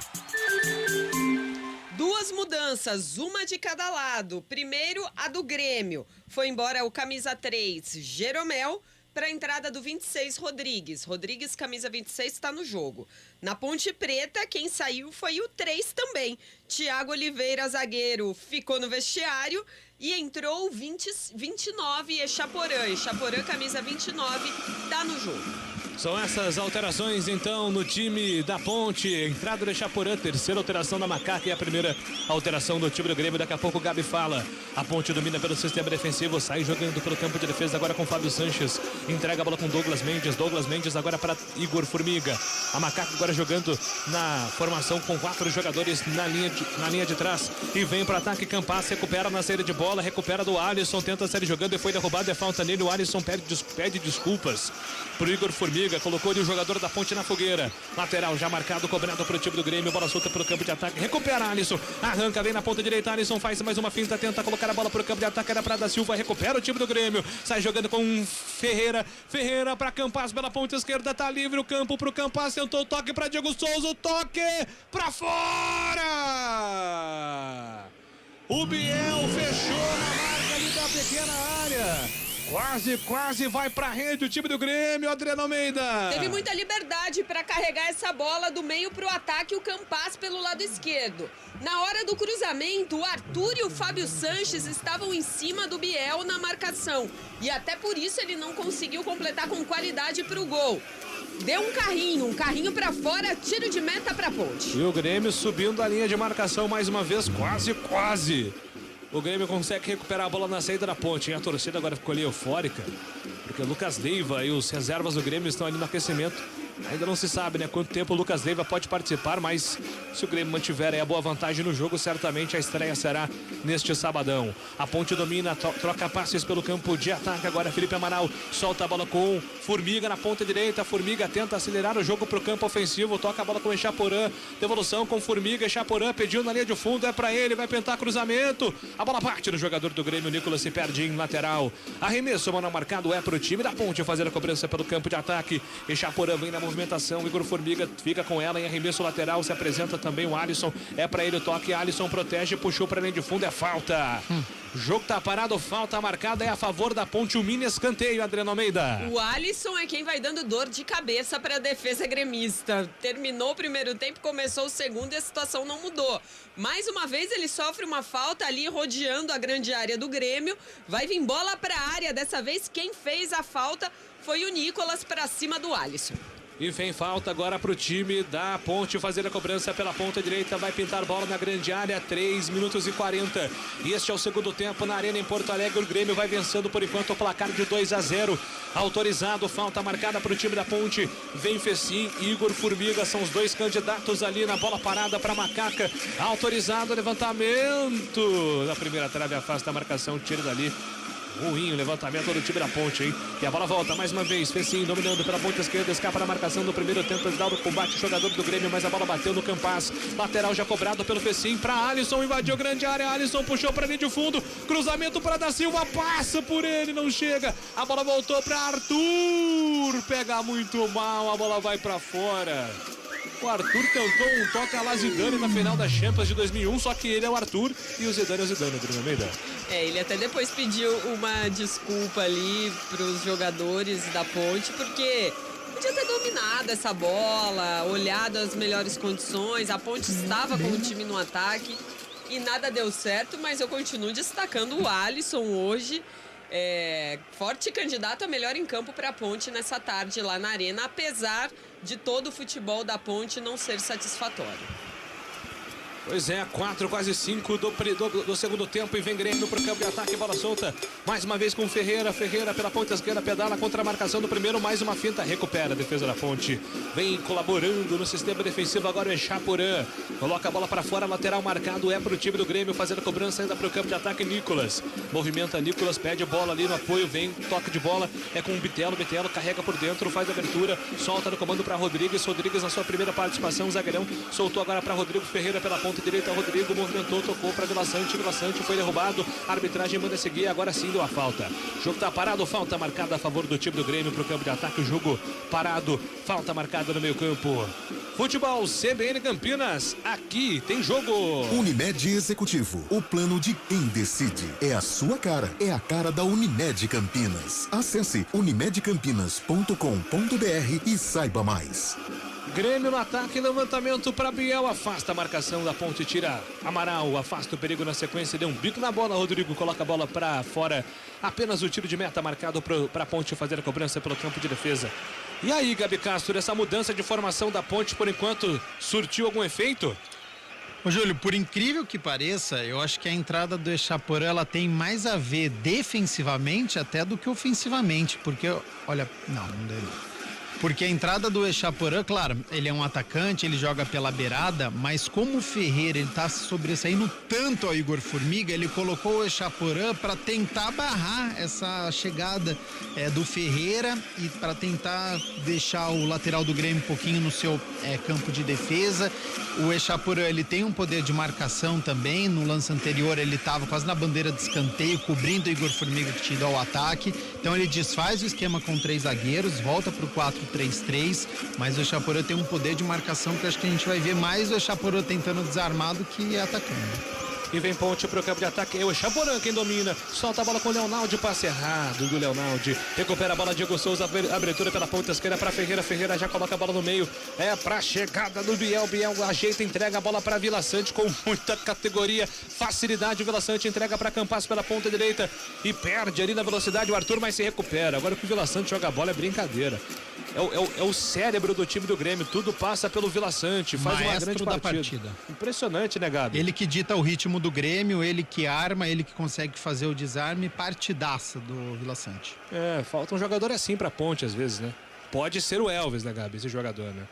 2 mudanças, uma de cada lado. Primeiro, a do Grêmio. Foi embora o camisa 3, Jeromel. para a entrada do 26, Rodrigues. Rodrigues, camisa 26, está no jogo. Na Ponte Preta, quem saiu foi o 3 também. Thiago Oliveira, zagueiro, ficou no vestiário e entrou o 29, Echaporã. Echaporã, camisa 29, está no jogo. São essas alterações, então, no time da Ponte. Entrada do Echaporã, terceira alteração da Macaca e a primeira alteração do time do Grêmio. Daqui a pouco o Gabi fala. A Ponte domina pelo sistema defensivo, sai jogando pelo campo de defesa agora com Fábio Sanches. Entrega a bola com Douglas Mendes. Douglas Mendes agora para Igor Formiga. A Macaca agora jogando na formação com 4 jogadores na linha de trás. E vem para ataque. Campas recupera na saída de bola, recupera do Alisson, tenta sair jogando e foi derrubado. É falta nele. O Alisson pede desculpas pro Igor Formiga. Colocou ali o jogador da Ponte na fogueira. Lateral já marcado, cobrado pro time do Grêmio. Bola solta pelo campo de ataque. Recupera Alisson. Arranca, vem na ponta direita. Alisson faz mais uma finta. Tenta colocar a bola pro campo de ataque. Era pra da Silva. Recupera o time do Grêmio. Sai jogando com Ferreira. Ferreira pra Campas pela ponta esquerda. Tá livre o campo pro Campas. Tentou o toque pra Diego Souza. O toque pra fora! O Biel fechou na marca ali da pequena área. Quase vai pra rede o time do Grêmio, Adriano Almeida. Teve muita liberdade para carregar essa bola do meio pro ataque, o Campas pelo lado esquerdo. Na hora do cruzamento, o Arthur e o Fábio Sanches estavam em cima do Biel na marcação. E até por isso ele não conseguiu completar com qualidade pro gol. Deu um carrinho pra fora, tiro de meta pra Ponte. E o Grêmio subindo a linha de marcação mais uma vez, quase. O Grêmio consegue recuperar a bola na saída da Ponte. E a torcida agora ficou ali eufórica, porque o Lucas Leiva e os reservas do Grêmio estão ali no aquecimento. Ainda não se sabe, né, quanto tempo o Lucas Leiva pode participar, mas se o Grêmio mantiver aí a boa vantagem no jogo, certamente a estreia será neste sabadão. A Ponte domina, troca passes pelo campo de ataque. Agora Felipe Amaral solta a bola com Formiga na ponta direita. Formiga tenta acelerar o jogo pro campo ofensivo, toca a bola com Echaporã. Devolução com Formiga, Echaporã pediu na linha de fundo, é pra ele, vai tentar cruzamento. A bola parte do jogador do Grêmio, Nicolas se perde em lateral. Arremesso, mano marcado, é pro time da Ponte fazer a cobrança pelo campo de ataque. Echaporã vem na movimentação, Igor Formiga fica com ela em arremesso lateral, se apresenta também o Alisson, é pra ele o toque, Alisson protege, puxou pra linha de fundo, é falta. O jogo tá parado, falta marcada, é a favor da Ponte, o mini escanteio, Adriano Almeida. O Alisson é quem vai dando dor de cabeça pra defesa gremista. Terminou o primeiro tempo, começou o segundo e a situação não mudou. Mais uma vez ele sofre uma falta ali rodeando a grande área do Grêmio, vai vir bola pra área, dessa vez quem fez a falta foi o Nicolas pra cima do Alisson. E vem falta agora pro time da Ponte fazer a cobrança pela ponta direita. Vai pintar bola na grande área, 3 minutos e 40. E este é o segundo tempo na Arena em Porto Alegre. O Grêmio vai vencendo por enquanto o placar de 2-0. Autorizado, falta marcada pro time da Ponte. Vem Fecim, Igor Formiga, são os dois candidatos ali na bola parada pra Macaca. Autorizado, levantamento. Na primeira trave afasta a marcação, tira dali. Ruim o levantamento do time da Ponte, hein? E a bola volta mais uma vez. Fecim dominando pela ponta esquerda, escapa na marcação do primeiro, tenta dar o combate, jogador do Grêmio, mas a bola bateu no Campas. Lateral já cobrado pelo Fecim pra Alisson, invadiu grande área. Alisson puxou pra linha de fundo, cruzamento para da Silva, passa por ele, não chega. A bola voltou pra Arthur, pega muito mal, a bola vai pra fora. O Arthur tentou um toque a la Zidane na final da Champions de 2001, só que ele é o Arthur e o Zidane é o Zidane, Adriano Almeida. Ele até depois pediu uma desculpa ali pros jogadores da Ponte, porque podia ter dominado essa bola, olhado as melhores condições, a Ponte estava com o time no ataque e nada deu certo, mas eu continuo destacando o Alisson hoje. Forte candidato a melhor em campo para a Ponte nessa tarde lá na Arena, apesar de todo o futebol da Ponte não ser satisfatório. Pois é, 4, quase 5 do segundo tempo e vem Grêmio pro campo de ataque, bola solta, mais uma vez com Ferreira pela ponta esquerda, pedala contra a marcação do primeiro, mais uma finta, recupera a defesa da Ponte, vem colaborando no sistema defensivo agora o Echaporã, coloca a bola para fora, lateral marcado, é pro time do Grêmio fazendo a cobrança ainda pro campo de ataque, Nicolas, movimenta Nicolas, pede bola ali no apoio, vem, toque de bola, é com o Bitelo carrega por dentro, faz a abertura, solta no comando para Rodrigues na sua primeira participação, zagueirão, soltou agora para Rodrigo Ferreira pela ponta direita, Rodrigo movimentou, tocou para Vila Sante foi derrubado, a arbitragem manda seguir, agora sim deu a falta. O jogo tá parado, falta marcada a favor do time do Grêmio pro campo de ataque. O jogo parado, falta marcada no meio campo. Futebol CBN Campinas, aqui tem jogo. Unimed Executivo, o plano de quem decide. É a sua cara, é a cara da Unimed Campinas. Acesse unimedcampinas.com.br e saiba mais. Grêmio no ataque, levantamento para Biel, afasta a marcação da ponte, tira Amaral, afasta o perigo na sequência, deu um bico na bola, Rodrigo coloca a bola para fora, apenas o tiro de meta marcado para a ponte fazer a cobrança pelo campo de defesa. E aí, Gabi Castro, essa mudança de formação da ponte por enquanto surtiu algum efeito? Ô, Júlio, por incrível que pareça, eu acho que a entrada do Echaporã, ela tem mais a ver defensivamente até do que ofensivamente, porque, olha, não deve. Porque a entrada do Echaporã, claro, ele é um atacante, ele joga pela beirada, mas como o Ferreira, ele tá se sobressaindo tanto ao Igor Formiga, ele colocou o Echaporã para tentar barrar essa chegada do Ferreira e para tentar deixar o lateral do Grêmio um pouquinho no seu campo de defesa. O Echaporã, ele tem um poder de marcação também, no lance anterior ele estava quase na bandeira de escanteio, cobrindo o Igor Formiga que tinha ao ataque, então ele desfaz o esquema com 3 zagueiros, volta pro 4-3-3, mas o Echaporã tem um poder de marcação que eu acho que a gente vai ver mais o Echaporã tentando desarmar do que atacando. E vem ponte pro campo de ataque, é o Echaporã quem domina, solta a bola com o Leonaldi, passe errado do Leonaldi, recupera a bola, Diego Souza, abertura pela ponta esquerda para Ferreira, Ferreira já coloca a bola no meio, pra chegada do Biel, Biel ajeita, entrega a bola para Vila Sante com muita categoria, facilidade, o Vila Sante entrega para Campas pela ponta direita e perde ali na velocidade o Arthur, mas se recupera. Agora que o Vila Sante joga a bola é brincadeira. É o cérebro do time do Grêmio, tudo passa pelo Vila Sante, faz uma grande partida. Impressionante, né, Gabi? Ele que dita o ritmo do Grêmio, ele que arma, ele que consegue fazer o desarme, partidaça do Vila Sante. Falta um jogador assim pra ponte às vezes, né? Pode ser o Elvis, né, Gabi, esse jogador, né?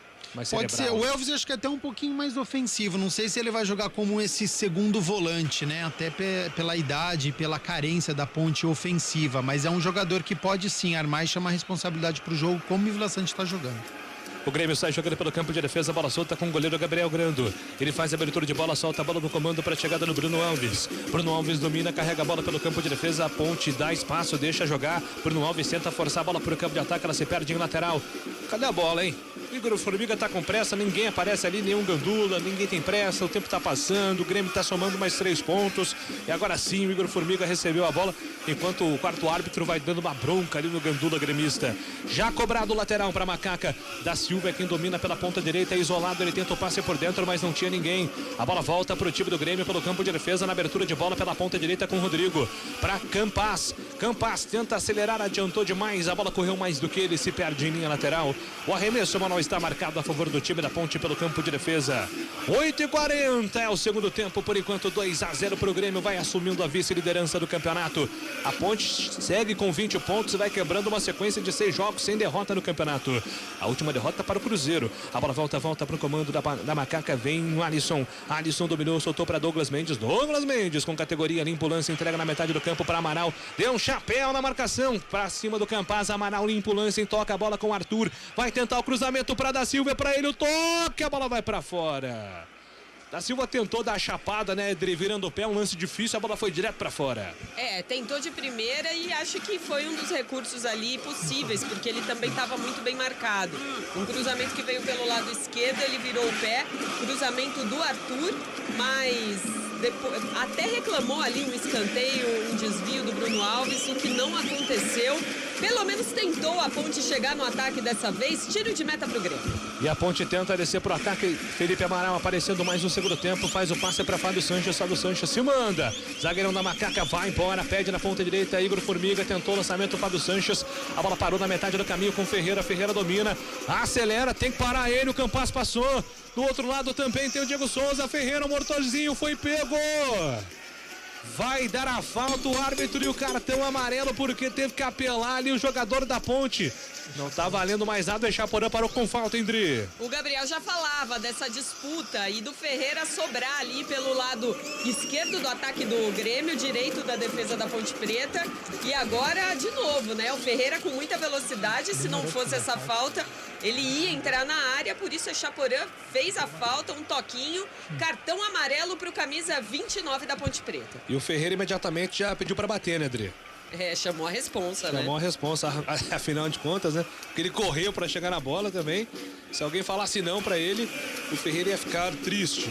Pode ser, o Elvis acho que é até um pouquinho mais ofensivo, não sei se ele vai jogar como esse segundo volante, né, até pela idade, pela carência da ponte ofensiva, mas é um jogador que pode sim armar e chamar responsabilidade pro jogo, como o Vila Sante tá jogando. O Grêmio sai jogando pelo campo de defesa, bola solta com o goleiro Gabriel Grando. Ele faz a abertura de bola, solta a bola no comando para a chegada no Bruno Alves. Bruno Alves domina, carrega a bola pelo campo de defesa, a ponte dá espaço, deixa jogar. Bruno Alves tenta forçar a bola para o campo de ataque, ela se perde em lateral. Cadê a bola, hein? O Igor Formiga tá com pressa, ninguém aparece ali, nenhum gandula, ninguém tem pressa, o tempo tá passando, o Grêmio tá somando mais 3 pontos. E agora sim, o Igor Formiga recebeu a bola, enquanto o quarto árbitro vai dando uma bronca ali no gandula gremista. Já cobrado o lateral para Macaca. Da Silva é quem domina pela ponta direita, isolado, ele tenta o passe por dentro, mas não tinha ninguém. A bola volta pro time do Grêmio pelo campo de defesa, na abertura de bola pela ponta direita com o Rodrigo. Para Campas. Campas tenta acelerar, adiantou demais, a bola correu mais do que ele, se perde em linha lateral. O arremesso manual está marcado a favor do time da ponte pelo campo de defesa. 8h40 é o segundo tempo, por enquanto 2-0 pro Grêmio, vai assumindo a vice-liderança do campeonato. A ponte segue com 20 pontos e vai quebrando uma sequência de 6 jogos sem derrota no campeonato. A última derrota para o Cruzeiro. A bola volta para o comando da Macaca, vem o Alisson. Alisson dominou, soltou para Douglas Mendes. Douglas Mendes com categoria, limpa o lance, entrega na metade do campo para Amaral. Deu um chapéu na marcação para cima do Campas. Amaral limpa o lance, toca a bola com o Arthur. Vai tentar o cruzamento para Da Silva, é para ele o toque, a bola vai para fora. Da Silva tentou dar a chapada, né, virando o pé, um lance difícil, a bola foi direto para fora. Tentou de primeira e acho que foi um dos recursos ali possíveis, porque ele também estava muito bem marcado. Um cruzamento que veio pelo lado esquerdo, ele virou o pé, cruzamento do Arthur, mas depois, até reclamou ali um escanteio, um desvio do Bruno Alves, o que não aconteceu. Pelo menos tentou a ponte chegar no ataque dessa vez, tiro de meta pro Grêmio. E a ponte tenta descer pro ataque, Felipe Amaral aparecendo mais no segundo tempo, faz o passe para Fábio Sanches, Fábio Sanches se manda, zagueirão da Macaca vai embora, pede na ponta direita, Igor Formiga tentou o lançamento, Fábio Sanches, a bola parou na metade do caminho com Ferreira, Ferreira domina, acelera, tem que parar ele, o Campas passou, do outro lado também tem o Diego Souza, Ferreira, o mortorzinho foi pego. Vai dar a falta o árbitro e o cartão amarelo porque teve que apelar ali o jogador da ponte. Não tá valendo mais nada, o Echaporã parou com falta, Indri. O Gabriel já falava dessa disputa e do Ferreira sobrar ali pelo lado esquerdo do ataque do Grêmio, direito da defesa da Ponte Preta. E agora, de novo, né? O Ferreira com muita velocidade, se não fosse essa falta, ele ia entrar na área, por isso o Echaporã fez a falta, um toquinho, cartão amarelo pro camisa 29 da Ponte Preta. E o Ferreira imediatamente já pediu para bater, né, Adri? Chamou a responsa, né? Chamou a responsa, afinal de contas, né? Porque ele correu para chegar na bola também. Se alguém falasse não para ele, o Ferreira ia ficar triste.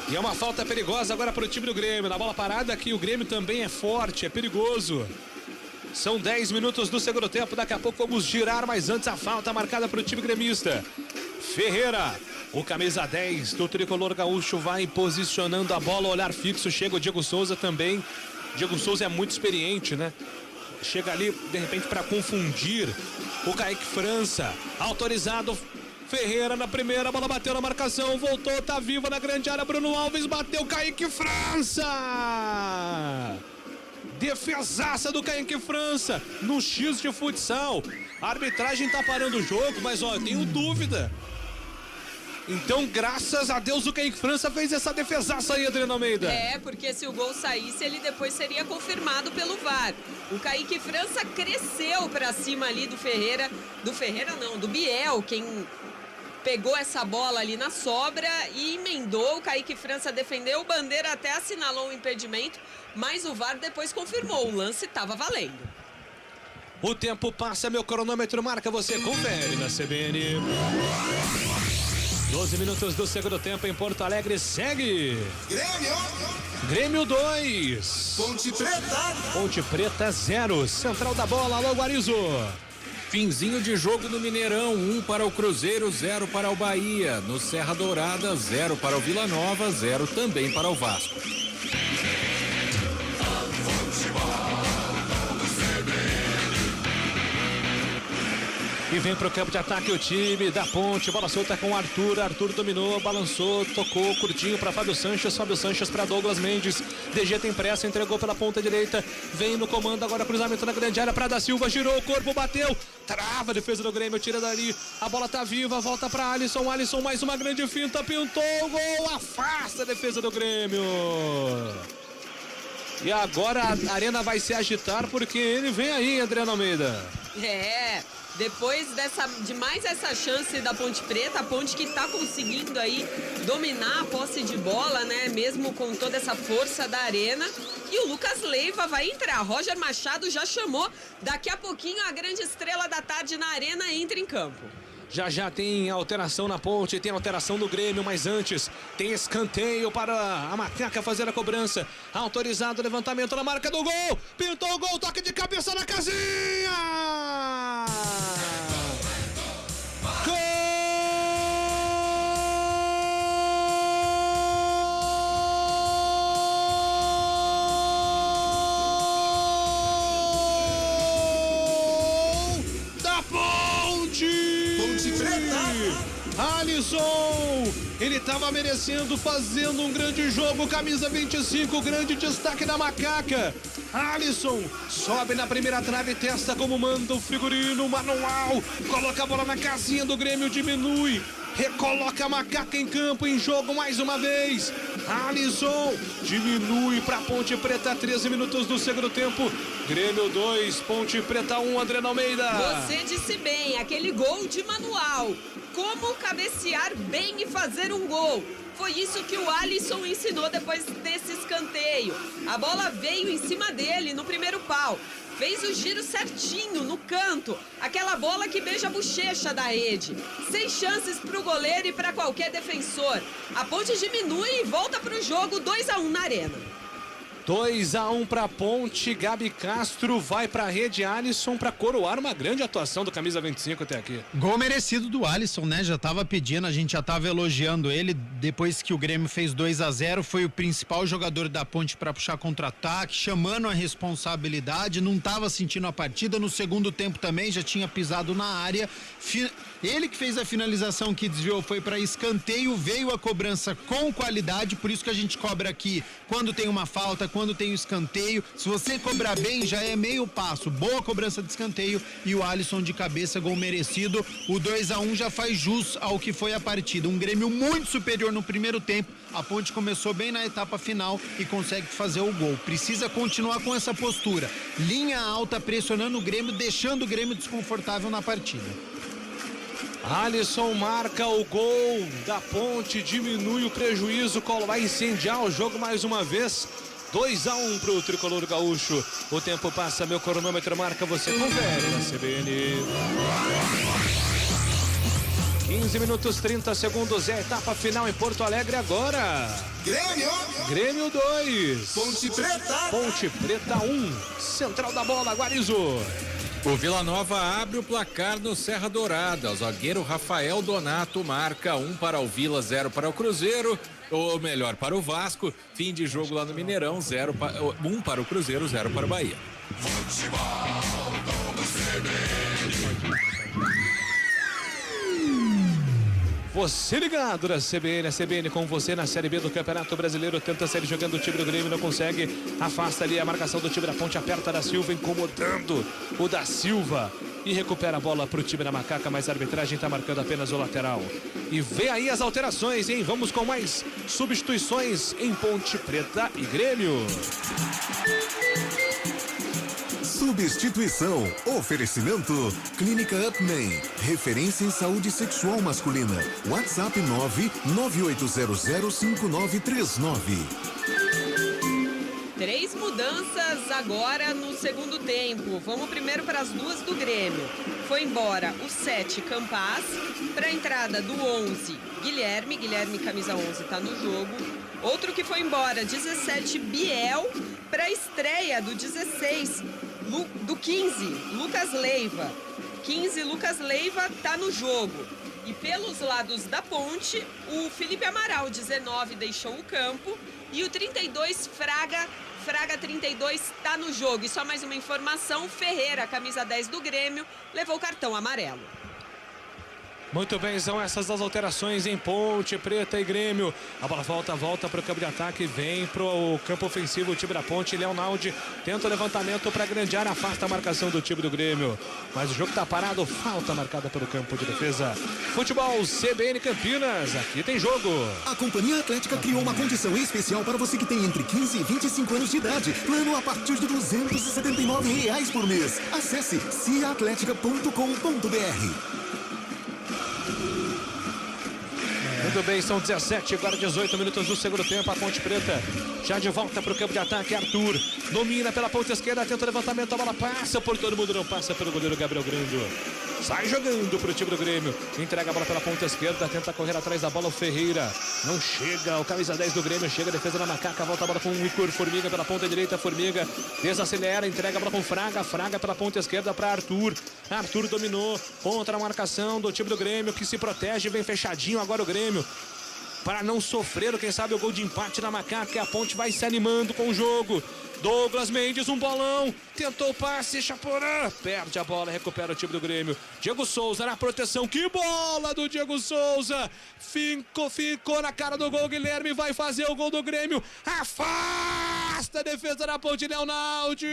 E é uma falta perigosa agora para o time do Grêmio. Na bola parada aqui, o Grêmio também é forte, é perigoso. São 10 minutos do segundo tempo. Daqui a pouco vamos girar, mas antes a falta marcada para o time gremista. Ferreira, o camisa 10 do tricolor gaúcho, vai posicionando a bola, olhar fixo. Chega o Diego Souza também. Diego Souza é muito experiente, né? Chega ali, de repente, para confundir o Kaique França. Autorizado. Ferreira na primeira, a bola bateu na marcação, voltou, tá viva na grande área, Bruno Alves bateu, Kaique França! Defesaça do Kaique França, no X de futsal. A arbitragem tá parando o jogo, mas ó, eu tenho dúvida. Então, graças a Deus, o Kaique França fez essa defesaça aí, Adriana Almeida. Porque se o gol saísse, ele depois seria confirmado pelo VAR. O Kaique França cresceu pra cima ali do Ferreira. Do Ferreira não, do Biel, quem pegou essa bola ali na sobra e emendou. O Kaique França defendeu, o Bandeira até assinalou um impedimento, mas o VAR depois confirmou, o lance estava valendo. O tempo passa, meu cronômetro marca, você confere na CBN. 12 minutos do segundo tempo em Porto Alegre, segue. Grêmio 2. Ponte Preta 0. Central da bola, alô Guarizo. Finzinho de jogo no Mineirão, 1 para o Cruzeiro, 0 para o Bahia. No Serra Dourada, 0 para o Vila Nova, 0 também para o Vasco. E vem pro campo de ataque o time da Ponte, bola solta com o Arthur, Arthur dominou, balançou, tocou curtinho para Fábio Sanches, Fábio Sanches para Douglas Mendes, DG tem pressa, entregou pela ponta direita, vem no comando agora, cruzamento na grande área para Da Silva, girou o corpo, bateu, trava a defesa do Grêmio, tira dali, a bola tá viva, volta para Alisson, Alisson mais uma grande finta, pintou o gol, afasta a defesa do Grêmio. E agora a arena vai se agitar porque ele vem aí, Adriana Almeida. Depois de mais essa chance da Ponte Preta, a Ponte que tá conseguindo aí dominar a posse de bola, né? Mesmo com toda essa força da arena. E o Lucas Leiva vai entrar. Roger Machado já chamou. Daqui a pouquinho a grande estrela da tarde na arena entra em campo. Já tem alteração na Ponte, tem alteração no Grêmio, mas antes tem escanteio para a Macaca fazer a cobrança. Autorizado o levantamento na marca do gol. Pintou o gol, toque de cabeça na casinha. Gol! Da Ponte! Alisson, ele estava merecendo, fazendo um grande jogo, camisa 25, grande destaque da Macaca. Alisson sobe na primeira trave, testa como manda o figurino manual, coloca a bola na casinha do Grêmio, diminui, recoloca a Macaca em campo, em jogo mais uma vez. Alisson diminui para Ponte Preta, 13 minutos do segundo tempo. Grêmio 2, Ponte Preta 1, Adriana Almeida. Você disse bem, aquele gol de manual. Como cabecear bem e fazer um gol. Foi isso que o Alisson ensinou depois desse escanteio. A bola veio em cima dele no primeiro pau. Fez o giro certinho no canto. Aquela bola que beija a bochecha da rede. Sem chances para o goleiro e para qualquer defensor. A Ponte diminui e volta para o jogo, 2-1 na arena. 2-1 para Ponte, Gabi Castro vai para a rede, Alisson para coroar uma grande atuação do camisa 25 até aqui. Gol merecido do Alisson, né? Já tava pedindo, a gente já tava elogiando ele depois que o Grêmio fez 2-0, foi o principal jogador da Ponte para puxar contra-ataque, chamando a responsabilidade, não tava sentindo a partida, no segundo tempo também já tinha pisado na área. Ele que fez a finalização que desviou foi para escanteio, veio a cobrança com qualidade, por isso que a gente cobra aqui quando tem uma falta, quando tem o escanteio. Se você cobrar bem, já é meio passo. Boa cobrança de escanteio e o Alisson de cabeça, gol merecido. O 2-1 já faz jus ao que foi a partida. Um Grêmio muito superior no primeiro tempo. A Ponte começou bem na etapa final e consegue fazer o gol. Precisa continuar com essa postura. Linha alta, pressionando o Grêmio, deixando o Grêmio desconfortável na partida. Alisson marca o gol da Ponte, diminui o prejuízo, vai incendiar o jogo mais uma vez. 2-1 pro Tricolor Gaúcho. O tempo passa, meu cronômetro marca, você confere na CBN. 15 minutos 30 segundos, é a etapa final em Porto Alegre agora. Grêmio 2. Ponte Preta 1. Central da bola, Guarizo. O Vila Nova abre o placar no Serra Dourada. O zagueiro Rafael Donato marca 1 para o Vila, 0 para o Cruzeiro. Ou melhor, para o Vasco. Fim de jogo lá no Mineirão, 1 para o Cruzeiro, 0 para o Bahia. Você ligado na CBN, a CBN com você na Série B do Campeonato Brasileiro, tenta sair jogando o time do Grêmio, não consegue, afasta ali a marcação do time da Ponte, aperta da Silva, incomodando o da Silva e recupera a bola para o time da Macaca, mas a arbitragem está marcando apenas o lateral. E vem aí as alterações, hein? Vamos com mais substituições em Ponte Preta e Grêmio. Substituição. Oferecimento. Clínica Upman. Referência em saúde sexual masculina. WhatsApp 998005939. 3 mudanças agora no segundo tempo. Vamos primeiro para as 2 do Grêmio. Foi embora o 7, Campaz. Para a entrada do 11, Guilherme. Guilherme, camisa 11, está no jogo. Outro que foi embora, 17, Biel. Para a estreia do 16, do 15, Lucas Leiva. 15, Lucas Leiva tá no jogo. E pelos lados da Ponte, o Felipe Amaral, 19, deixou o campo. E o 32, Fraga 32, tá no jogo. E só mais uma informação, Ferreira, camisa 10 do Grêmio, levou o cartão amarelo. Muito bem, são essas as alterações em Ponte Preta e Grêmio. A bola volta para o campo de ataque, vem para o campo ofensivo o time da Ponte. Leonaldi tenta o levantamento para a grande área, afasta a marcação do time do Grêmio. Mas o jogo está parado, falta marcada pelo campo de defesa. Futebol CBN Campinas, aqui tem jogo. A Companhia Atlética criou uma condição especial para você que tem entre 15 e 25 anos de idade. Plano a partir de R$279 por mês. Acesse ciaatletica.com.br. Muito bem, são 17, agora 18 minutos do segundo tempo. A Ponte Preta já de volta para o campo de ataque. Arthur domina pela ponta esquerda, tenta o levantamento, a bola passa por todo mundo, não passa pelo goleiro Gabriel Grando. Sai jogando para o time do Grêmio, entrega a bola pela ponta esquerda, tenta correr atrás da bola o Ferreira. Não chega, o camisa 10 do Grêmio chega, a defesa da Macaca, volta a bola com o Igor Formiga pela ponta direita, Formiga desacelera, entrega a bola com Fraga pela ponta esquerda para Arthur. Arthur dominou contra a marcação do time do Grêmio, que se protege, vem fechadinho agora o Grêmio, para não sofrer, quem sabe, o gol de empate na Macaca. E a Ponte vai se animando com o jogo. Douglas Mendes, um bolão, tentou o passe, Chaporã, perde a bola, recupera o time do Grêmio. Diego Souza na proteção, que bola do Diego Souza, ficou na cara do gol, Guilherme vai fazer o gol do Grêmio, afasta a defesa da Ponte, Leonaldi.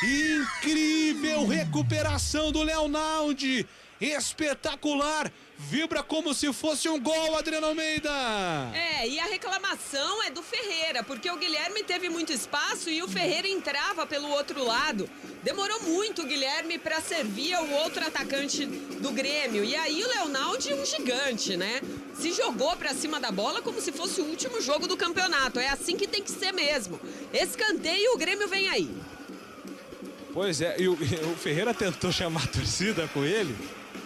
Incrível recuperação do Leonaldi, espetacular, vibra como se fosse um gol, Adriano Almeida. E a reclamação é do Ferreira, porque o Guilherme teve muito espaço e o Ferreira entrava pelo outro lado. Demorou muito o Guilherme para servir ao outro atacante do Grêmio. E aí o Leonaldi, um gigante, né? Se jogou para cima da bola como se fosse o último jogo do campeonato. É assim que tem que ser mesmo. Escanteio e o Grêmio vem aí. Pois é, e o Ferreira tentou chamar a torcida com ele,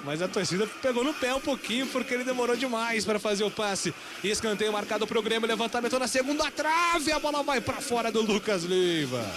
mas a torcida pegou no pé um pouquinho porque ele demorou demais para fazer o passe. E escanteio marcado pro Grêmio, levantamento na segunda trave, a bola vai para fora do Lucas Leiva.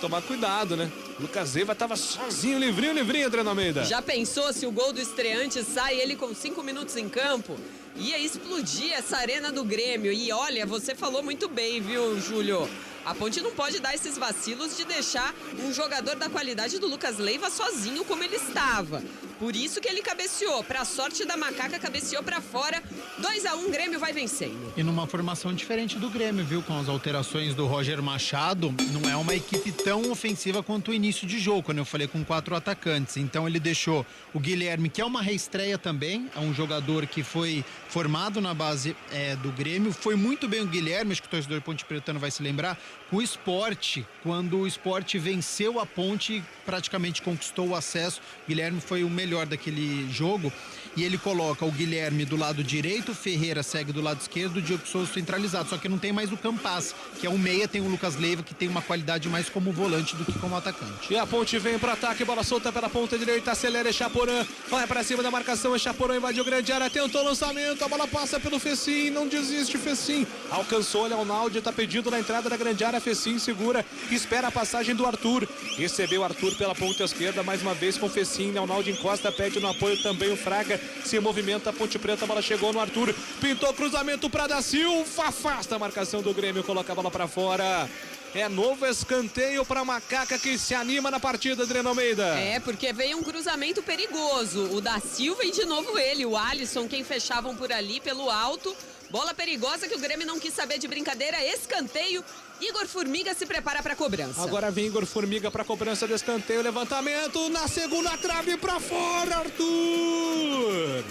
Tomar cuidado, né? Lucas Leiva tava sozinho, livrinho, Adriano Almeida. Já pensou se o gol do estreante sai ele com 5 minutos em campo? Ia explodir essa arena do Grêmio. E olha, você falou muito bem, viu, Júlio? A Ponte não pode dar esses vacilos de deixar um jogador da qualidade do Lucas Leiva sozinho como ele estava. Por isso que ele cabeceou. Pra sorte da Macaca, cabeceou pra fora. 2-1, Grêmio vai vencendo. E numa formação diferente do Grêmio, viu? Com as alterações do Roger Machado, não é uma equipe tão ofensiva quanto o início de jogo, quando eu falei com 4 atacantes. Então ele deixou o Guilherme, que é uma reestreia também, é um jogador que foi formado na base do Grêmio. Foi muito bem o Guilherme, acho que o torcedor ponte pretano vai se lembrar. com o Sport, quando o Sport venceu a Ponte, praticamente conquistou o acesso. O Guilherme foi o melhor daquele jogo e ele coloca o Guilherme do lado direito, o Ferreira segue do lado esquerdo, o Diego Souza centralizado, só que não tem mais o Campas, que é o meia, tem o Lucas Leiva, que tem uma qualidade mais como volante do que como atacante. E a Ponte vem para ataque, bola solta pela ponta direita, acelera Echaporã, vai para cima da marcação, Echaporã invadiu grande área, tentou o lançamento, a bola passa pelo Fecim, não desiste Fecim, alcançou Leonaldi, tá pedindo na entrada da grande área, Fecim segura, espera a passagem do Arthur, recebeu o Arthur pela ponta esquerda, mais uma vez com Fecim, Leonaldi encosta, pede no apoio também o Fraga, se movimenta, a Ponte Preta, a bola chegou no Arthur, pintou cruzamento para Da Silva, afasta a marcação do Grêmio, coloca a bola para fora. É novo escanteio para Macaca que se anima na partida, Adriano Almeida. É, porque veio um cruzamento perigoso. O Da Silva e de novo ele, o Alisson, quem fechavam por ali pelo alto. Bola perigosa que o Grêmio não quis saber de brincadeira. Escanteio. Igor Formiga se prepara para a cobrança. Agora vem Igor Formiga para a cobrança do escanteio. Levantamento na segunda trave para fora, Arthur.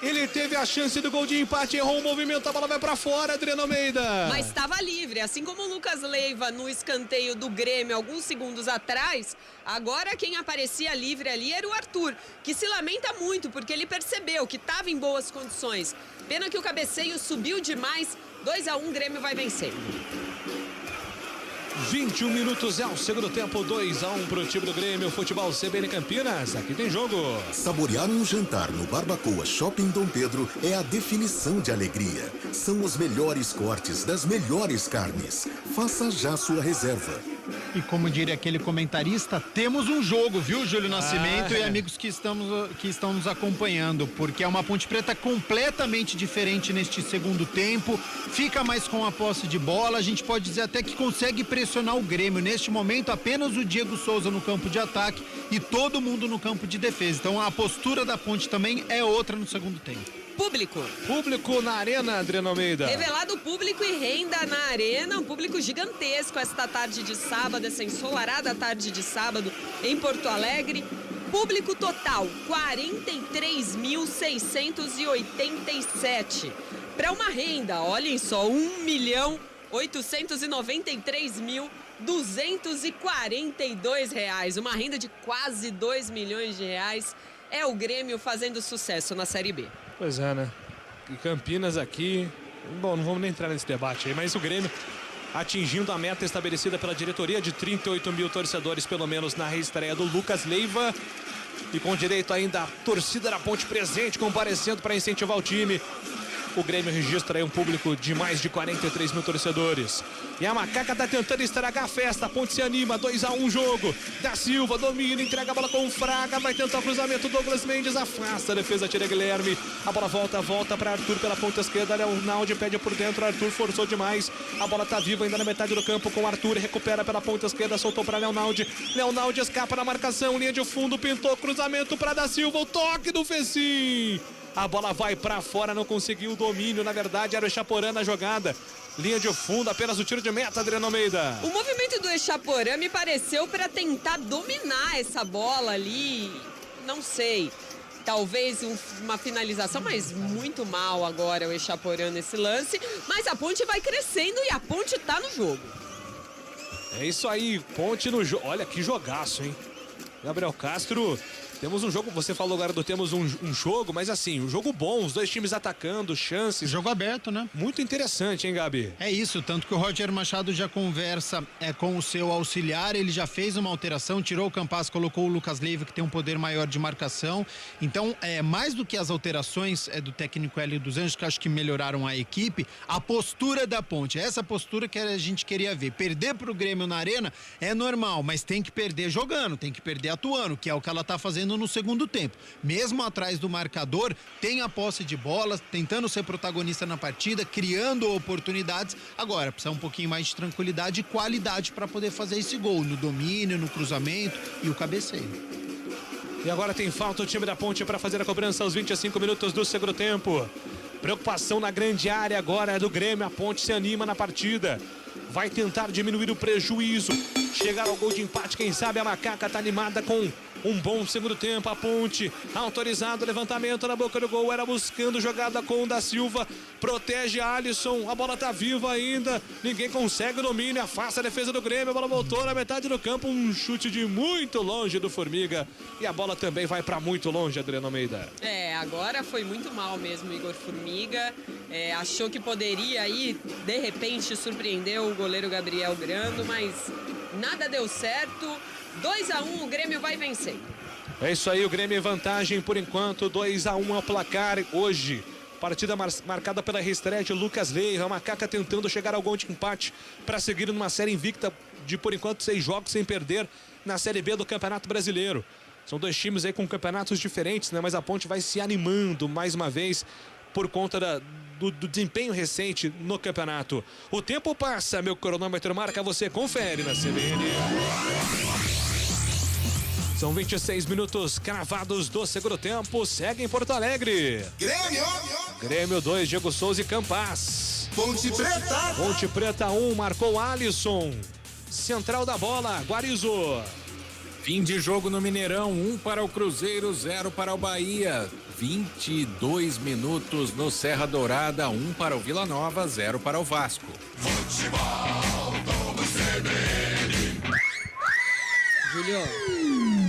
Ele teve a chance do gol de empate, errou o movimento, a bola vai pra fora, Adriano Almeida. Mas estava livre, assim como o Lucas Leiva no escanteio do Grêmio alguns segundos atrás, agora quem aparecia livre ali era o Arthur, que se lamenta muito porque ele percebeu que estava em boas condições. Pena que o cabeceio subiu demais, 2-1, Grêmio vai vencer. 21 minutos é o segundo tempo, 2-1 pro time do Grêmio, Futebol CBN Campinas, aqui tem jogo. Saborear um jantar no Barbacoa Shopping Dom Pedro é a definição de alegria. São os melhores cortes das melhores carnes. Faça já sua reserva. E como diria aquele comentarista, temos um jogo, viu, Júlio Nascimento e amigos que estão nos acompanhando, porque é uma Ponte Preta completamente diferente neste segundo tempo, fica mais com a posse de bola, a gente pode dizer até que consegue pressionar o Grêmio. Neste momento, apenas o Diego Souza no campo de ataque e todo mundo no campo de defesa. Então a postura da Ponte também é outra no segundo tempo. Público na arena, Adriano Almeida. Revelado público e renda na arena, um público gigantesco esta tarde de sábado, essa ensolarada tarde de sábado em Porto Alegre. Público total, 43.687. Para uma renda, olhem só, 1.893.242 reais. Uma renda de quase 2 milhões de reais. É o Grêmio fazendo sucesso na Série B. Pois é, né? E Campinas aqui... Bom, não vamos nem entrar nesse debate aí, mas o Grêmio atingindo a meta estabelecida pela diretoria de 38 mil torcedores, pelo menos na reestreia do Lucas Leiva. E com direito ainda a torcida da Ponte presente, comparecendo para incentivar o time. O Grêmio registra aí um público de mais de 43 mil torcedores. E a Macaca tá tentando estragar a festa. A Ponte se anima, 2-1 jogo. Da Silva domina, entrega a bola com o Fraga. Vai tentar o cruzamento, Douglas Mendes afasta a defesa, tira Guilherme. A bola volta para Arthur pela ponta esquerda. Leonaldi pede por dentro, Arthur forçou demais. A bola tá viva ainda na metade do campo com Arthur. Recupera pela ponta esquerda, soltou para Leonaldi. Leonaldi escapa na marcação, linha de fundo, pintou cruzamento para Da Silva. O toque do Fecim. A bola vai pra fora, não conseguiu o domínio. Na verdade, era o Echaporã na jogada. Linha de fundo, apenas o tiro de meta, Adriano Almeida. O movimento do Echaporã me pareceu para tentar dominar essa bola ali. Não sei. Talvez uma finalização, mas muito mal agora o Echaporã nesse lance. Mas a Ponte vai crescendo e a Ponte tá no jogo. É isso aí, Ponte no jogo. Olha que jogaço, hein? Gabriel Castro... Temos um jogo, você falou agora do temos um jogo, mas assim, um jogo bom, os dois times atacando, chances. Jogo aberto, né? Muito interessante, hein, Gabi? É isso, tanto que o Roger Machado já conversa com o seu auxiliar, ele já fez uma alteração, tirou o Campas, colocou o Lucas Leiva, que tem um poder maior de marcação. Então, mais do que as alterações do técnico Hélio dos Anjos, que acho que melhoraram a equipe, a postura da Ponte, essa postura que a gente queria ver. Perder pro Grêmio na arena é normal, mas tem que perder jogando, tem que perder atuando, que é o que ela tá fazendo no segundo tempo. Mesmo atrás do marcador, tem a posse de bola, tentando ser protagonista na partida, criando oportunidades. Agora, precisa um pouquinho mais de tranquilidade e qualidade para poder fazer esse gol, no domínio, no cruzamento e o cabeceio. E agora tem falta o time da Ponte para fazer a cobrança aos 25 minutos do segundo tempo. Preocupação na grande área agora do Grêmio, a Ponte se anima na partida. Vai tentar diminuir o prejuízo. Chegar ao gol de empate, quem sabe a Macaca tá animada com Um bom segundo tempo, a Ponte, autorizado, levantamento na boca do gol, era buscando jogada com o da Silva, protege a Alisson, a bola tá viva ainda, ninguém consegue o domínio, afasta a defesa do Grêmio, a bola voltou na metade do campo, um chute de muito longe do Formiga, e a bola também vai para muito longe, Adriano Almeida. Agora foi muito mal mesmo, Igor Formiga, achou que poderia aí, de repente, surpreender o goleiro Gabriel Grando, mas nada deu certo. 2-1, o Grêmio vai vencer. É isso aí, o Grêmio em vantagem por enquanto, 2-1 ao placar hoje. Partida marcada pela reestreia de Lucas Leiva, a Macaca tentando chegar ao gol de empate para seguir numa série invicta de, por enquanto, 6 jogos sem perder na Série B do Campeonato Brasileiro. São 2 times aí com campeonatos diferentes, né? Mas a Ponte vai se animando mais uma vez por conta do desempenho recente no campeonato. O tempo passa, meu cronômetro marca, você confere na CBN. São 26 minutos cravados do segundo tempo. Segue em Porto Alegre. Grêmio 2, Diego Souza e Campas. Ponte Preta 1, marcou Alisson. Central da bola, Guarizo. Fim de jogo no Mineirão, 1 para o Cruzeiro, 0 para o Bahia. 22 minutos no Serra Dourada, 1 para o Vila Nova, 0 para o Vasco. Futebol do CBN. Júlio.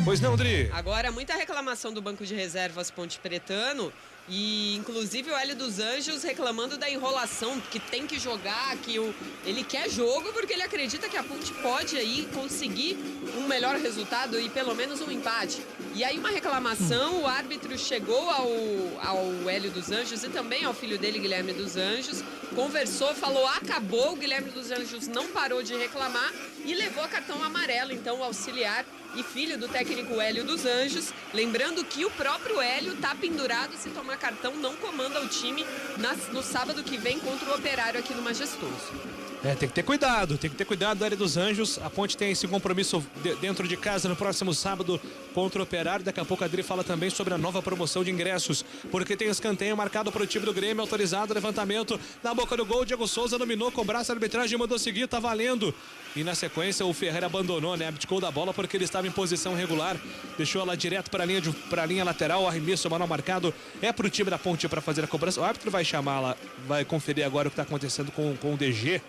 Pois não, Dri? Agora, muita reclamação do banco de reservas Ponte Pretano e, inclusive, o Hélio dos Anjos reclamando da enrolação, que tem que jogar, que ele quer jogo porque ele acredita que a Ponte pode aí conseguir um melhor resultado e pelo menos um empate. E aí uma reclamação, o árbitro chegou ao Hélio dos Anjos e também ao filho dele, Guilherme dos Anjos, conversou, falou, acabou, o Guilherme dos Anjos não parou de reclamar e levou cartão amarelo, então o auxiliar e filho do técnico Hélio dos Anjos, lembrando que o próprio Hélio tá pendurado, se tomar cartão não comanda o time no sábado que vem contra o Operário aqui no Majestoso. Tem que ter cuidado, Hélio dos Anjos. A Ponte tem esse compromisso dentro de casa no próximo sábado contra o Operário. Daqui a pouco a Adri fala também sobre a nova promoção de ingressos, porque tem escanteio marcado para o time do Grêmio, autorizado, levantamento na boca do gol, Diego Souza dominou com o braço, a arbitragem mandou seguir, tá valendo. E na sequência o Ferreira abandonou, né? Abdicou da bola porque ele estava em posição regular, deixou ela direto para a linha lateral, o arremesso manual marcado é para o time da Ponte para fazer a cobrança. O árbitro vai chamá-la, vai conferir agora o que está acontecendo com o DG.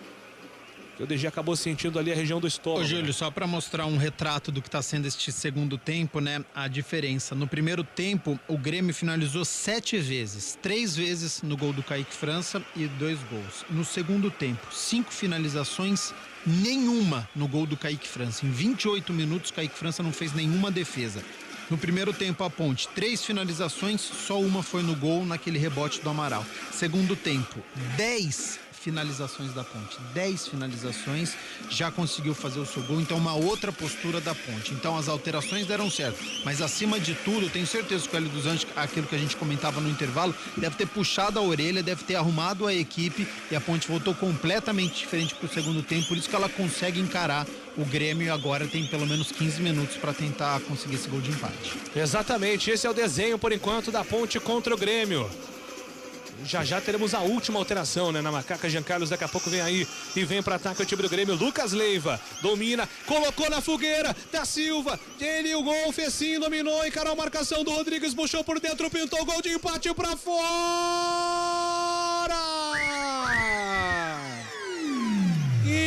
O DG acabou sentindo ali a região do estômago. Ô, Júlio, só para mostrar um retrato do que está sendo este segundo tempo, né? A diferença. No primeiro tempo, o Grêmio finalizou 7 vezes. 3 vezes no gol do Kaique França e 2 gols. No segundo tempo, 5 finalizações, nenhuma no gol do Kaique França. Em 28 minutos, Kaique França não fez nenhuma defesa. No primeiro tempo, a Ponte, 3 finalizações, só uma foi no gol, naquele rebote do Amaral. Segundo tempo, 10 finalizações da Ponte, 10 finalizações, já conseguiu fazer o seu gol, então uma outra postura da Ponte. Então as alterações deram certo, mas acima de tudo, eu tenho certeza que o Hélio dos Anjos, aquilo que a gente comentava no intervalo, deve ter puxado a orelha, deve ter arrumado a equipe e a Ponte voltou completamente diferente para o segundo tempo, por isso que ela consegue encarar o Grêmio e agora tem pelo menos 15 minutos para tentar conseguir esse gol de empate. Exatamente, esse é o desenho por enquanto da Ponte contra o Grêmio. Já teremos a última alteração, né? Na Macaca, Jean Carlos daqui a pouco vem aí e vem para ataque o time do Grêmio. Lucas Leiva domina, colocou na fogueira, da Silva, ele o gol, Fecinho dominou, encarou a marcação do Rodrigues, puxou por dentro, pintou o gol de empate para fora!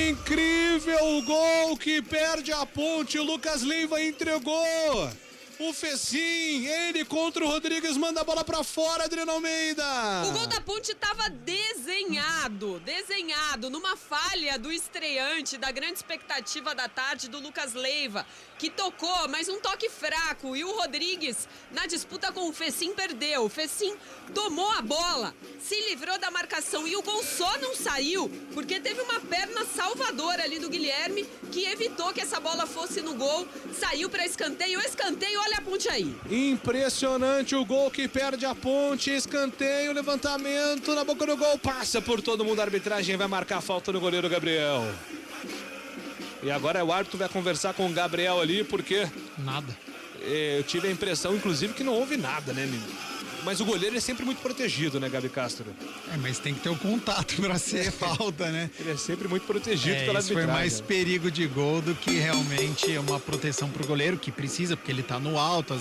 Incrível gol que perde a Ponte, o Lucas Leiva entregou. O Fecim, ele contra o Rodrigues, manda a bola pra fora, Adriano Almeida. O gol da Ponte estava desenhado numa falha do estreante, da grande expectativa da tarde do Lucas Leiva, que tocou, mas um toque fraco, e o Rodrigues, na disputa com o Fecim, perdeu. O Fecim tomou a bola, se livrou da marcação, e o gol só não saiu, porque teve uma perna salvadora ali do Guilherme, que evitou que essa bola fosse no gol, saiu para escanteio, olha a Ponte aí. Impressionante o gol que perde a Ponte, escanteio, levantamento na boca do gol, passa por todo mundo, a arbitragem vai marcar a falta no goleiro Gabriel. E agora o árbitro vai conversar com o Gabriel ali, porque... Nada. Eu tive a impressão, inclusive, que não houve nada, né? Mas o goleiro é sempre muito protegido, né, Gabi Castro? Mas tem que ter o contato pra ser falta, né? Ele é sempre muito protegido pela isso arbitragem. foi mais perigo de gol do que realmente uma proteção pro goleiro, que precisa, porque ele tá no alto.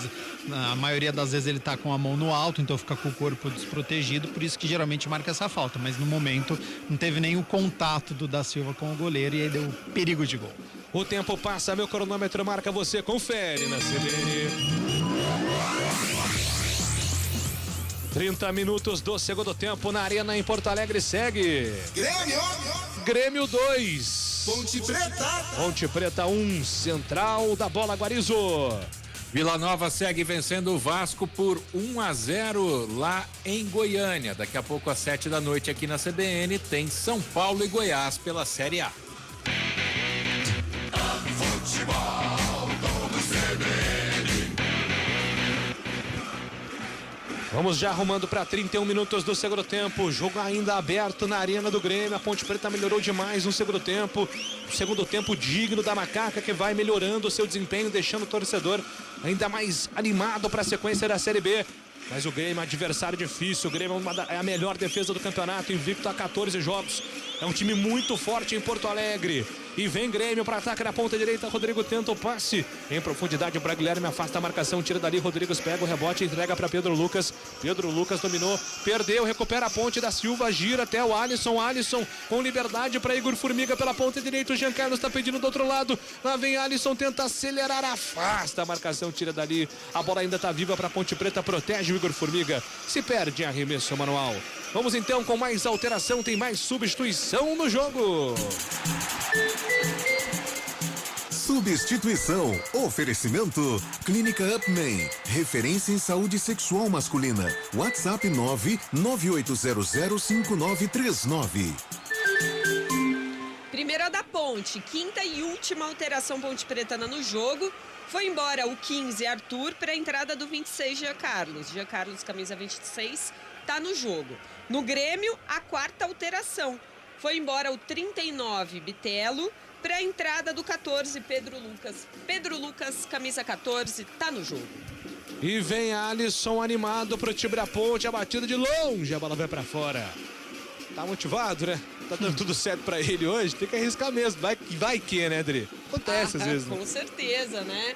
A maioria das vezes ele tá com a mão no alto, então fica com o corpo desprotegido, por isso que geralmente marca essa falta. Mas no momento não teve nenhum contato do Da Silva com o goleiro e aí deu perigo de gol. O tempo passa, meu cronômetro marca, você confere na CBN. 30 minutos do segundo tempo na Arena em Porto Alegre segue. Grêmio 2. Ponte Preta 1, Central da Bola Guarizo. Vila Nova segue vencendo o Vasco por 1-0 lá em Goiânia. Daqui a pouco às 7 da noite aqui na CBN tem São Paulo e Goiás pela Série A. Futebol do CBN. Vamos já arrumando para 31 minutos do segundo tempo. Jogo ainda aberto na Arena do Grêmio. A Ponte Preta melhorou demais no segundo tempo. Segundo tempo digno da Macaca, que vai melhorando o seu desempenho, deixando o torcedor ainda mais animado para a sequência da Série B. Mas o Grêmio é um adversário difícil. O Grêmio é a melhor defesa do campeonato, invicto a 14 jogos. É um time muito forte em Porto Alegre. E vem Grêmio para ataque na ponta direita. Rodrigo tenta o passe em profundidade para Guilherme, afasta a marcação, tira dali. Rodrigues pega o rebote, entrega para Pedro Lucas. Pedro Lucas dominou, perdeu, recupera a ponte da Silva, gira até o Alisson. Alisson com liberdade para Igor Formiga pela ponta direita. O Jean Carlos está pedindo do outro lado. Lá vem Alisson, tenta acelerar, afasta a marcação, tira dali. A bola ainda está viva para Ponte Preta, protege o Igor Formiga. Se perde em arremesso manual. Vamos então com mais alteração, tem mais substituição no jogo. Substituição. Oferecimento. Clínica Upman. Referência em saúde sexual masculina. WhatsApp 998005939. Primeira da Ponte, quinta e última alteração Ponte Pretana no jogo. Foi embora o 15, Arthur, para a entrada do 26, Jean Carlos. Jean Carlos, camisa 26, tá no jogo. No Grêmio, a quarta alteração. Foi embora o 39, Bitelo, para a entrada do 14, Pedro Lucas. Pedro Lucas, camisa 14, tá no jogo. E vem Alisson animado pro time da Ponte, a batida de longe, a bola vai para fora. Tá motivado, né? Tá dando tudo certo pra ele hoje, tem que arriscar mesmo. Vai que, né, Adri? Acontece às vezes. Com certeza, né?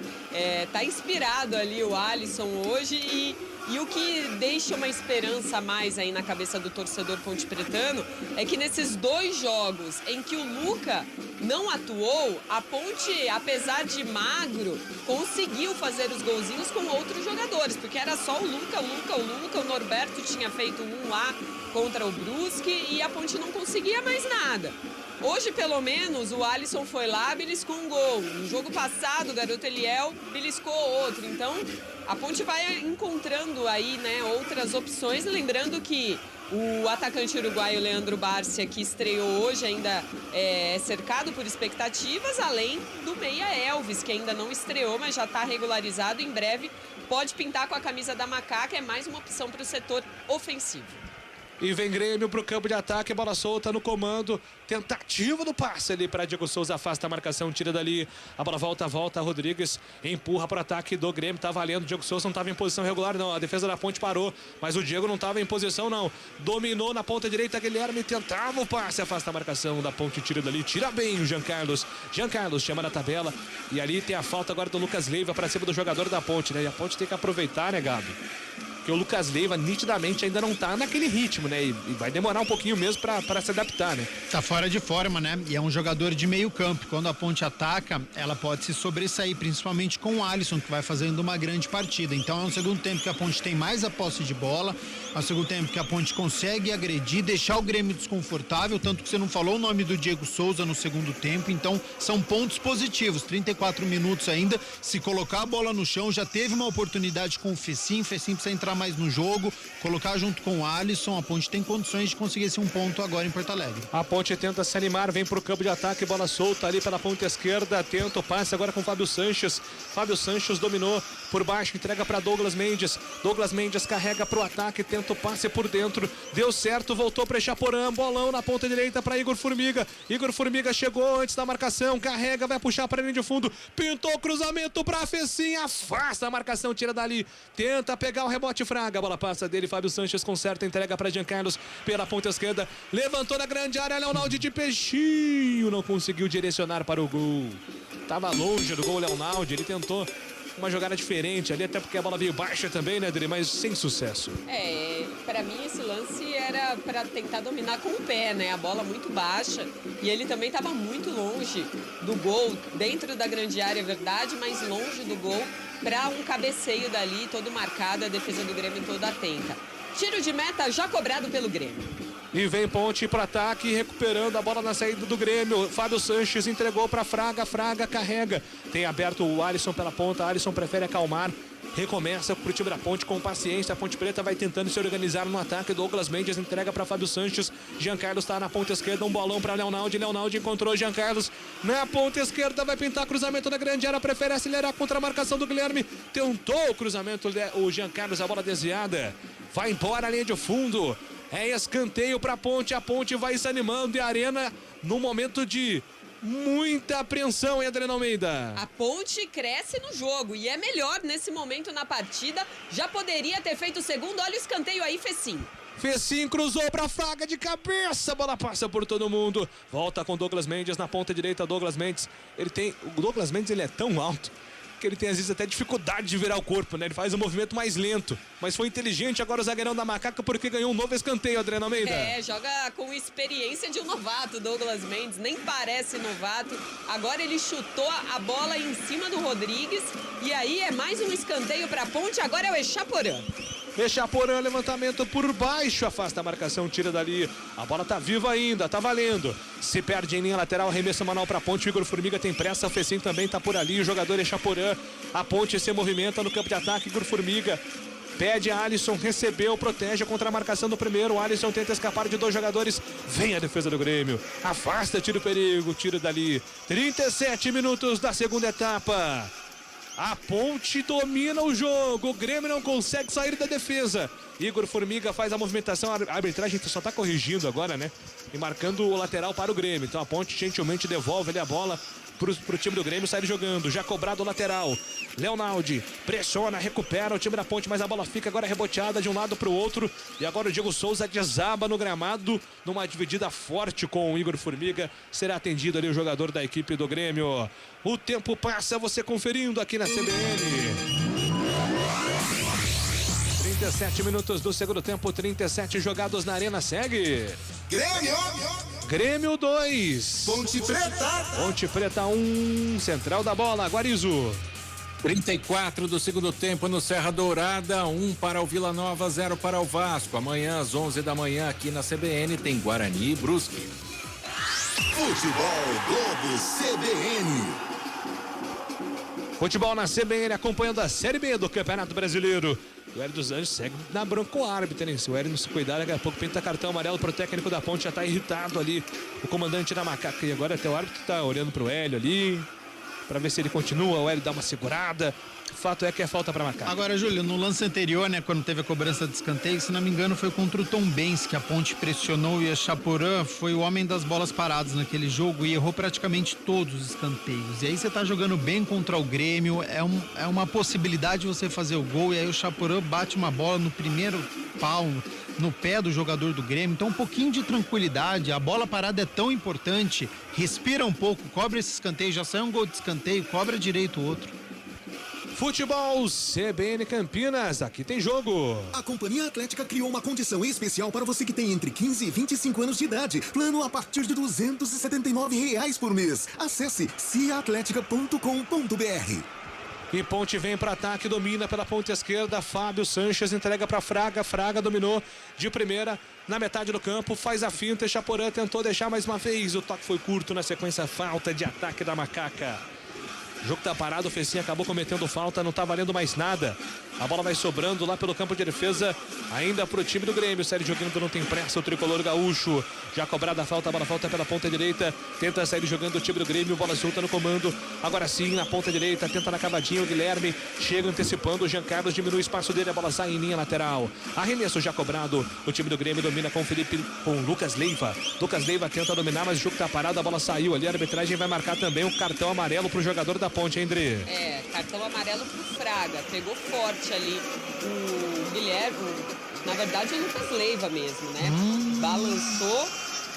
Tá inspirado ali o Alisson hoje e o que deixa uma esperança a mais aí na cabeça do torcedor pontepretano é que nesses dois jogos em que o Luca não atuou, a Ponte, apesar de magro, conseguiu fazer os golzinhos com outros jogadores, porque era só o Luca, o Norberto tinha feito um lá contra o Brusque e a Ponte não conseguia mais nada. Hoje, pelo menos, o Alisson foi lá, beliscou um gol. No jogo passado, o garoto Eliel beliscou outro. Então, a Ponte vai encontrando aí, né, outras opções. Lembrando que o atacante uruguaio Leandro Bárcia, que estreou hoje, ainda é cercado por expectativas, além do meia Elvis, que ainda não estreou, mas já está regularizado. Em breve pode pintar com a camisa da Macaca, é mais uma opção para o setor ofensivo. E vem Grêmio pro campo de ataque, bola solta no comando, tentativa do passe ali para Diego Souza, afasta a marcação, tira dali, a bola volta, Rodrigues empurra pro ataque do Grêmio, tá valendo, Diego Souza não tava em posição regular não, a defesa da Ponte parou, mas o Diego não tava em posição não, dominou na ponta direita, Guilherme tentava o passe, afasta a marcação da Ponte, tira dali, tira bem o Jean Carlos chama na tabela, e ali tem a falta agora do Lucas Leiva para cima do jogador da Ponte, né, e a Ponte tem que aproveitar, né, Gabi? Porque o Lucas Leiva nitidamente ainda não tá naquele ritmo, né? E vai demorar um pouquinho mesmo pra se adaptar, né? Tá fora de forma, né? E é um jogador de meio campo. Quando a Ponte ataca, ela pode se sobressair, principalmente com o Alisson, que vai fazendo uma grande partida. Então é um segundo tempo que a Ponte tem mais a posse de bola, é um segundo tempo que a Ponte consegue agredir, deixar o Grêmio desconfortável, tanto que você não falou o nome do Diego Souza no segundo tempo, então são pontos positivos. 34 minutos ainda, se colocar a bola no chão, já teve uma oportunidade com o Fecim precisa entrar mais no jogo, colocar junto com o Alisson, a Ponte tem condições de conseguir esse um ponto agora em Porto Alegre. A Ponte tenta se animar, vem pro campo de ataque, bola solta ali pela ponta esquerda, tenta o passe agora com o Fábio Sanches dominou por baixo, entrega para Douglas Mendes carrega pro ataque, tenta o passe por dentro, deu certo, voltou para Echaporã, bolão na ponta direita para Igor Formiga chegou antes da marcação, carrega, vai puxar para linha de fundo, pintou o cruzamento para Fecim, afasta a marcação, tira dali, tenta pegar o rebote bate Fraga, a bola passa dele, Fábio Sanches conserta, entrega para Jean Carlos pela ponta esquerda, levantou na grande área, Leonaldi de peixinho, não conseguiu direcionar para o gol. Tava longe do gol o Leonaldi, ele tentou uma jogada diferente ali, até porque a bola veio baixa também, né, Adri? Mas sem sucesso. Pra mim esse lance era pra tentar dominar com o pé, né? A bola muito baixa e ele também estava muito longe do gol, dentro da grande área, é verdade, mas longe do gol para um cabeceio dali, todo marcado, a defesa do Grêmio toda atenta. Tiro de meta já cobrado pelo Grêmio. E vem Ponte para ataque, recuperando a bola na saída do Grêmio. Fábio Sanches entregou para Fraga, Fraga carrega. Tem aberto o Alisson pela ponta, Alisson prefere acalmar. Recomeça pro time da Ponte com paciência. A Ponte Preta vai tentando se organizar no ataque. Douglas Mendes entrega para Fábio Sanches. Jean Carlos está na ponta esquerda. Um bolão para Leonaldi. Leonaldi encontrou Jean Carlos na ponta esquerda. Vai pintar cruzamento na grande área. Prefere acelerar contra a marcação do Guilherme. Tentou o cruzamento. O Jean Carlos, a bola desviada. Vai embora a linha de fundo. É escanteio para a Ponte vai se animando e a Arena no momento de muita apreensão, hein, Adriana Almeida? A Ponte cresce no jogo e é melhor nesse momento na partida. Já poderia ter feito o segundo, olha o escanteio aí, Fecim. Fecim cruzou para Fraga de cabeça, a bola passa por todo mundo. Volta com Douglas Mendes na ponta direita, Douglas Mendes. O Douglas Mendes ele é tão alto que ele tem às vezes até dificuldade de virar o corpo, né? Ele faz um movimento mais lento, mas foi inteligente agora o zagueirão da Macaca porque ganhou um novo escanteio, Adriana Almeida. Joga com experiência de um novato, Douglas Mendes, nem parece novato. Agora ele chutou a bola em cima do Rodrigues e aí é mais um escanteio para a Ponte, agora é o Echaporã. Echaporã, levantamento por baixo, afasta a marcação, tira dali. A bola tá viva ainda, tá valendo. Se perde em linha lateral, arremesso manual pra Ponte. O Igor Formiga tem pressa, o Fecim também tá por ali. O jogador Echaporã, a Ponte se movimenta no campo de ataque. Igor Formiga pede a Alisson, recebeu, protege contra a marcação do primeiro. O Alisson tenta escapar de dois jogadores. Vem a defesa do Grêmio, afasta, tira o perigo, tira dali. 37 minutos da segunda etapa. A Ponte domina o jogo, o Grêmio não consegue sair da defesa. Igor Formiga faz a movimentação, a arbitragem só está corrigindo agora, né? E marcando o lateral para o Grêmio. Então a Ponte gentilmente devolve ali a bola pro time do Grêmio sair jogando. Já cobrado o lateral. Leonaldi pressiona, recupera o time da Ponte, mas a bola fica agora reboteada de um lado pro outro. E agora o Diego Souza desaba no gramado, numa dividida forte com o Igor Formiga. Será atendido ali o jogador da equipe do Grêmio. O tempo passa, você conferindo aqui na CBN. 37 minutos do segundo tempo, 37 jogados na Arena, segue. Grêmio 2. Ponte Preta 1, central da bola, Guarizo. 34 do segundo tempo no Serra Dourada, 1 para o Vila Nova, 0 para o Vasco. Amanhã às 11 da manhã aqui na CBN tem Guarani e Brusque. Futebol Globo CBN. Futebol na CBN acompanhando a Série B do Campeonato Brasileiro. O Hélio dos Anjos segue na bronca com o árbitro, né? Se o Hélio não se cuidar, daqui a pouco pinta cartão amarelo pro técnico da Ponte, já tá irritado ali. O comandante da Macaca. E agora até o árbitro tá olhando pro Hélio ali, pra ver se ele continua. O Hélio dá uma segurada. O fato é que é falta pra Macaca. Agora, Júlio, no lance anterior, né, quando teve a cobrança de escanteio, se não me engano, foi contra o Tombense, que a Ponte pressionou e a Echaporã foi o homem das bolas paradas naquele jogo e errou praticamente todos os escanteios. E aí você tá jogando bem contra o Grêmio, é uma possibilidade de você fazer o gol, e aí o Echaporã bate uma bola no primeiro pau, no pé do jogador do Grêmio. Então um pouquinho de tranquilidade, a bola parada é tão importante, respira um pouco, cobra esse escanteio, já sai um gol de escanteio, cobra direito o outro. Futebol CBN Campinas, aqui tem jogo. A Companhia Atlética criou uma condição especial para você que tem entre 15 e 25 anos de idade. Plano a partir de R$ 279 por mês. Acesse ciaatletica.com.br. E Ponte vem para ataque, domina pela ponta esquerda, Fábio Sanches entrega para Fraga, Fraga dominou de primeira na metade do campo, faz a finta, Echaporã tentou deixar mais uma vez, o toque foi curto, na sequência falta de ataque da Macaca. O jogo tá parado, o Fecim acabou cometendo falta, não tá valendo mais nada. A bola vai sobrando lá pelo campo de defesa, ainda pro time do Grêmio. Série jogando, não tem pressa, o tricolor gaúcho. Já cobrada a falta, a bola volta pela ponta direita. Tenta sair jogando o time do Grêmio, bola solta no comando. Agora sim, na ponta direita, tenta na cavadinha o Guilherme. Chega antecipando, o Jean Carlos diminui o espaço dele, a bola sai em linha lateral. Arremesso já cobrado, o time do Grêmio domina com o Felipe, com o Lucas Leiva. Lucas Leiva tenta dominar, mas o jogo tá parado, a bola saiu ali. A arbitragem vai marcar também um cartão amarelo pro jogador da Ponte, hein, André? Cartão amarelo pro Fraga, pegou forte ali o Guilherme, na verdade o Lucas Leiva mesmo, né? Balançou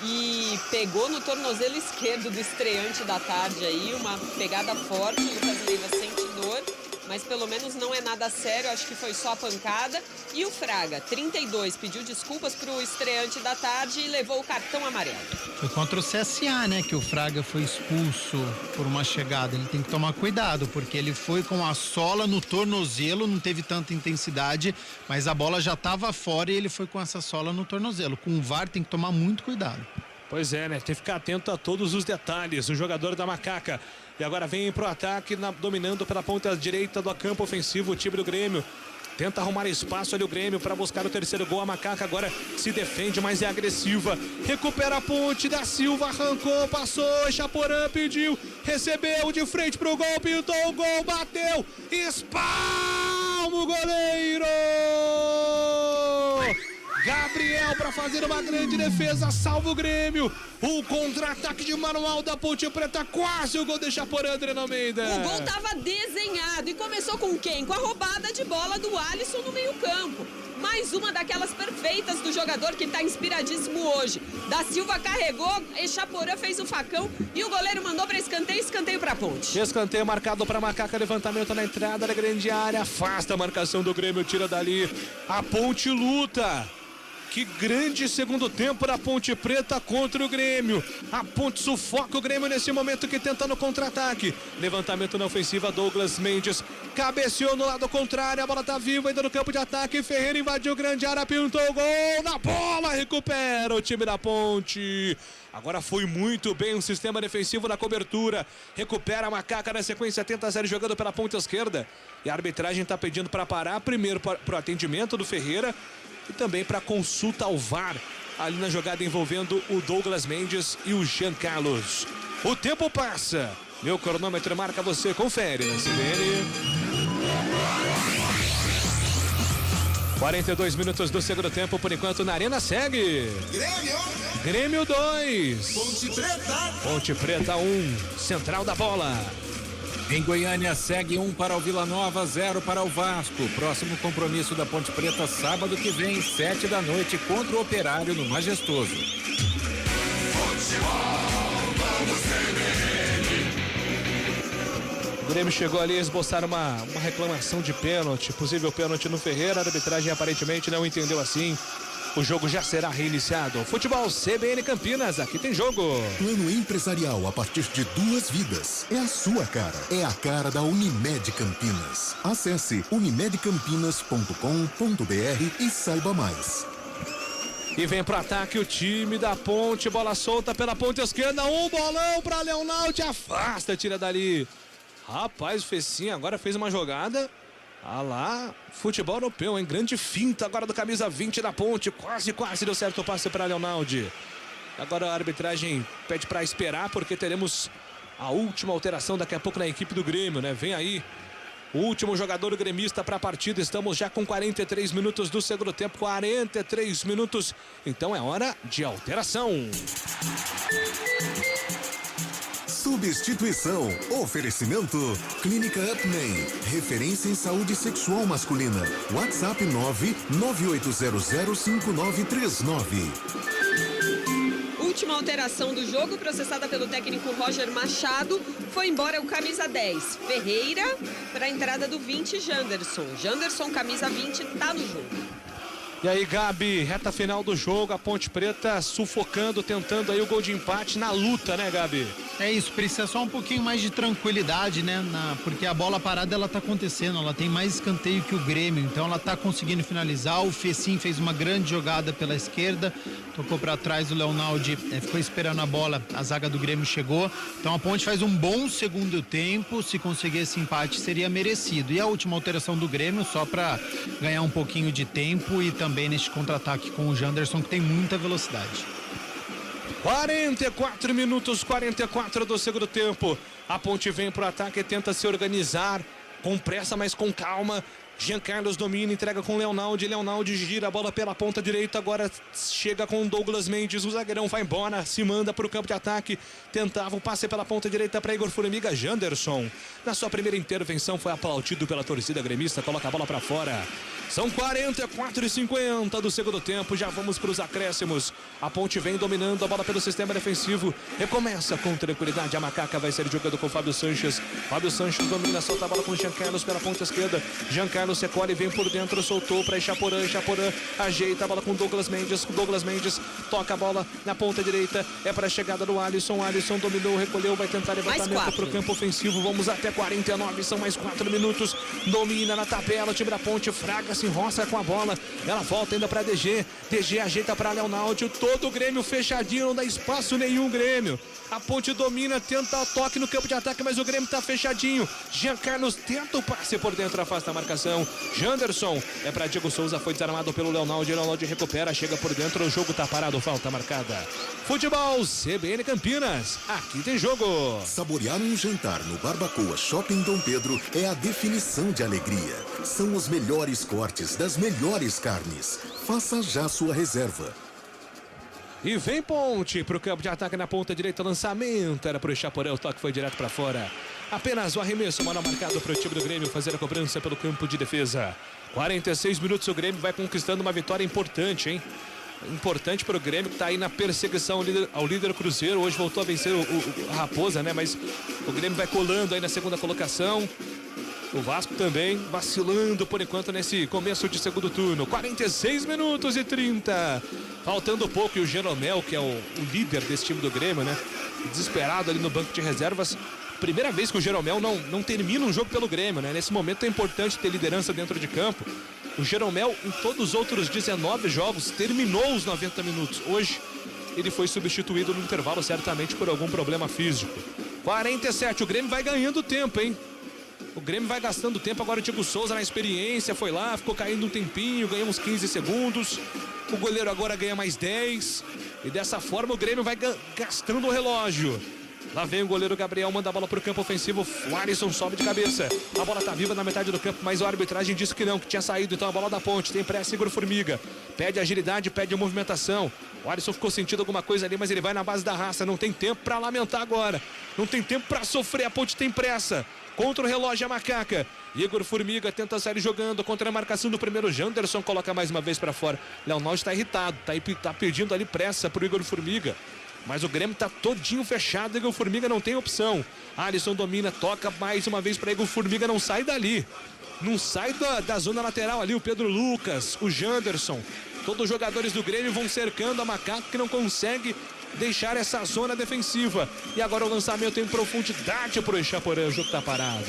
e pegou no tornozelo esquerdo do estreante da tarde aí, uma pegada forte. O Lucas Leiva sente dor, mas pelo menos não é nada sério, acho que foi só a pancada. E o Fraga, 32, pediu desculpas pro estreante da tarde e levou o cartão amarelo. Foi contra o CSA, né, que o Fraga foi expulso por uma chegada. Ele tem que tomar cuidado, porque ele foi com a sola no tornozelo, não teve tanta intensidade, mas a bola já estava fora e ele foi com essa sola no tornozelo. Com o VAR tem que tomar muito cuidado. Pois é, né? Tem que ficar atento a todos os detalhes. O jogador da Macaca. E agora vem pro ataque, dominando pela ponta direita do campo ofensivo, o time do Grêmio. Tenta arrumar espaço ali o Grêmio para buscar o terceiro gol. A Macaca agora se defende, mas é agressiva. Recupera a ponte, da Silva arrancou, passou, Chaporã pediu, recebeu de frente pro gol, pintou o gol, bateu, espalma o goleiro! Gabriel para fazer uma grande defesa, salva o Grêmio. O contra-ataque de manual da Ponte Preta, quase o gol de Chaporã, Adriano Almeida. O gol estava desenhado e começou com quem? Com a roubada de bola do Alisson no meio-campo. Mais uma daquelas perfeitas do jogador que está inspiradíssimo hoje. Da Silva carregou, e Chaporã fez o facão e o goleiro mandou para escanteio para Ponte. Escanteio marcado para Macaca, levantamento na entrada da grande área, afasta a marcação do Grêmio, tira dali. A Ponte luta. Que grande segundo tempo da Ponte Preta contra o Grêmio. A Ponte sufoca o Grêmio nesse momento que tenta no contra-ataque. Levantamento na ofensiva, Douglas Mendes cabeceou no lado contrário, a bola tá viva ainda no campo de ataque. Ferreira invadiu grande área, pintou o gol na bola, recupera o time da Ponte. Agora foi muito bem o sistema defensivo na cobertura. Recupera a Macaca na sequência, tenta sair jogando pela ponta esquerda. E a arbitragem tá pedindo para parar, primeiro pro atendimento do Ferreira e também para consulta ao VAR, ali na jogada envolvendo o Douglas Mendes e o Jean Carlos. O tempo passa, meu cronômetro marca, você confere na CBN. 42 minutos do segundo tempo, por enquanto na Arena segue. Grêmio 2. Ponte Preta 1, central da bola. Em Goiânia segue 1 para o Vila Nova, 0 para o Vasco. Próximo compromisso da Ponte Preta sábado que vem, 7 da noite, contra o Operário no Majestoso. O Grêmio chegou ali a esboçar uma reclamação de pênalti, possível pênalti no Ferreira. A arbitragem aparentemente não entendeu assim. O jogo já será reiniciado. Futebol CBN Campinas, aqui tem jogo. Plano empresarial a partir de 2 vidas. É a sua cara. É a cara da Unimed Campinas. Acesse unimedcampinas.com.br e saiba mais. E vem pro ataque o time da Ponte. Bola solta pela ponta esquerda. Um bolão para Leonardo. Afasta, tira dali. Rapaz, o Fecinho agora fez uma jogada. Ah lá, futebol europeu, hein? Grande finta agora do camisa 20 da Ponte. Quase deu certo o passe para Leonardo. Agora a arbitragem pede para esperar, porque teremos a última alteração daqui a pouco na equipe do Grêmio, né? Vem aí o último jogador gremista para a partida. Estamos já com 43 minutos do segundo tempo. 43 minutos. Então é hora de alteração. Substituição. Oferecimento. Clínica Upman. Referência em saúde sexual masculina. WhatsApp 998005939. Última alteração do jogo, processada pelo técnico Roger Machado. Foi embora o camisa 10, Ferreira, para a entrada do 20, Janderson. Janderson, camisa 20, tá no jogo. E aí, Gabi, reta final do jogo, a Ponte Preta sufocando, tentando aí o gol de empate na luta, né, Gabi? É isso, precisa só um pouquinho mais de tranquilidade, né? Porque a bola parada, ela tá acontecendo, ela tem mais escanteio que o Grêmio, então ela tá conseguindo finalizar. O Fecim fez uma grande jogada pela esquerda, tocou para trás o Leonardo, ficou esperando a bola, a zaga do Grêmio chegou. Então a Ponte faz um bom segundo tempo, se conseguir esse empate seria merecido. E a última alteração do Grêmio, só para ganhar um pouquinho de tempo e também neste contra-ataque com o Janderson, que tem muita velocidade. 44 minutos, 44 do segundo tempo. A Ponte vem pro ataque e tenta se organizar com pressa, mas com calma. Jean Carlos domina, entrega com Leonaldi. Leonaldi gira a bola pela ponta direita. Agora chega com Douglas Mendes. O zagueirão vai embora, se manda para o campo de ataque. Tentava o passe pela ponta direita para Igor Formiga. Janderson, na sua primeira intervenção, foi aplaudido pela torcida gremista. Coloca a bola para fora. São 44:50 do segundo tempo. Já vamos para os acréscimos. A Ponte vem dominando a bola pelo sistema defensivo. Recomeça com tranquilidade. A Macaca vai ser jogando com Fábio Sanches. Fábio Sanches domina, solta a bola com Jean Carlos pela ponta esquerda. Jean Carlos recolhe, vem por dentro, soltou para Chaporã. Chaporã ajeita a bola com Douglas Mendes. Douglas Mendes toca a bola na ponta direita. É para a chegada do Alisson. Alisson dominou, recolheu, vai tentar levantamento para o campo ofensivo. Vamos até 49, são mais 4 minutos. Domina na tabela, o time da Ponte. Fraga se enrosca com a bola. Ela volta ainda para DG. DG ajeita para Leonaldi. Todo o Grêmio fechadinho, não dá espaço nenhum, Grêmio. A Ponte domina, tenta o toque no campo de ataque, mas o Grêmio tá fechadinho. Jean Carlos tenta o passe por dentro, afasta a marcação. Janderson é para Diego Souza, foi desarmado pelo Leonaldi. Leonaldi recupera, chega por dentro, o jogo tá parado, falta marcada. Futebol CBN Campinas, aqui tem jogo. Saborear um jantar no Barbacoa Shopping Dom Pedro é a definição de alegria. São os melhores cortes das melhores carnes. Faça já sua reserva. E vem Ponte pro campo de ataque na ponta direita, lançamento, era pro Chaporã, o toque foi direto para fora. Apenas o arremesso, mano marcado pro time do Grêmio fazer a cobrança pelo campo de defesa. 46 minutos, o Grêmio vai conquistando uma vitória importante, hein? Importante pro Grêmio, que tá aí na perseguição ao líder Cruzeiro. Hoje voltou a vencer a Raposa, né? Mas o Grêmio vai colando aí na segunda colocação. O Vasco também vacilando por enquanto nesse começo de segundo turno. 46 minutos e 30. Faltando pouco, e o Jeromel, que é o líder desse time do Grêmio, né? Desesperado ali no banco de reservas. Primeira vez que o Jeromel não termina um jogo pelo Grêmio, né? Nesse momento é importante ter liderança dentro de campo. O Jeromel, em todos os outros 19 jogos, terminou os 90 minutos. Hoje, ele foi substituído no intervalo, certamente por algum problema físico. 47, o Grêmio vai ganhando tempo, hein? O Grêmio vai gastando tempo. Agora o Diego Souza na experiência foi lá, ficou caindo um tempinho, ganhou uns 15 segundos. O goleiro agora ganha mais 10. E dessa forma o Grêmio vai gastando o relógio. Lá vem o goleiro Gabriel, manda a bola para o campo ofensivo. O Alisson sobe de cabeça. A bola tá viva na metade do campo, mas a arbitragem disse que não, que tinha saído. Então a bola da Ponte, tem pressa, Igor Formiga. Pede agilidade, pede movimentação. O Alisson ficou sentindo alguma coisa ali, mas ele vai na base da raça. Não tem tempo para lamentar agora. Não tem tempo para sofrer, a Ponte tem pressa. Contra o relógio, a Macaca. Igor Formiga tenta sair jogando contra a marcação do primeiro. Janderson coloca mais uma vez para fora. Leonaldi está irritado, tá pedindo ali pressa pro Igor Formiga. Mas o Grêmio tá todinho fechado. Igor Formiga não tem opção. Alisson domina, toca mais uma vez para Igor Formiga. Não sai dali. Não sai da zona lateral ali. O Pedro Lucas, o Janderson. Todos os jogadores do Grêmio vão cercando a Macaca, que não consegue deixar essa zona defensiva. E agora o lançamento em profundidade pro Echaporã. O jogo tá parado.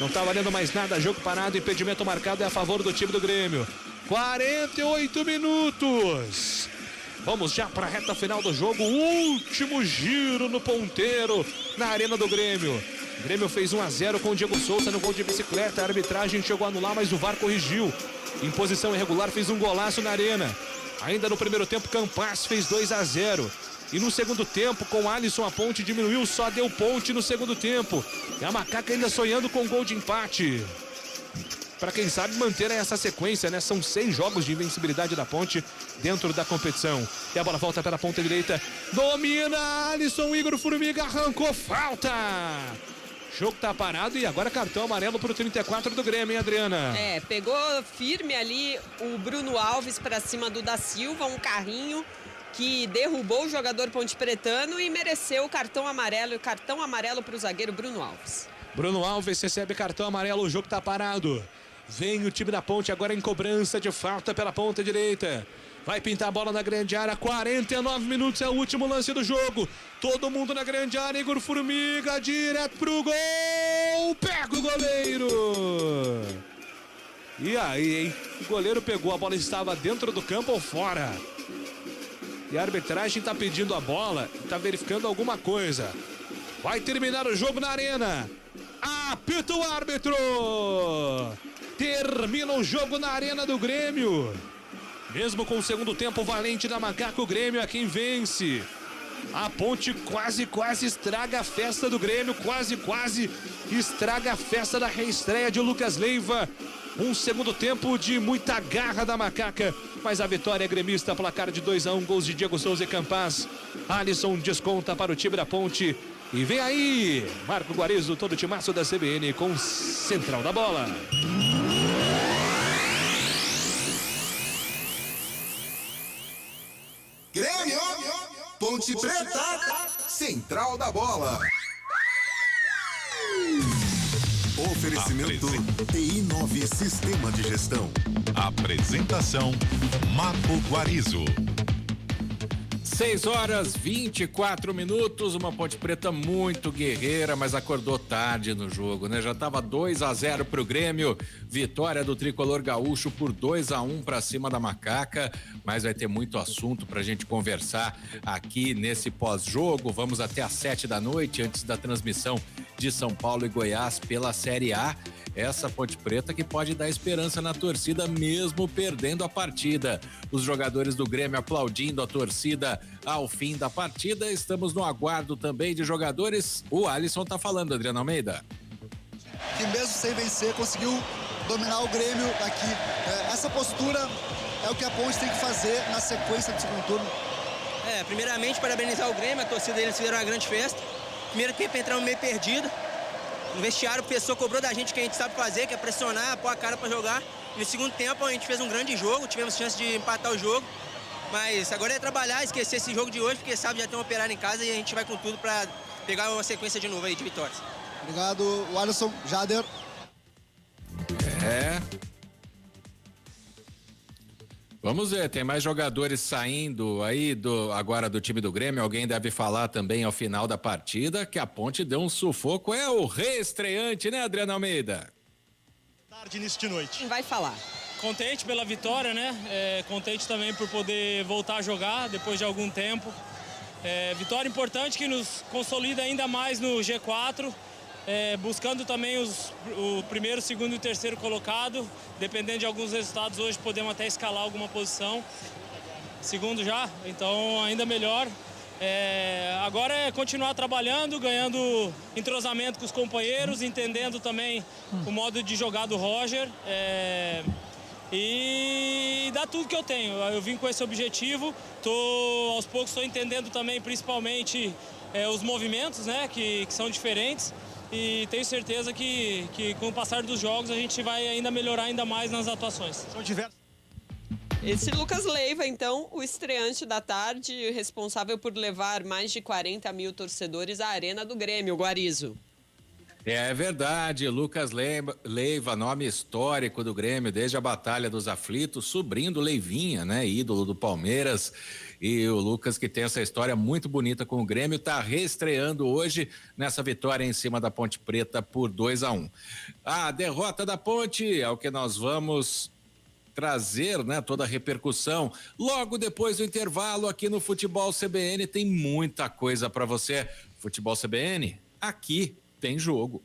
Não tá valendo mais nada. Jogo parado. Impedimento marcado é a favor do time do Grêmio. 48 minutos. Vamos já para a reta final do jogo. Último giro no ponteiro na arena do Grêmio. O Grêmio fez 1-0 com o Diego Souza no gol de bicicleta. A arbitragem chegou a anular, mas o VAR corrigiu. Em posição irregular, fez um golaço na arena. Ainda no primeiro tempo, Campas fez 2-0. E no segundo tempo, com Alisson, a Ponte diminuiu, só deu Ponte no segundo tempo. E a Macaca ainda sonhando com gol de empate. Para quem sabe manter essa sequência, né? São 6 jogos de invencibilidade da Ponte dentro da competição. E a bola volta pela ponta direita. Domina Alisson, Igor Formiga arrancou, falta! O jogo tá parado e agora cartão amarelo pro 34 do Grêmio, hein, Adriana? Pegou firme ali o Bruno Alves para cima do Da Silva, um carrinho que derrubou o jogador pontepretano e mereceu o cartão amarelo. E cartão amarelo pro zagueiro Bruno Alves. Bruno Alves recebe cartão amarelo, o jogo tá parado. Vem o time da Ponte agora em cobrança de falta pela ponta direita. Vai pintar a bola na grande área. 49 minutos é o último lance do jogo. Todo mundo na grande área. Igor Formiga direto pro gol. Pega o goleiro. E aí, hein? O goleiro pegou. A bola estava dentro do campo ou fora? E a arbitragem tá pedindo a bola. Tá verificando alguma coisa. Vai terminar o jogo na arena. Apita o árbitro. Termina o jogo na arena do Grêmio. Mesmo com o segundo tempo valente da Macaca, o Grêmio é quem vence. A Ponte quase estraga a festa do Grêmio. Quase estraga a festa da reestreia de Lucas Leiva. Um segundo tempo de muita garra da Macaca, mas a vitória é gremista, placar de 2-1, gols de Diego Souza e Campaz. Alisson desconta para o time da Ponte. E vem aí, Marco Guarizo, todo o timaço da CBN com Central da Bola. Grêmio, Ponte Preta, Central da Bola. Oferecimento TI9 Sistema de Gestão. Apresentação Marco Guarizo. 6h24, uma Ponte Preta muito guerreira, mas acordou tarde no jogo, né? Já tava 2-0 pro Grêmio, vitória do tricolor gaúcho por 2-1 pra cima da Macaca, mas vai ter muito assunto pra gente conversar aqui nesse pós-jogo. Vamos até às 7 da noite, antes da transmissão de São Paulo e Goiás pela Série A. Essa Ponte Preta que pode dar esperança na torcida mesmo perdendo a partida. Os jogadores do Grêmio aplaudindo a torcida ao fim da partida. Estamos no aguardo também de jogadores. O Alisson tá falando, Adriano Almeida. Que mesmo sem vencer conseguiu dominar o Grêmio aqui. Essa postura é o que a Ponte tem que fazer na sequência do segundo turno. Primeiramente parabenizar o Grêmio, a torcida deles fizeram uma grande festa. Primeiro tempo entramos meio perdido. No vestiário, o pessoal cobrou da gente o que a gente sabe fazer, que é pressionar, pôr a cara para jogar. E no segundo tempo a gente fez um grande jogo, tivemos chance de empatar o jogo. Mas agora é trabalhar, esquecer esse jogo de hoje, porque sabe já tem um operário em casa e a gente vai com tudo para pegar uma sequência de novo aí de vitórias. Obrigado, Alisson, Jader. Vamos ver, tem mais jogadores saindo aí agora do time do Grêmio. Alguém deve falar também ao final da partida que a Ponte deu um sufoco. É o reestreante, né, Adriano Almeida? Tarde, início de noite. Quem vai falar? Contente pela vitória, né? Contente também por poder voltar a jogar depois de algum tempo. Vitória importante que nos consolida ainda mais no G4. Buscando também o primeiro, segundo e terceiro colocado. Dependendo de alguns resultados, hoje podemos até escalar alguma posição. Segundo já, então ainda melhor. Agora é continuar trabalhando, ganhando entrosamento com os companheiros, entendendo também o modo de jogar do Roger. E dar tudo que eu tenho. Eu vim com esse objetivo, aos poucos estou entendendo também, principalmente, os movimentos, né, que são diferentes. E tenho certeza que com o passar dos jogos a gente vai ainda melhorar ainda mais nas atuações. São diversos. Esse Lucas Leiva, então, o estreante da tarde, responsável por levar mais de 40 mil torcedores à Arena do Grêmio, Guarizo. É verdade, Lucas Leiva, nome histórico do Grêmio desde a Batalha dos Aflitos, sobrinho do Leivinha, né, ídolo do Palmeiras. E o Lucas, que tem essa história muito bonita com o Grêmio, está reestreando hoje nessa vitória em cima da Ponte Preta por 2-1. A derrota da Ponte é o que nós vamos trazer, né, toda a repercussão logo depois do intervalo aqui no Futebol CBN. Tem muita coisa para você. Futebol CBN, aqui tem jogo.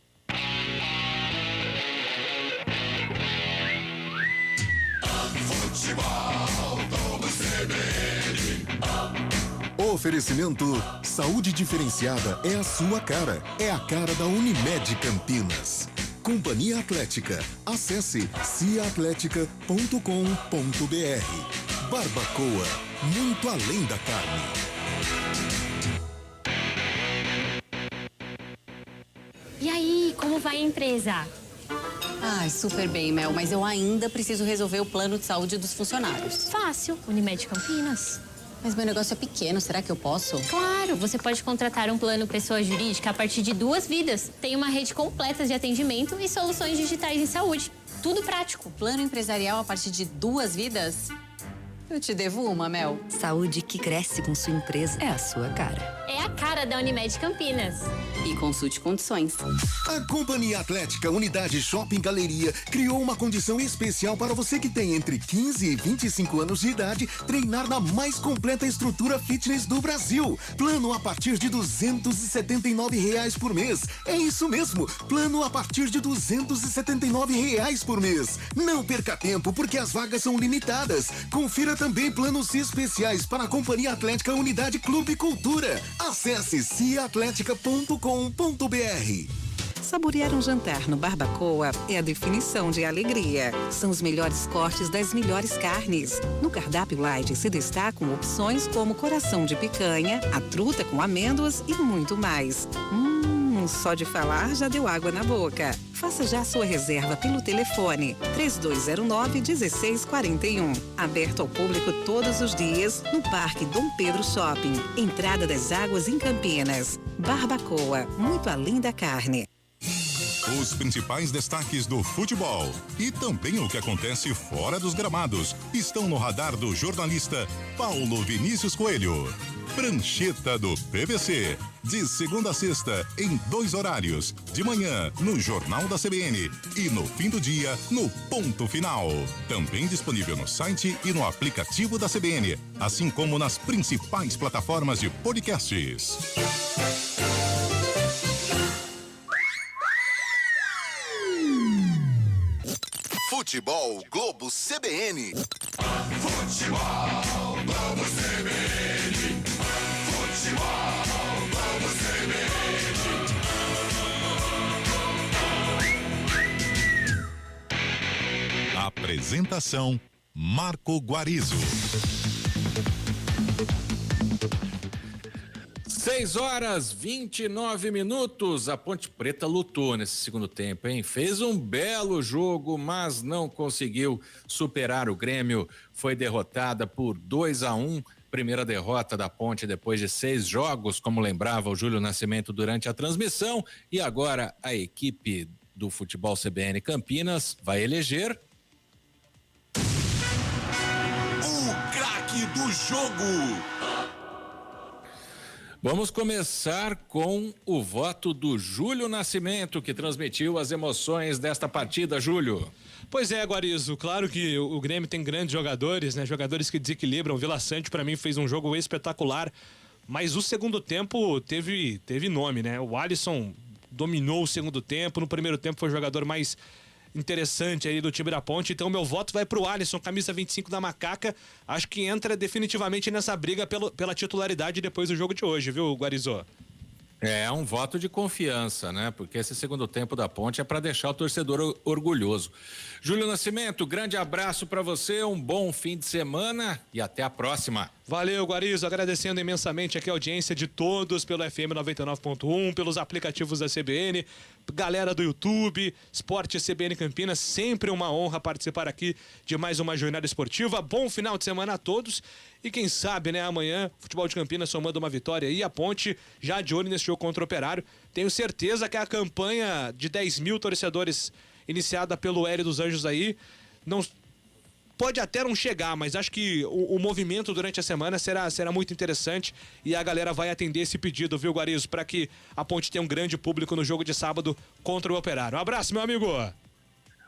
Oferecimento Saúde Diferenciada é a sua cara. É a cara da Unimed Campinas. Companhia Atlética. Acesse ciaatletica.com.br. Barbacoa, muito além da carne. E aí, como vai a empresa? Ai, super bem, Mel, mas eu ainda preciso resolver o plano de saúde dos funcionários. Fácil, Unimed Campinas. Mas meu negócio é pequeno, será que eu posso? Claro, você pode contratar um plano pessoa jurídica a partir de 2 vidas. Tem uma rede completa de atendimento e soluções digitais em saúde. Tudo prático. Plano empresarial a partir de 2 vidas? Eu te devo uma, Mel. Saúde que cresce com sua empresa é a sua cara. É a cara da Unimed Campinas. E consulte condições. A Companhia Atlética Unidade Shopping Galeria criou uma condição especial para você que tem entre 15 e 25 anos de idade treinar na mais completa estrutura fitness do Brasil. Plano a partir de R$ 279 por mês. É isso mesmo, plano a partir de R$ 279 por mês. Não perca tempo porque as vagas são limitadas. Confira também planos especiais para a Companhia Atlética Unidade Clube Cultura. Acesse ciaatletica.com.br. Saborear um jantar no Barbacoa é a definição de alegria. São os melhores cortes das melhores carnes. No cardápio light se destacam opções como coração de picanha, a truta com amêndoas e muito mais. Só de falar já deu água na boca. Faça já sua reserva pelo telefone 3209-1641. Aberto ao público todos os dias no Parque Dom Pedro Shopping. Entrada das Águas em Campinas. Barbacoa, muito além da carne. Os principais destaques do futebol e também o que acontece fora dos gramados estão no radar do jornalista Paulo Vinícius Coelho. Prancheta do PVC, de segunda a sexta, em 2 horários. De manhã, no Jornal da CBN e no fim do dia, no Ponto Final. Também disponível no site e no aplicativo da CBN, assim como nas principais plataformas de podcasts. Futebol Globo CBN. Futebol Globo CBN. Futebol Globo CBN. Apresentação: Marco Guarizo. 6h29. A Ponte Preta lutou nesse segundo tempo, hein? Fez um belo jogo, mas não conseguiu superar o Grêmio. Foi derrotada por 2-1. Primeira derrota da Ponte depois de 6 jogos, como lembrava o Júlio Nascimento durante a transmissão. E agora a equipe do Futebol CBN Campinas vai eleger o craque do jogo. Vamos começar com o voto do Júlio Nascimento, que transmitiu as emoções desta partida. Júlio. Pois é, Guarizo, claro que o Grêmio tem grandes jogadores, né? Jogadores que desequilibram. O Vila Sante, para mim, fez um jogo espetacular, mas o segundo tempo teve nome, né? O Alisson dominou o segundo tempo, no primeiro tempo foi o jogador mais interessante aí do time da Ponte, então meu voto vai pro Alisson, camisa 25 da Macaca. Acho que entra definitivamente nessa briga pela titularidade depois do jogo de hoje, viu, Guarizô? É um voto de confiança, né? Porque esse segundo tempo da Ponte é para deixar o torcedor orgulhoso. Júlio Nascimento, grande abraço para você, um bom fim de semana e até a próxima. Valeu, Guarizo, agradecendo imensamente aqui a audiência de todos pelo FM 99.1, pelos aplicativos da CBN, galera do YouTube, Esporte CBN Campinas, sempre uma honra participar aqui de mais uma jornada esportiva. Bom final de semana a todos e quem sabe, né, amanhã, Futebol de Campinas somando uma vitória e a Ponte já de olho nesse jogo contra o Operário. Tenho certeza que a campanha de 10 mil torcedores iniciada pelo Hélio dos Anjos aí, não pode até não chegar, mas acho que o movimento durante a semana será muito interessante e a galera vai atender esse pedido, viu, Guarizo, para que a Ponte tenha um grande público no jogo de sábado contra o Operário. Um abraço, meu amigo!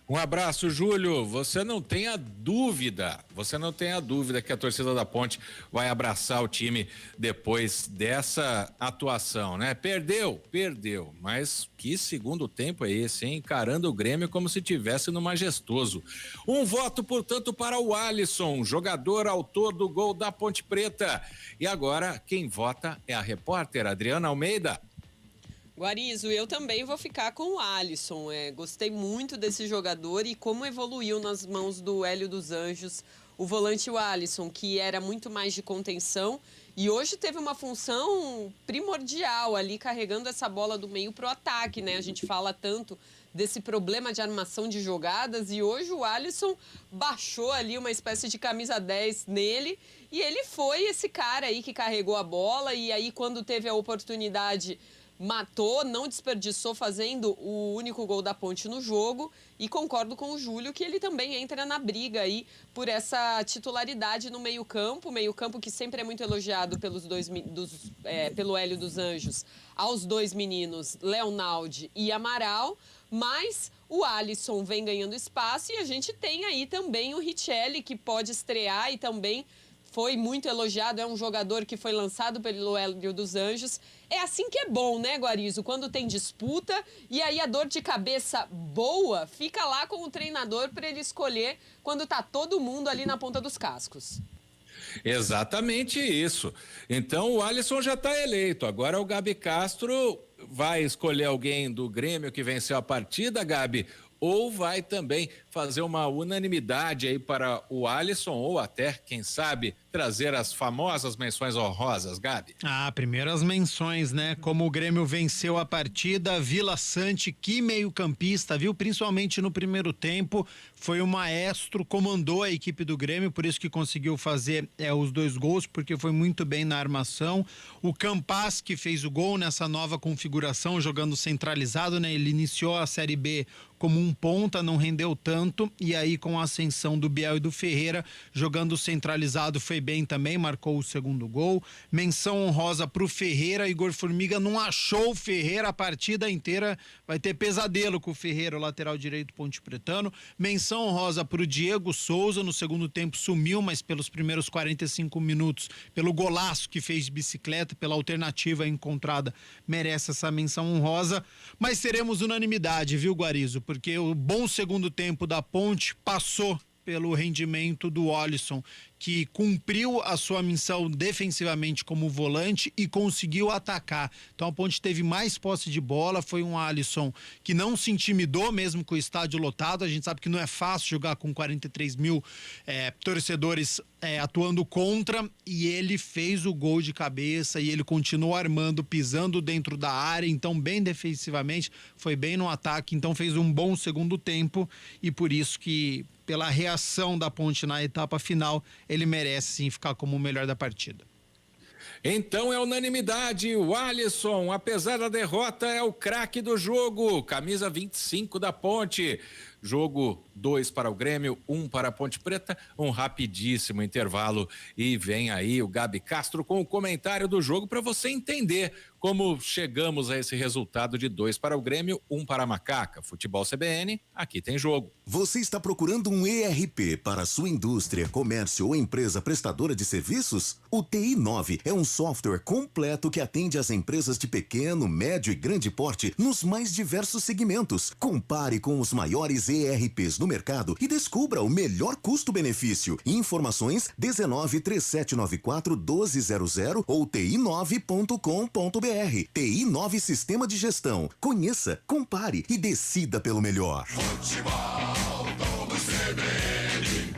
Um abraço, Júlio. Você não tenha dúvida que a torcida da Ponte vai abraçar o time depois dessa atuação, né? Perdeu, mas que segundo tempo é esse, hein? Encarando o Grêmio como se tivesse no majestoso. Um voto, portanto, para o Alisson, jogador autor do gol da Ponte Preta. E agora, quem vota é a repórter Adriana Almeida. Guarizo, eu também vou ficar com o Alisson. Gostei muito desse jogador e como evoluiu nas mãos do Hélio dos Anjos. O volante, o Alisson, que era muito mais de contenção e hoje teve uma função primordial ali, carregando essa bola do meio pro ataque, né? A gente fala tanto desse problema de armação de jogadas e hoje o Alisson baixou ali uma espécie de camisa 10 nele e ele foi esse cara aí que carregou a bola e aí quando teve a oportunidade matou, não desperdiçou, fazendo o único gol da Ponte no jogo. E concordo com o Júlio que ele também entra na briga aí por essa titularidade no meio-campo que sempre é muito elogiado pelo Hélio dos Anjos, aos dois meninos, Leonaldi e Amaral, mas o Alisson vem ganhando espaço e a gente tem aí também o Richelli, que pode estrear e também foi muito elogiado, é um jogador que foi lançado pelo Hélio dos Anjos. É assim que é bom, né, Guarizo? Quando tem disputa e aí a dor de cabeça boa fica lá com o treinador para ele escolher quando tá todo mundo ali na ponta dos cascos. Exatamente isso. Então o Alisson já está eleito. Agora o Gabi Castro vai escolher alguém do Grêmio que venceu a partida, Gabi, ou vai também fazer uma unanimidade aí para o Alisson, ou até, quem sabe, trazer as famosas menções honrosas, Gabi? Primeiro as menções, né? Como o Grêmio venceu a partida, Vila Sante, que meio-campista, viu? Principalmente no primeiro tempo, foi o maestro, comandou a equipe do Grêmio, por isso que conseguiu fazer os 2 gols, porque foi muito bem na armação. O Campas, que fez o gol nessa nova configuração, jogando centralizado, né? Ele iniciou a Série B como um ponta, não rendeu tanto, e aí com a ascensão do Biel e do Ferreira, jogando centralizado, foi bem também, marcou o segundo gol. Menção honrosa pro Ferreira, Igor Formiga não achou o Ferreira a partida inteira, vai ter pesadelo com o Ferreira, o lateral direito pontepretano. Menção honrosa pro Diego Souza, no segundo tempo sumiu, mas pelos primeiros 45 minutos, pelo golaço que fez de bicicleta, pela alternativa encontrada, merece essa menção honrosa, mas teremos unanimidade, viu, Guarizo? Porque o bom segundo tempo da Ponte passou pelo rendimento do Alisson, que cumpriu a sua missão defensivamente como volante e conseguiu atacar. Então a Ponte teve mais posse de bola, foi um Alisson que não se intimidou mesmo com o estádio lotado. A gente sabe que não é fácil jogar com 43 mil torcedores atuando contra, e ele fez o gol de cabeça e ele continuou armando, pisando dentro da área, então bem defensivamente, foi bem no ataque, então fez um bom segundo tempo, e por isso que pela reação da Ponte na etapa final, ele merece sim ficar como o melhor da partida. Então é unanimidade, o Alisson, apesar da derrota, é o craque do jogo, camisa 25 da Ponte. Jogo 2 para o Grêmio, 1 para a Ponte Preta, um rapidíssimo intervalo e vem aí o Gabi Castro com o comentário do jogo para você entender como chegamos a esse resultado de 2 para o Grêmio, 1 para a Macaca. Futebol CBN, aqui tem jogo. Você está procurando um ERP para sua indústria, comércio ou empresa prestadora de serviços? O TI9 é um software completo que atende às empresas de pequeno, médio e grande porte nos mais diversos segmentos. Compare com os maiores ERPs do mercado e descubra o melhor custo-benefício. Informações 19-3794-1200 ou ti9.com.br. TI9 Sistema de Gestão. Conheça, compare e decida pelo melhor. Futebol Globo CBN.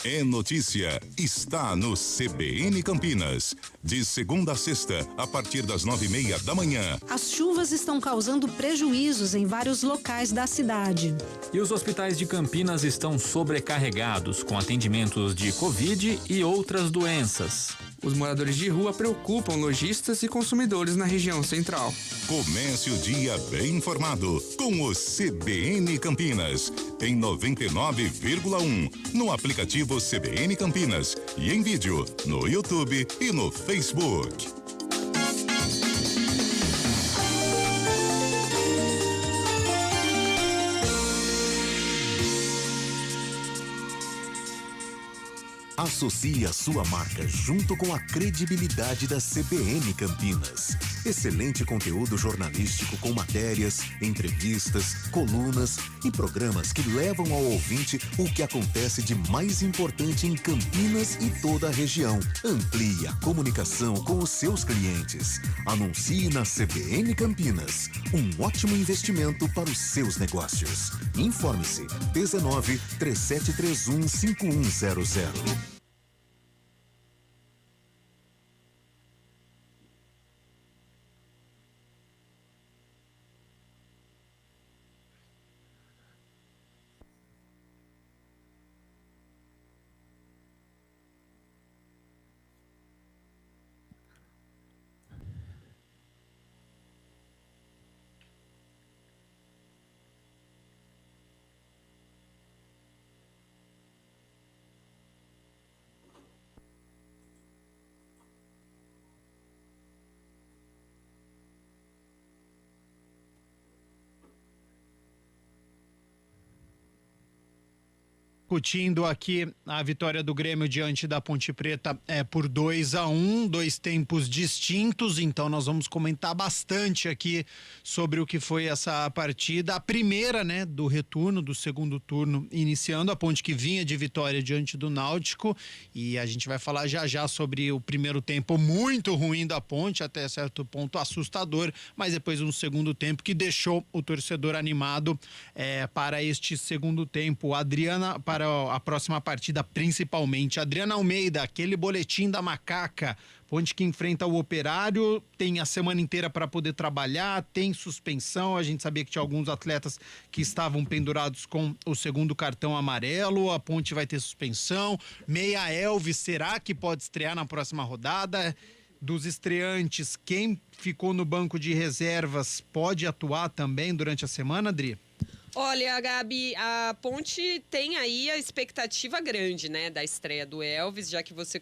É notícia, está no CBN Campinas. De segunda a sexta, a partir das 9:30 da manhã. As chuvas estão causando prejuízos em vários locais da cidade. E os hospitais de Campinas estão sobrecarregados com atendimentos de Covid e outras doenças. Os moradores de rua preocupam lojistas e consumidores na região central. Comece o dia bem informado com o CBN Campinas, em 99,1, no aplicativo CBN Campinas e em vídeo no YouTube e no Facebook. Associe a sua marca junto com a credibilidade da CBN Campinas. Excelente conteúdo jornalístico com matérias, entrevistas, colunas e programas que levam ao ouvinte o que acontece de mais importante em Campinas e toda a região. Amplie a comunicação com os seus clientes. Anuncie na CBN Campinas. Um ótimo investimento para os seus negócios. Informe-se 19-3731-5100. repercutindo aqui a vitória do Grêmio diante da Ponte Preta por 2-1, 2 tempos distintos, então nós vamos comentar bastante aqui sobre o que foi essa partida, a primeira, né, do retorno, do segundo turno, iniciando a Ponte que vinha de vitória diante do Náutico, e a gente vai falar já sobre o primeiro tempo muito ruim da Ponte, até certo ponto assustador, mas depois um segundo tempo que deixou o torcedor animado para este segundo tempo. Adriana, para a próxima partida principalmente. Adriana Almeida, aquele boletim da Macaca, Ponte que enfrenta o Operário, tem a semana inteira para poder trabalhar, tem suspensão, a gente sabia que tinha alguns atletas que estavam pendurados com o segundo cartão amarelo, a Ponte vai ter suspensão, Meia Elvis, será que pode estrear na próxima rodada? Dos estreantes, quem ficou no banco de reservas pode atuar também durante a semana, Adri? Olha, Gabi, a Ponte tem aí a expectativa grande, né, da estreia do Elvis, já que você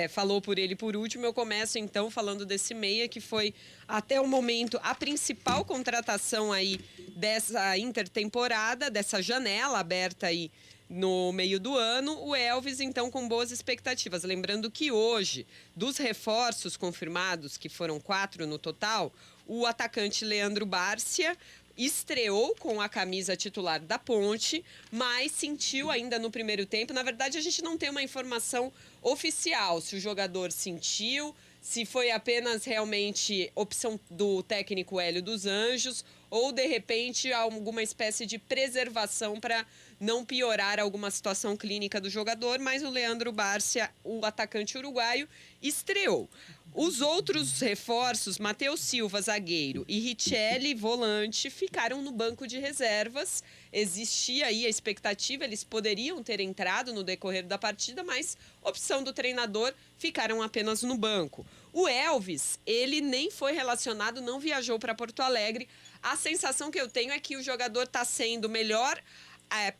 falou por ele por último, eu começo então falando desse meia que foi até o momento a principal contratação aí dessa intertemporada, dessa janela aberta aí no meio do ano, o Elvis então com boas expectativas. Lembrando que hoje, dos reforços confirmados, que foram 4 no total, o atacante Leandro Bárcia estreou com a camisa titular da Ponte, mas sentiu ainda no primeiro tempo. Na verdade, a gente não tem uma informação oficial se o jogador sentiu, se foi apenas realmente opção do técnico Hélio dos Anjos ou, de repente, alguma espécie de preservação para não piorar alguma situação clínica do jogador, mas o Leandro Bárcia, o atacante uruguaio, estreou. Os outros reforços, Matheus Silva, zagueiro, e Richelli, volante, ficaram no banco de reservas. Existia aí a expectativa, eles poderiam ter entrado no decorrer da partida, mas opção do treinador, ficaram apenas no banco. O Elvis, ele nem foi relacionado, não viajou para Porto Alegre. A sensação que eu tenho é que o jogador está sendo melhor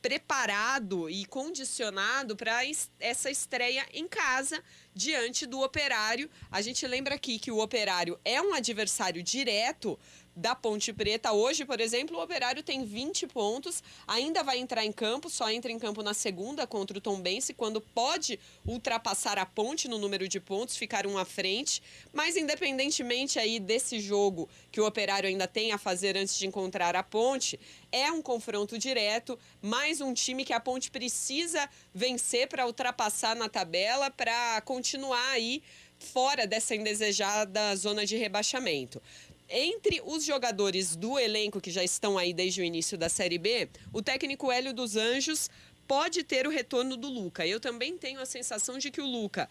preparado e condicionado para essa estreia em casa diante do Operário. A gente lembra aqui que o Operário é um adversário direto da Ponte Preta. Hoje, por exemplo, o Operário tem 20 pontos, ainda vai entrar em campo, só entra em campo na segunda contra o Tombense, quando pode ultrapassar a Ponte no número de pontos, ficar um à frente. Mas independentemente aí desse jogo que o Operário ainda tem a fazer antes de encontrar a Ponte, é um confronto direto, mais um time que a Ponte precisa vencer para ultrapassar na tabela, para continuar aí fora dessa indesejada zona de rebaixamento. Entre os jogadores do elenco que já estão aí desde o início da Série B, o técnico Hélio dos Anjos pode ter o retorno do Luca. Eu também tenho a sensação de que o Luca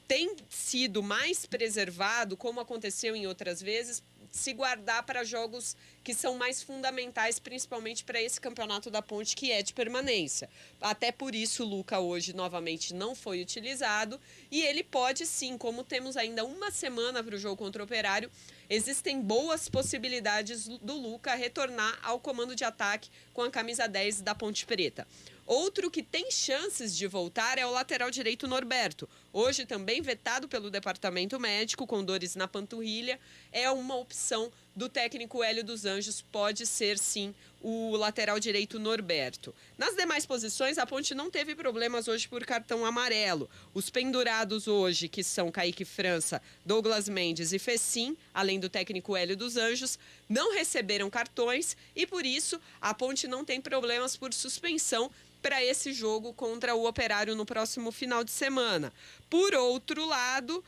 tem sido mais preservado, como aconteceu em outras vezes, se guardar para jogos que são mais fundamentais, principalmente para esse campeonato da Ponte, que é de permanência. Até por isso o Luca hoje novamente não foi utilizado e ele pode sim, como temos ainda uma semana para o jogo contra o Operário, existem boas possibilidades do Luca retornar ao comando de ataque com a camisa 10 da Ponte Preta. Outro que tem chances de voltar é o lateral direito Norberto. Hoje também vetado pelo departamento médico, com dores na panturrilha. É uma opção do técnico Hélio dos Anjos, pode ser sim o lateral direito Norberto. Nas demais posições, a Ponte não teve problemas hoje por cartão amarelo. Os pendurados hoje, que são Kaique França, Douglas Mendes e Fecim, além do técnico Hélio dos Anjos, não receberam cartões e, por isso, a Ponte não tem problemas por suspensão para esse jogo contra o Operário no próximo final de semana. Por outro lado,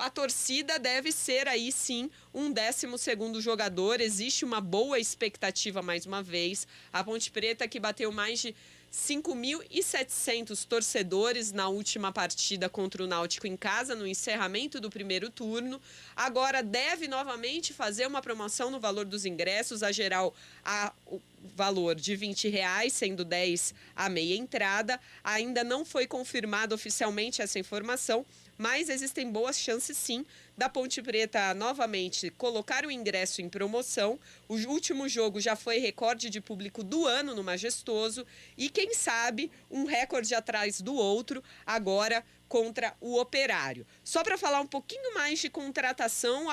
a torcida deve ser aí sim um 12º jogador. Existe uma boa expectativa mais uma vez. A Ponte Preta, que bateu mais de 5.700 torcedores na última partida contra o Náutico em casa, no encerramento do primeiro turno. Agora deve novamente fazer uma promoção no valor dos ingressos, a geral o valor de R$20, sendo 10 a meia entrada. Ainda não foi confirmada oficialmente essa informação, mas existem boas chances sim da Ponte Preta novamente colocar o ingresso em promoção. O último jogo já foi recorde de público do ano no Majestoso e quem sabe um recorde atrás do outro agora contra o Operário. Só para falar um pouquinho mais de contratação,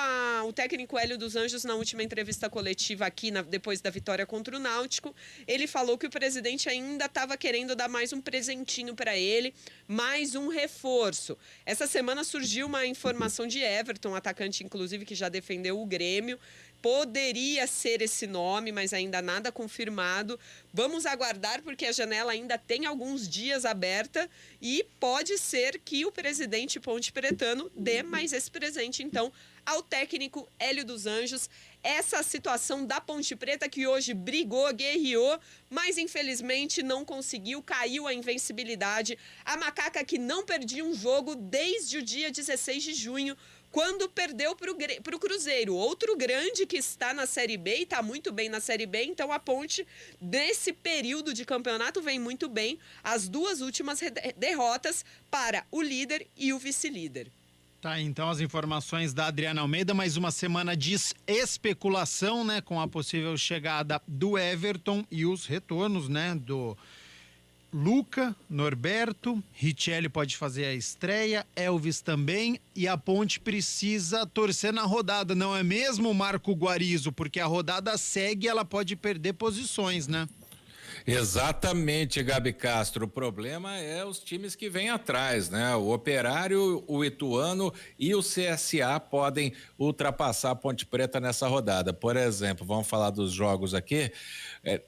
o técnico Hélio dos Anjos, na última entrevista coletiva aqui, depois da vitória contra o Náutico, ele falou que o presidente ainda estava querendo dar mais um presentinho para ele, mais um reforço. Essa semana surgiu uma informação de Everton, atacante inclusive que já defendeu o Grêmio. Poderia ser esse nome, mas ainda nada confirmado. Vamos aguardar, porque a janela ainda tem alguns dias aberta e pode ser que o presidente Ponte Pretano dê mais esse presente, então, ao técnico Hélio dos Anjos. Essa situação da Ponte Preta, que hoje brigou, guerreou, mas infelizmente não conseguiu, caiu a invencibilidade. A Macaca que não perdia um jogo desde o dia 16 de junho, quando perdeu para o Cruzeiro, outro grande que está na Série B e está muito bem na Série B. Então a Ponte, nesse período de campeonato, vem muito bem. As duas últimas derrotas para o líder e o vice-líder. Tá, então as informações da Adriana Almeida, mais uma semana de especulação, né, com a possível chegada do Everton e os retornos, né, do Luca, Norberto, Richelli pode fazer a estreia, Elvis também, e a Ponte precisa torcer na rodada, não é mesmo, Marco Guarizo? Porque a rodada segue e ela pode perder posições, né? Exatamente, Gabi Castro. O problema é os times que vêm atrás, né? O Operário, o Ituano e o CSA podem ultrapassar a Ponte Preta nessa rodada. Por exemplo, vamos falar dos jogos aqui,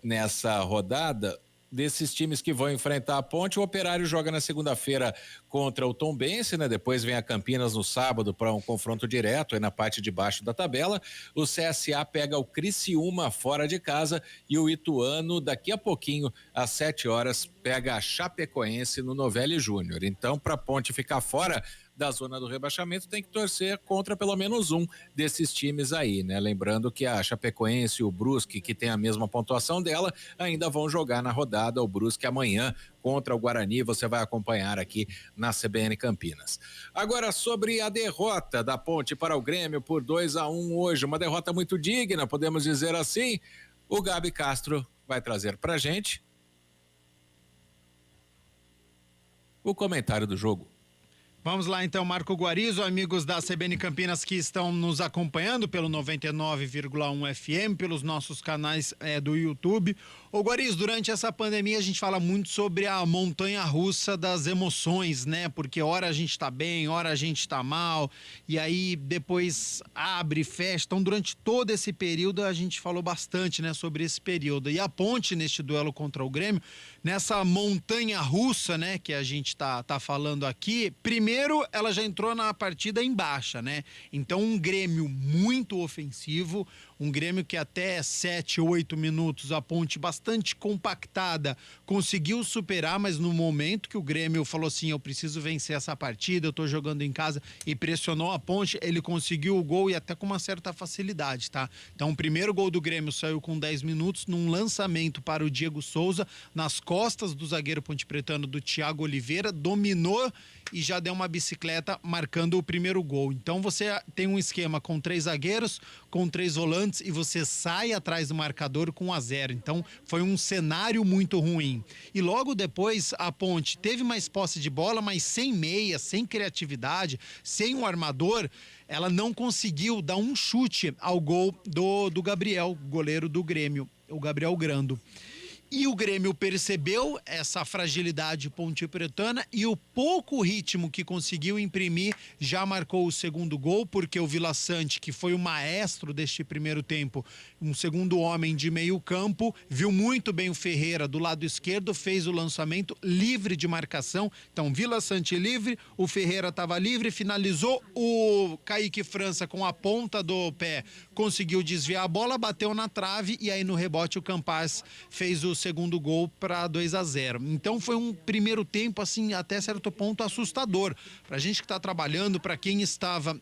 nessa rodada. Desses times que vão enfrentar a Ponte, o Operário joga na segunda-feira contra o Tombense, né? Depois vem a Campinas no sábado para um confronto direto aí na parte de baixo da tabela. O CSA pega o Criciúma fora de casa e o Ituano daqui a pouquinho, às 7h, pega a Chapecoense no Novelli Júnior. Então, para a Ponte ficar fora da zona do rebaixamento, tem que torcer contra pelo menos um desses times aí, né? Lembrando que a Chapecoense e o Brusque, que tem a mesma pontuação dela, ainda vão jogar na rodada. O Brusque amanhã contra o Guarani, você vai acompanhar aqui na CBN Campinas. Agora, sobre a derrota da Ponte para o Grêmio por 2-1 hoje, uma derrota muito digna, podemos dizer assim, o Gabi Castro vai trazer pra gente o comentário do jogo. Vamos lá então, Marco Guarizo, amigos da CBN Campinas que estão nos acompanhando pelo 99,1 FM, pelos nossos canais do YouTube. Ô Guarizo, durante essa pandemia a gente fala muito sobre a montanha-russa das emoções, né? Porque hora a gente tá bem, hora a gente tá mal, e aí depois abre, fecha. Então durante todo esse período a gente falou bastante, né, sobre esse período. E a Ponte, neste duelo contra o Grêmio, nessa montanha-russa, né, que a gente tá falando aqui, primeiro ela já entrou na partida em baixa, né? Então um Grêmio muito ofensivo, um Grêmio que até 7, 8 minutos a Ponte bastante compactada conseguiu superar, mas no momento que o Grêmio falou assim, eu preciso vencer essa partida, eu tô jogando em casa, e pressionou a Ponte, ele conseguiu o gol e até com uma certa facilidade, tá? Então o primeiro gol do Grêmio saiu com 10 minutos num lançamento para o Diego Souza nas costas do zagueiro pontepretano do Thiago Oliveira, dominou e já deu uma bicicleta marcando o primeiro gol. Então você tem um esquema com 3 zagueiros, com 3 volantes e você sai atrás do marcador com 1-0. Então foi um cenário muito ruim. E logo depois a Ponte teve mais posse de bola, mas sem meia, sem criatividade, sem um armador, ela não conseguiu dar um chute ao gol do Gabriel, goleiro do Grêmio, o Gabriel Grando. E o Grêmio percebeu essa fragilidade pontepretana e o pouco ritmo que conseguiu imprimir já marcou o segundo gol, porque o Vila Sante, que foi o maestro deste primeiro tempo, um segundo homem de meio campo, viu muito bem o Ferreira do lado esquerdo, fez o lançamento livre de marcação. Então Vila Sante livre, o Ferreira estava livre, finalizou, o Kaique França com a ponta do pé conseguiu desviar a bola, bateu na trave e aí no rebote o Campaz fez o segundo gol para 2-0. Então foi um primeiro tempo assim até certo ponto assustador pra gente que tá trabalhando, para quem estava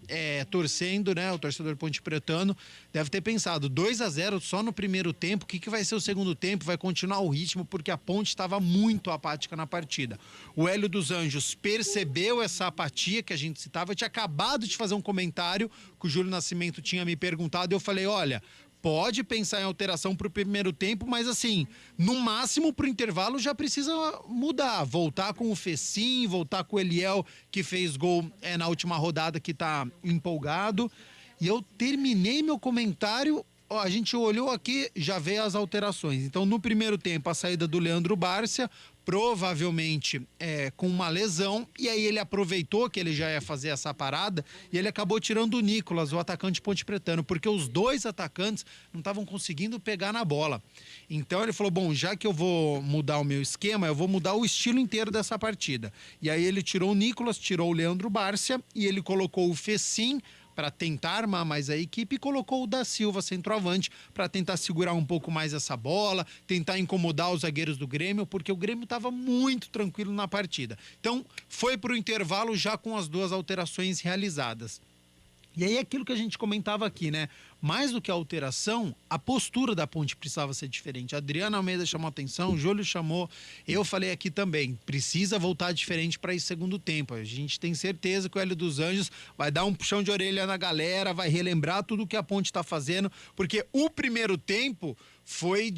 torcendo, né, o torcedor pontepretano deve ter pensado 2-0 só no primeiro tempo, o que vai ser o segundo tempo, vai continuar o ritmo, porque a Ponte estava muito apática na partida. O Hélio dos Anjos percebeu essa apatia que a gente citava, eu tinha acabado de fazer um comentário que o Júlio Nascimento tinha me perguntado e eu falei, olha, pode pensar em alteração para o primeiro tempo, mas assim, no máximo para o intervalo já precisa mudar, voltar com o Fecim, voltar com o Eliel, que fez gol na última rodada, que tá empolgado. E eu terminei meu comentário, a gente olhou aqui, já veio as alterações. Então, no primeiro tempo, a saída do Leandro Bárcia, provavelmente com uma lesão, e aí ele aproveitou que ele já ia fazer essa parada e ele acabou tirando o Nicolas, o atacante pontepretano, porque os dois atacantes não estavam conseguindo pegar na bola. Então ele falou, bom, já que eu vou mudar o meu esquema, eu vou mudar o estilo inteiro dessa partida. E aí ele tirou o Nicolas, tirou o Leandro Bárcia e ele colocou o Fecim para tentar armar mais a equipe e colocou o da Silva, centroavante, para tentar segurar um pouco mais essa bola, tentar incomodar os zagueiros do Grêmio, porque o Grêmio estava muito tranquilo na partida. Então, foi para o intervalo já com as duas alterações realizadas. E aí aquilo que a gente comentava aqui, né? Mais do que a alteração, a postura da Ponte precisava ser diferente. A Adriana Almeida chamou atenção, o Júlio chamou, eu falei aqui também, precisa voltar diferente para esse segundo tempo. A gente tem certeza que o Hélio dos Anjos vai dar um puxão de orelha na galera, vai relembrar tudo que a Ponte está fazendo, porque o primeiro tempo foi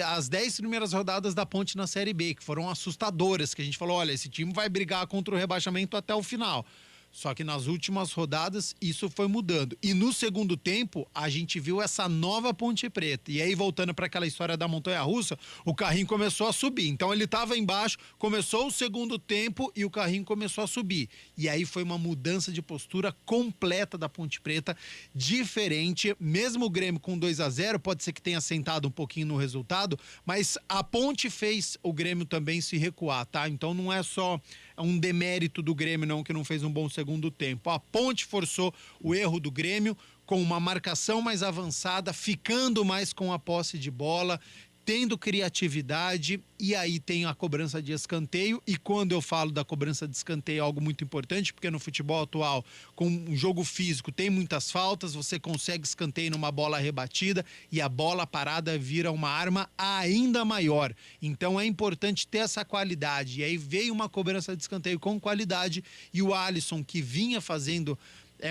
as 10 primeiras rodadas da Ponte na Série B, que foram assustadoras, que a gente falou, olha, esse time vai brigar contra o rebaixamento até o final. Só que nas últimas rodadas isso foi mudando. E no segundo tempo a gente viu essa nova Ponte Preta. E aí voltando para aquela história da montanha-russa, o carrinho começou a subir. Então ele estava embaixo, começou o segundo tempo e o carrinho começou a subir. E aí foi uma mudança de postura completa da Ponte Preta, diferente. Mesmo o Grêmio com 2-0, pode ser que tenha sentado um pouquinho no resultado, mas a Ponte fez o Grêmio também se recuar, tá? Então não é só um demérito do Grêmio, não, que não fez um bom segundo tempo. A Ponte forçou o erro do Grêmio com uma marcação mais avançada, ficando mais com a posse de bola, tendo criatividade, e aí tem a cobrança de escanteio. E quando eu falo da cobrança de escanteio, é algo muito importante, porque no futebol atual, com um jogo físico, tem muitas faltas, você consegue escanteio numa bola rebatida e a bola parada vira uma arma ainda maior. Então é importante ter essa qualidade. E aí veio uma cobrança de escanteio com qualidade, e o Alisson, que vinha fazendo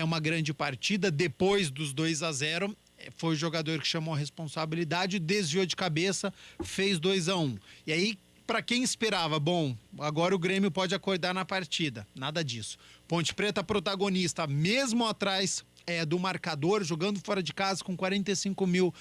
uma grande partida depois dos 2-0, foi o jogador que chamou a responsabilidade, desviou de cabeça, fez 2-1. E aí, para quem esperava, bom, agora o Grêmio pode acordar na partida. Nada disso. Ponte Preta protagonista, mesmo atrás do marcador, jogando fora de casa com 45 mil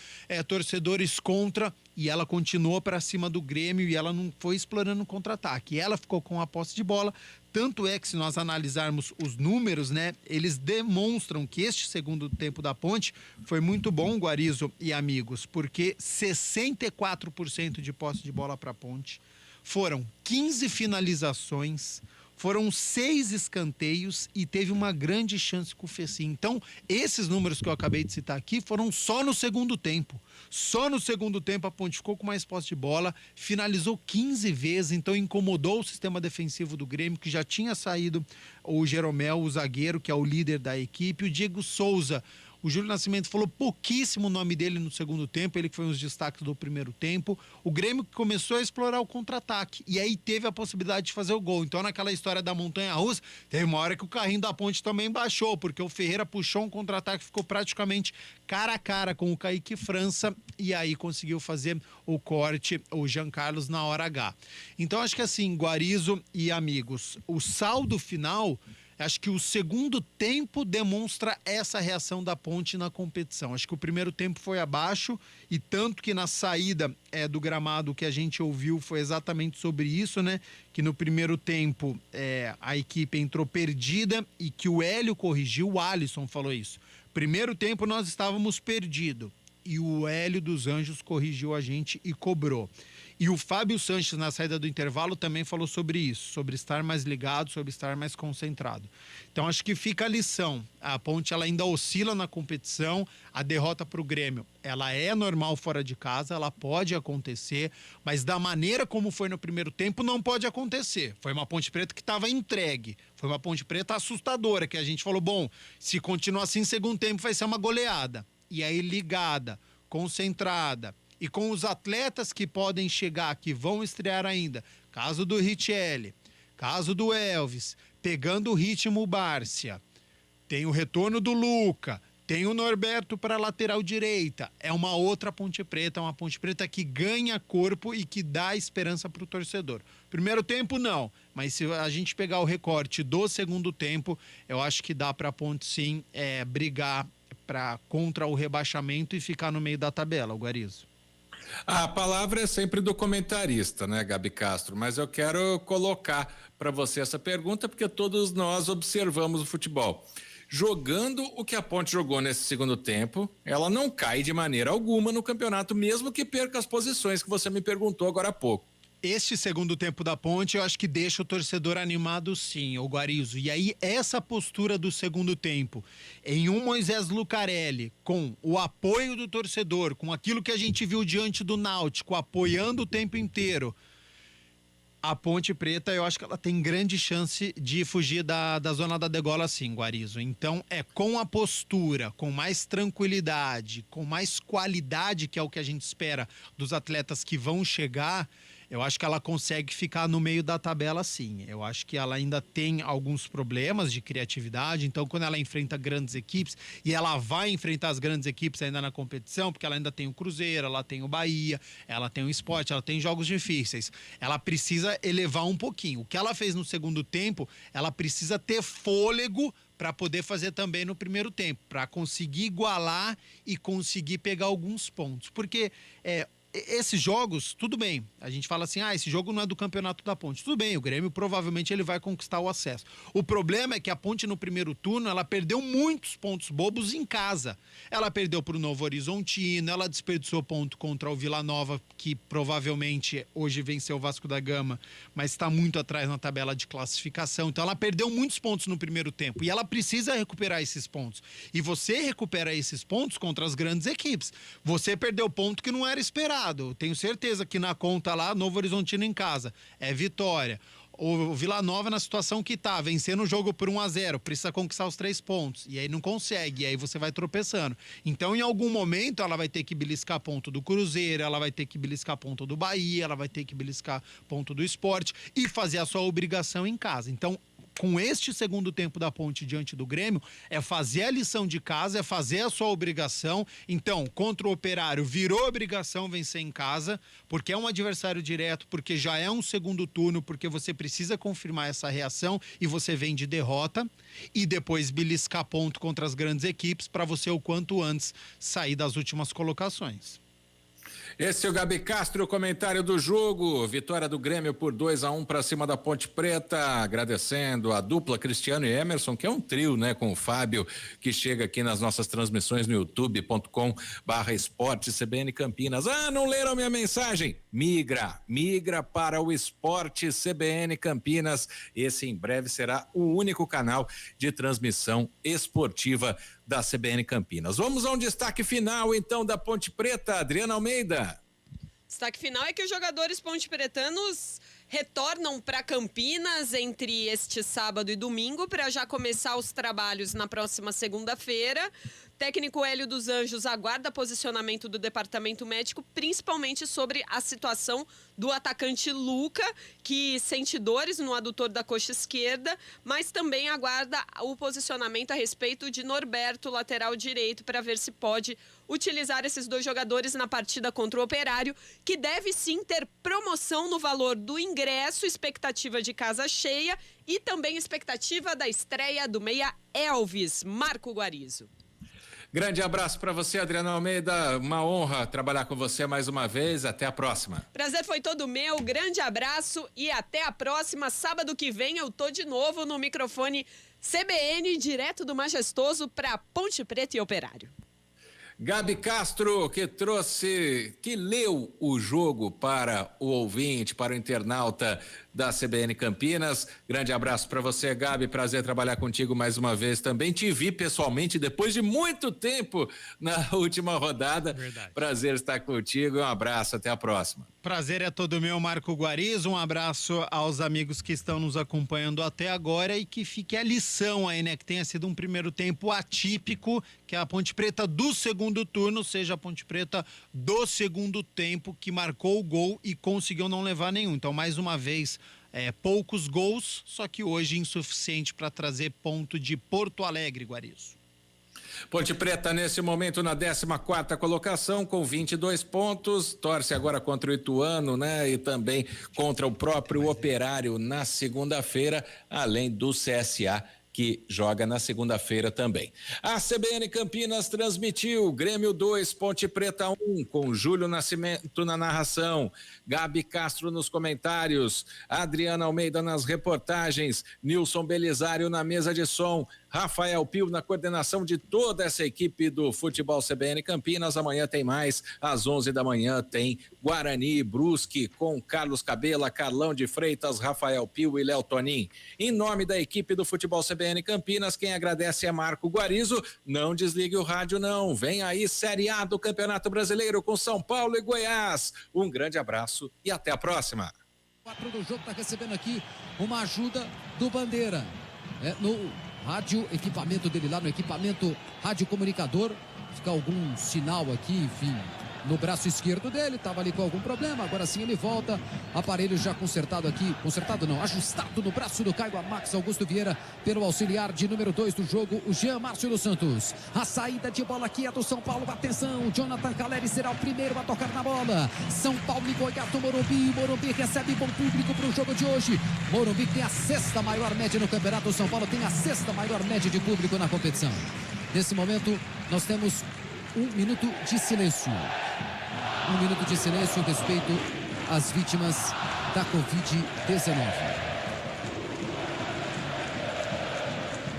torcedores contra, e ela continuou para cima do Grêmio e ela não foi explorando o contra-ataque. Ela ficou com a posse de bola, tanto é que se nós analisarmos os números, né, eles demonstram que este segundo tempo da Ponte foi muito bom, Guarizo e amigos, porque 64% de posse de bola para a Ponte, foram 15 finalizações, foram 6 escanteios e teve uma grande chance com o Fecim. Então, esses números que eu acabei de citar aqui foram só no segundo tempo. Só no segundo tempo a Ponte ficou com mais posse de bola, finalizou 15 vezes, então incomodou o sistema defensivo do Grêmio, que já tinha saído o Jeromel, o zagueiro, que é o líder da equipe, o Diego Souza. O Júlio Nascimento falou pouquíssimo o nome dele no segundo tempo, ele que foi um dos destaques do primeiro tempo. O Grêmio começou a explorar o contra-ataque e aí teve a possibilidade de fazer o gol. Então, naquela história da montanha-russa, teve uma hora que o carrinho da Ponte também baixou, porque o Ferreira puxou um contra-ataque, ficou praticamente cara a cara com o Kaique França e aí conseguiu fazer o corte, o Jean Carlos, na hora H. Então, acho que assim, Guarizo e amigos, o saldo final... Acho que o segundo tempo demonstra essa reação da Ponte na competição. Acho que o primeiro tempo foi abaixo e tanto que na saída do gramado que a gente ouviu foi exatamente sobre isso, né? Que no primeiro tempo a equipe entrou perdida e que o Hélio corrigiu, o Alisson falou isso. Primeiro tempo nós estávamos perdidos e o Hélio dos Anjos corrigiu a gente e cobrou. E o Fábio Sanches, na saída do intervalo, também falou sobre isso, sobre estar mais ligado, sobre estar mais concentrado. Então, acho que fica a lição. A Ponte, ela ainda oscila na competição, a derrota para o Grêmio, ela é normal fora de casa, ela pode acontecer, mas da maneira como foi no primeiro tempo, não pode acontecer. Foi uma Ponte Preta que estava entregue, foi uma Ponte Preta assustadora, que a gente falou, bom, se continuar assim, segundo tempo vai ser uma goleada. E aí, ligada, concentrada, e com os atletas que podem chegar, que vão estrear ainda, caso do Richelli, caso do Elvis, pegando o ritmo Bárcia, tem o retorno do Luca, Tem o Norberto para lateral direita. É uma outra Ponte Preta, uma Ponte Preta que ganha corpo e que dá esperança para o torcedor. Primeiro tempo, não. Mas se a gente pegar o recorte do segundo tempo, eu acho que dá para a Ponte, sim, brigar contra o rebaixamento e ficar no meio da tabela, o Guarizo. A palavra é sempre do comentarista, né, Gabi Castro? Mas eu quero colocar para você essa pergunta, porque todos nós observamos o futebol. Jogando o que a Ponte jogou nesse segundo tempo, ela não cai de maneira alguma no campeonato, mesmo que perca as posições que você me perguntou agora há pouco. Este segundo tempo da Ponte, eu acho que deixa o torcedor animado, sim, o Guarizo. E aí, essa postura do segundo tempo, em um Moisés Lucarelli, com o apoio do torcedor, com aquilo que a gente viu diante do Náutico, apoiando o tempo inteiro, a Ponte Preta, eu acho que ela tem grande chance de fugir da zona da degola, sim, Guarizo. Então, com a postura, com mais tranquilidade, com mais qualidade, que é o que a gente espera dos atletas que vão chegar, eu acho que ela consegue ficar no meio da tabela, sim. Eu acho que ela ainda tem alguns problemas de criatividade, então quando ela enfrenta grandes equipes, e ela vai enfrentar as grandes equipes ainda na competição, porque ela ainda tem o Cruzeiro, ela tem o Bahia, ela tem o Sport, ela tem jogos difíceis. Ela precisa elevar um pouquinho. O que ela fez no segundo tempo, ela precisa ter fôlego para poder fazer também no primeiro tempo, para conseguir igualar e conseguir pegar alguns pontos. Porque esses jogos, tudo bem, a gente fala assim, esse jogo não é do Campeonato da Ponte. Tudo bem, o Grêmio provavelmente ele vai conquistar o acesso. O problema é que a Ponte no primeiro turno, ela perdeu muitos pontos bobos em casa. Ela perdeu para o Novo Horizontino, ela desperdiçou ponto contra o Vila Nova, que provavelmente hoje venceu o Vasco da Gama, mas está muito atrás na tabela de classificação. Então ela perdeu muitos pontos no primeiro tempo e ela precisa recuperar esses pontos. E você recupera esses pontos contra as grandes equipes. Você perdeu ponto que não era esperado. Tenho certeza que na conta lá, Novo Horizontino em casa, é vitória. O Vila Nova na situação que tá, vencendo o jogo por 1-0, precisa conquistar os 3 pontos. E aí não consegue, e aí você vai tropeçando. Então, em algum momento, ela vai ter que beliscar ponto do Cruzeiro, ela vai ter que beliscar ponto do Bahia, ela vai ter que beliscar ponto do Sport e fazer a sua obrigação em casa. Então, com este segundo tempo da Ponte diante do Grêmio, é fazer a lição de casa, é fazer a sua obrigação. Então, contra o Operário, virou obrigação vencer em casa, porque é um adversário direto, porque já é um segundo turno, porque você precisa confirmar essa reação e você vem de derrota, e depois beliscar ponto contra as grandes equipes para você o quanto antes sair das últimas colocações. Esse é o Gabi Castro, o comentário do jogo. Vitória do Grêmio por 2-1 para cima da Ponte Preta. Agradecendo a dupla Cristiano e Emerson, que é um trio, né? Com o Fábio, que chega aqui nas nossas transmissões no youtube.com/esporte CBN Campinas. Não leram minha mensagem? Migra para o Esporte CBN Campinas. Esse em breve será o único canal de transmissão esportiva da CBN Campinas. Vamos a um destaque final, então, da Ponte Preta. Adriana Almeida. Destaque final é que os jogadores pontepretanos retornam para Campinas entre este sábado e domingo para já começar os trabalhos na próxima segunda-feira. Técnico Hélio dos Anjos aguarda posicionamento do departamento médico, principalmente sobre a situação do atacante Luca, que sente dores no adutor da coxa esquerda, mas também aguarda o posicionamento a respeito de Norberto, lateral direito, para ver se pode utilizar esses dois jogadores na partida contra o Operário, que deve sim ter promoção no valor do ingresso, expectativa de casa cheia e também expectativa da estreia do meia Elvis. Marco Guarizo. Grande abraço para você, Adriana Almeida. Uma honra trabalhar com você mais uma vez. Até a próxima. Prazer foi todo meu. Grande abraço e até a próxima. Sábado que vem eu tô de novo no microfone CBN, direto do Majestoso para Ponte Preta e Operário. Gabi Castro, que leu o jogo para o ouvinte, para o internauta da CBN Campinas. Grande abraço para você, Gabi. Prazer trabalhar contigo mais uma vez também. Te vi pessoalmente depois de muito tempo na última rodada. Verdade. Prazer estar contigo. Um abraço. Até a próxima. Prazer é todo meu, Marco Guarizo. Um abraço aos amigos que estão nos acompanhando até agora e que fique a lição aí, né? Que tenha sido um primeiro tempo atípico, que a Ponte Preta do segundo turno seja a Ponte Preta do segundo tempo, que marcou o gol e conseguiu não levar nenhum. Então, mais uma vez, poucos gols, só que hoje insuficiente para trazer ponto de Porto Alegre, Guarizo. Ponte Preta, nesse momento, na 14ª colocação, com 22 pontos. Torce agora contra o Ituano, né? E também contra o próprio Operário na segunda-feira, além do CSA, que joga na segunda-feira também. A CBN Campinas transmitiu Grêmio 2, Ponte Preta 1, com Júlio Nascimento na narração, Gabi Castro nos comentários, Adriana Almeida nas reportagens, Nilson Belisário na mesa de som, Rafael Pio na coordenação de toda essa equipe do Futebol CBN Campinas. Amanhã tem mais, às 11 da manhã tem Guarani, Brusque, com Carlos Cabela, Carlão de Freitas, Rafael Pio e Léo Tonin. Em nome da equipe do Futebol CBN Campinas, quem agradece é Marco Guarizo. Não desligue o rádio não, vem aí Série A do Campeonato Brasileiro com São Paulo e Goiás. Um grande abraço e até a próxima. 4 do jogo, está recebendo aqui uma ajuda do Bandeira. No rádio, equipamento dele lá, no equipamento radiocomunicador. Fica algum sinal aqui, enfim, no braço esquerdo dele, estava ali com algum problema, agora sim ele volta, aparelho já consertado aqui, consertado não, ajustado no braço do Caio Max Augusto Vieira, pelo auxiliar de número 2 do jogo, o Jean Márcio dos Santos. A saída de bola aqui é do São Paulo, atenção, Jonathan Caleri será o primeiro a tocar na bola. São Paulo e Goiás do Morumbi recebe bom público para o jogo de hoje. Morumbi tem a 6ª maior média no campeonato, São Paulo tem a 6ª maior média de público na competição. Nesse momento, nós temos 1 minuto de silêncio. 1 minuto de silêncio em respeito às vítimas da Covid-19.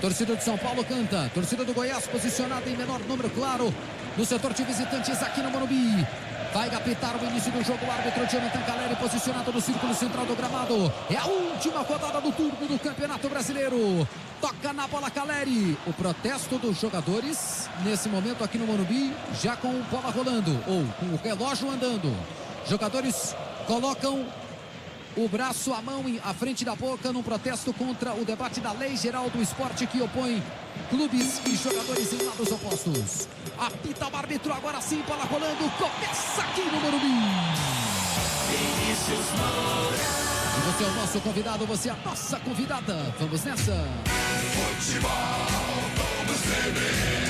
Torcida de São Paulo canta. Torcida do Goiás posicionada em menor número, claro, no setor de visitantes aqui no Morumbi. Vai apitar o início do jogo, o árbitro Jonathan Caleri posicionado no círculo central do gramado. É a última rodada do turno do Campeonato Brasileiro. Toca na bola Caleri. O protesto dos jogadores nesse momento aqui no Morumbi, já com bola rolando ou com o relógio andando. Jogadores colocam o braço, a mão à frente da boca num protesto contra o debate da Lei Geral do Esporte que opõe clubes e jogadores em lados opostos. Apita o árbitro, agora sim, bola rolando, começa aqui no Morumbi. E você é o nosso convidado, você é a nossa convidada. Vamos nessa. Futebol, vamos beber.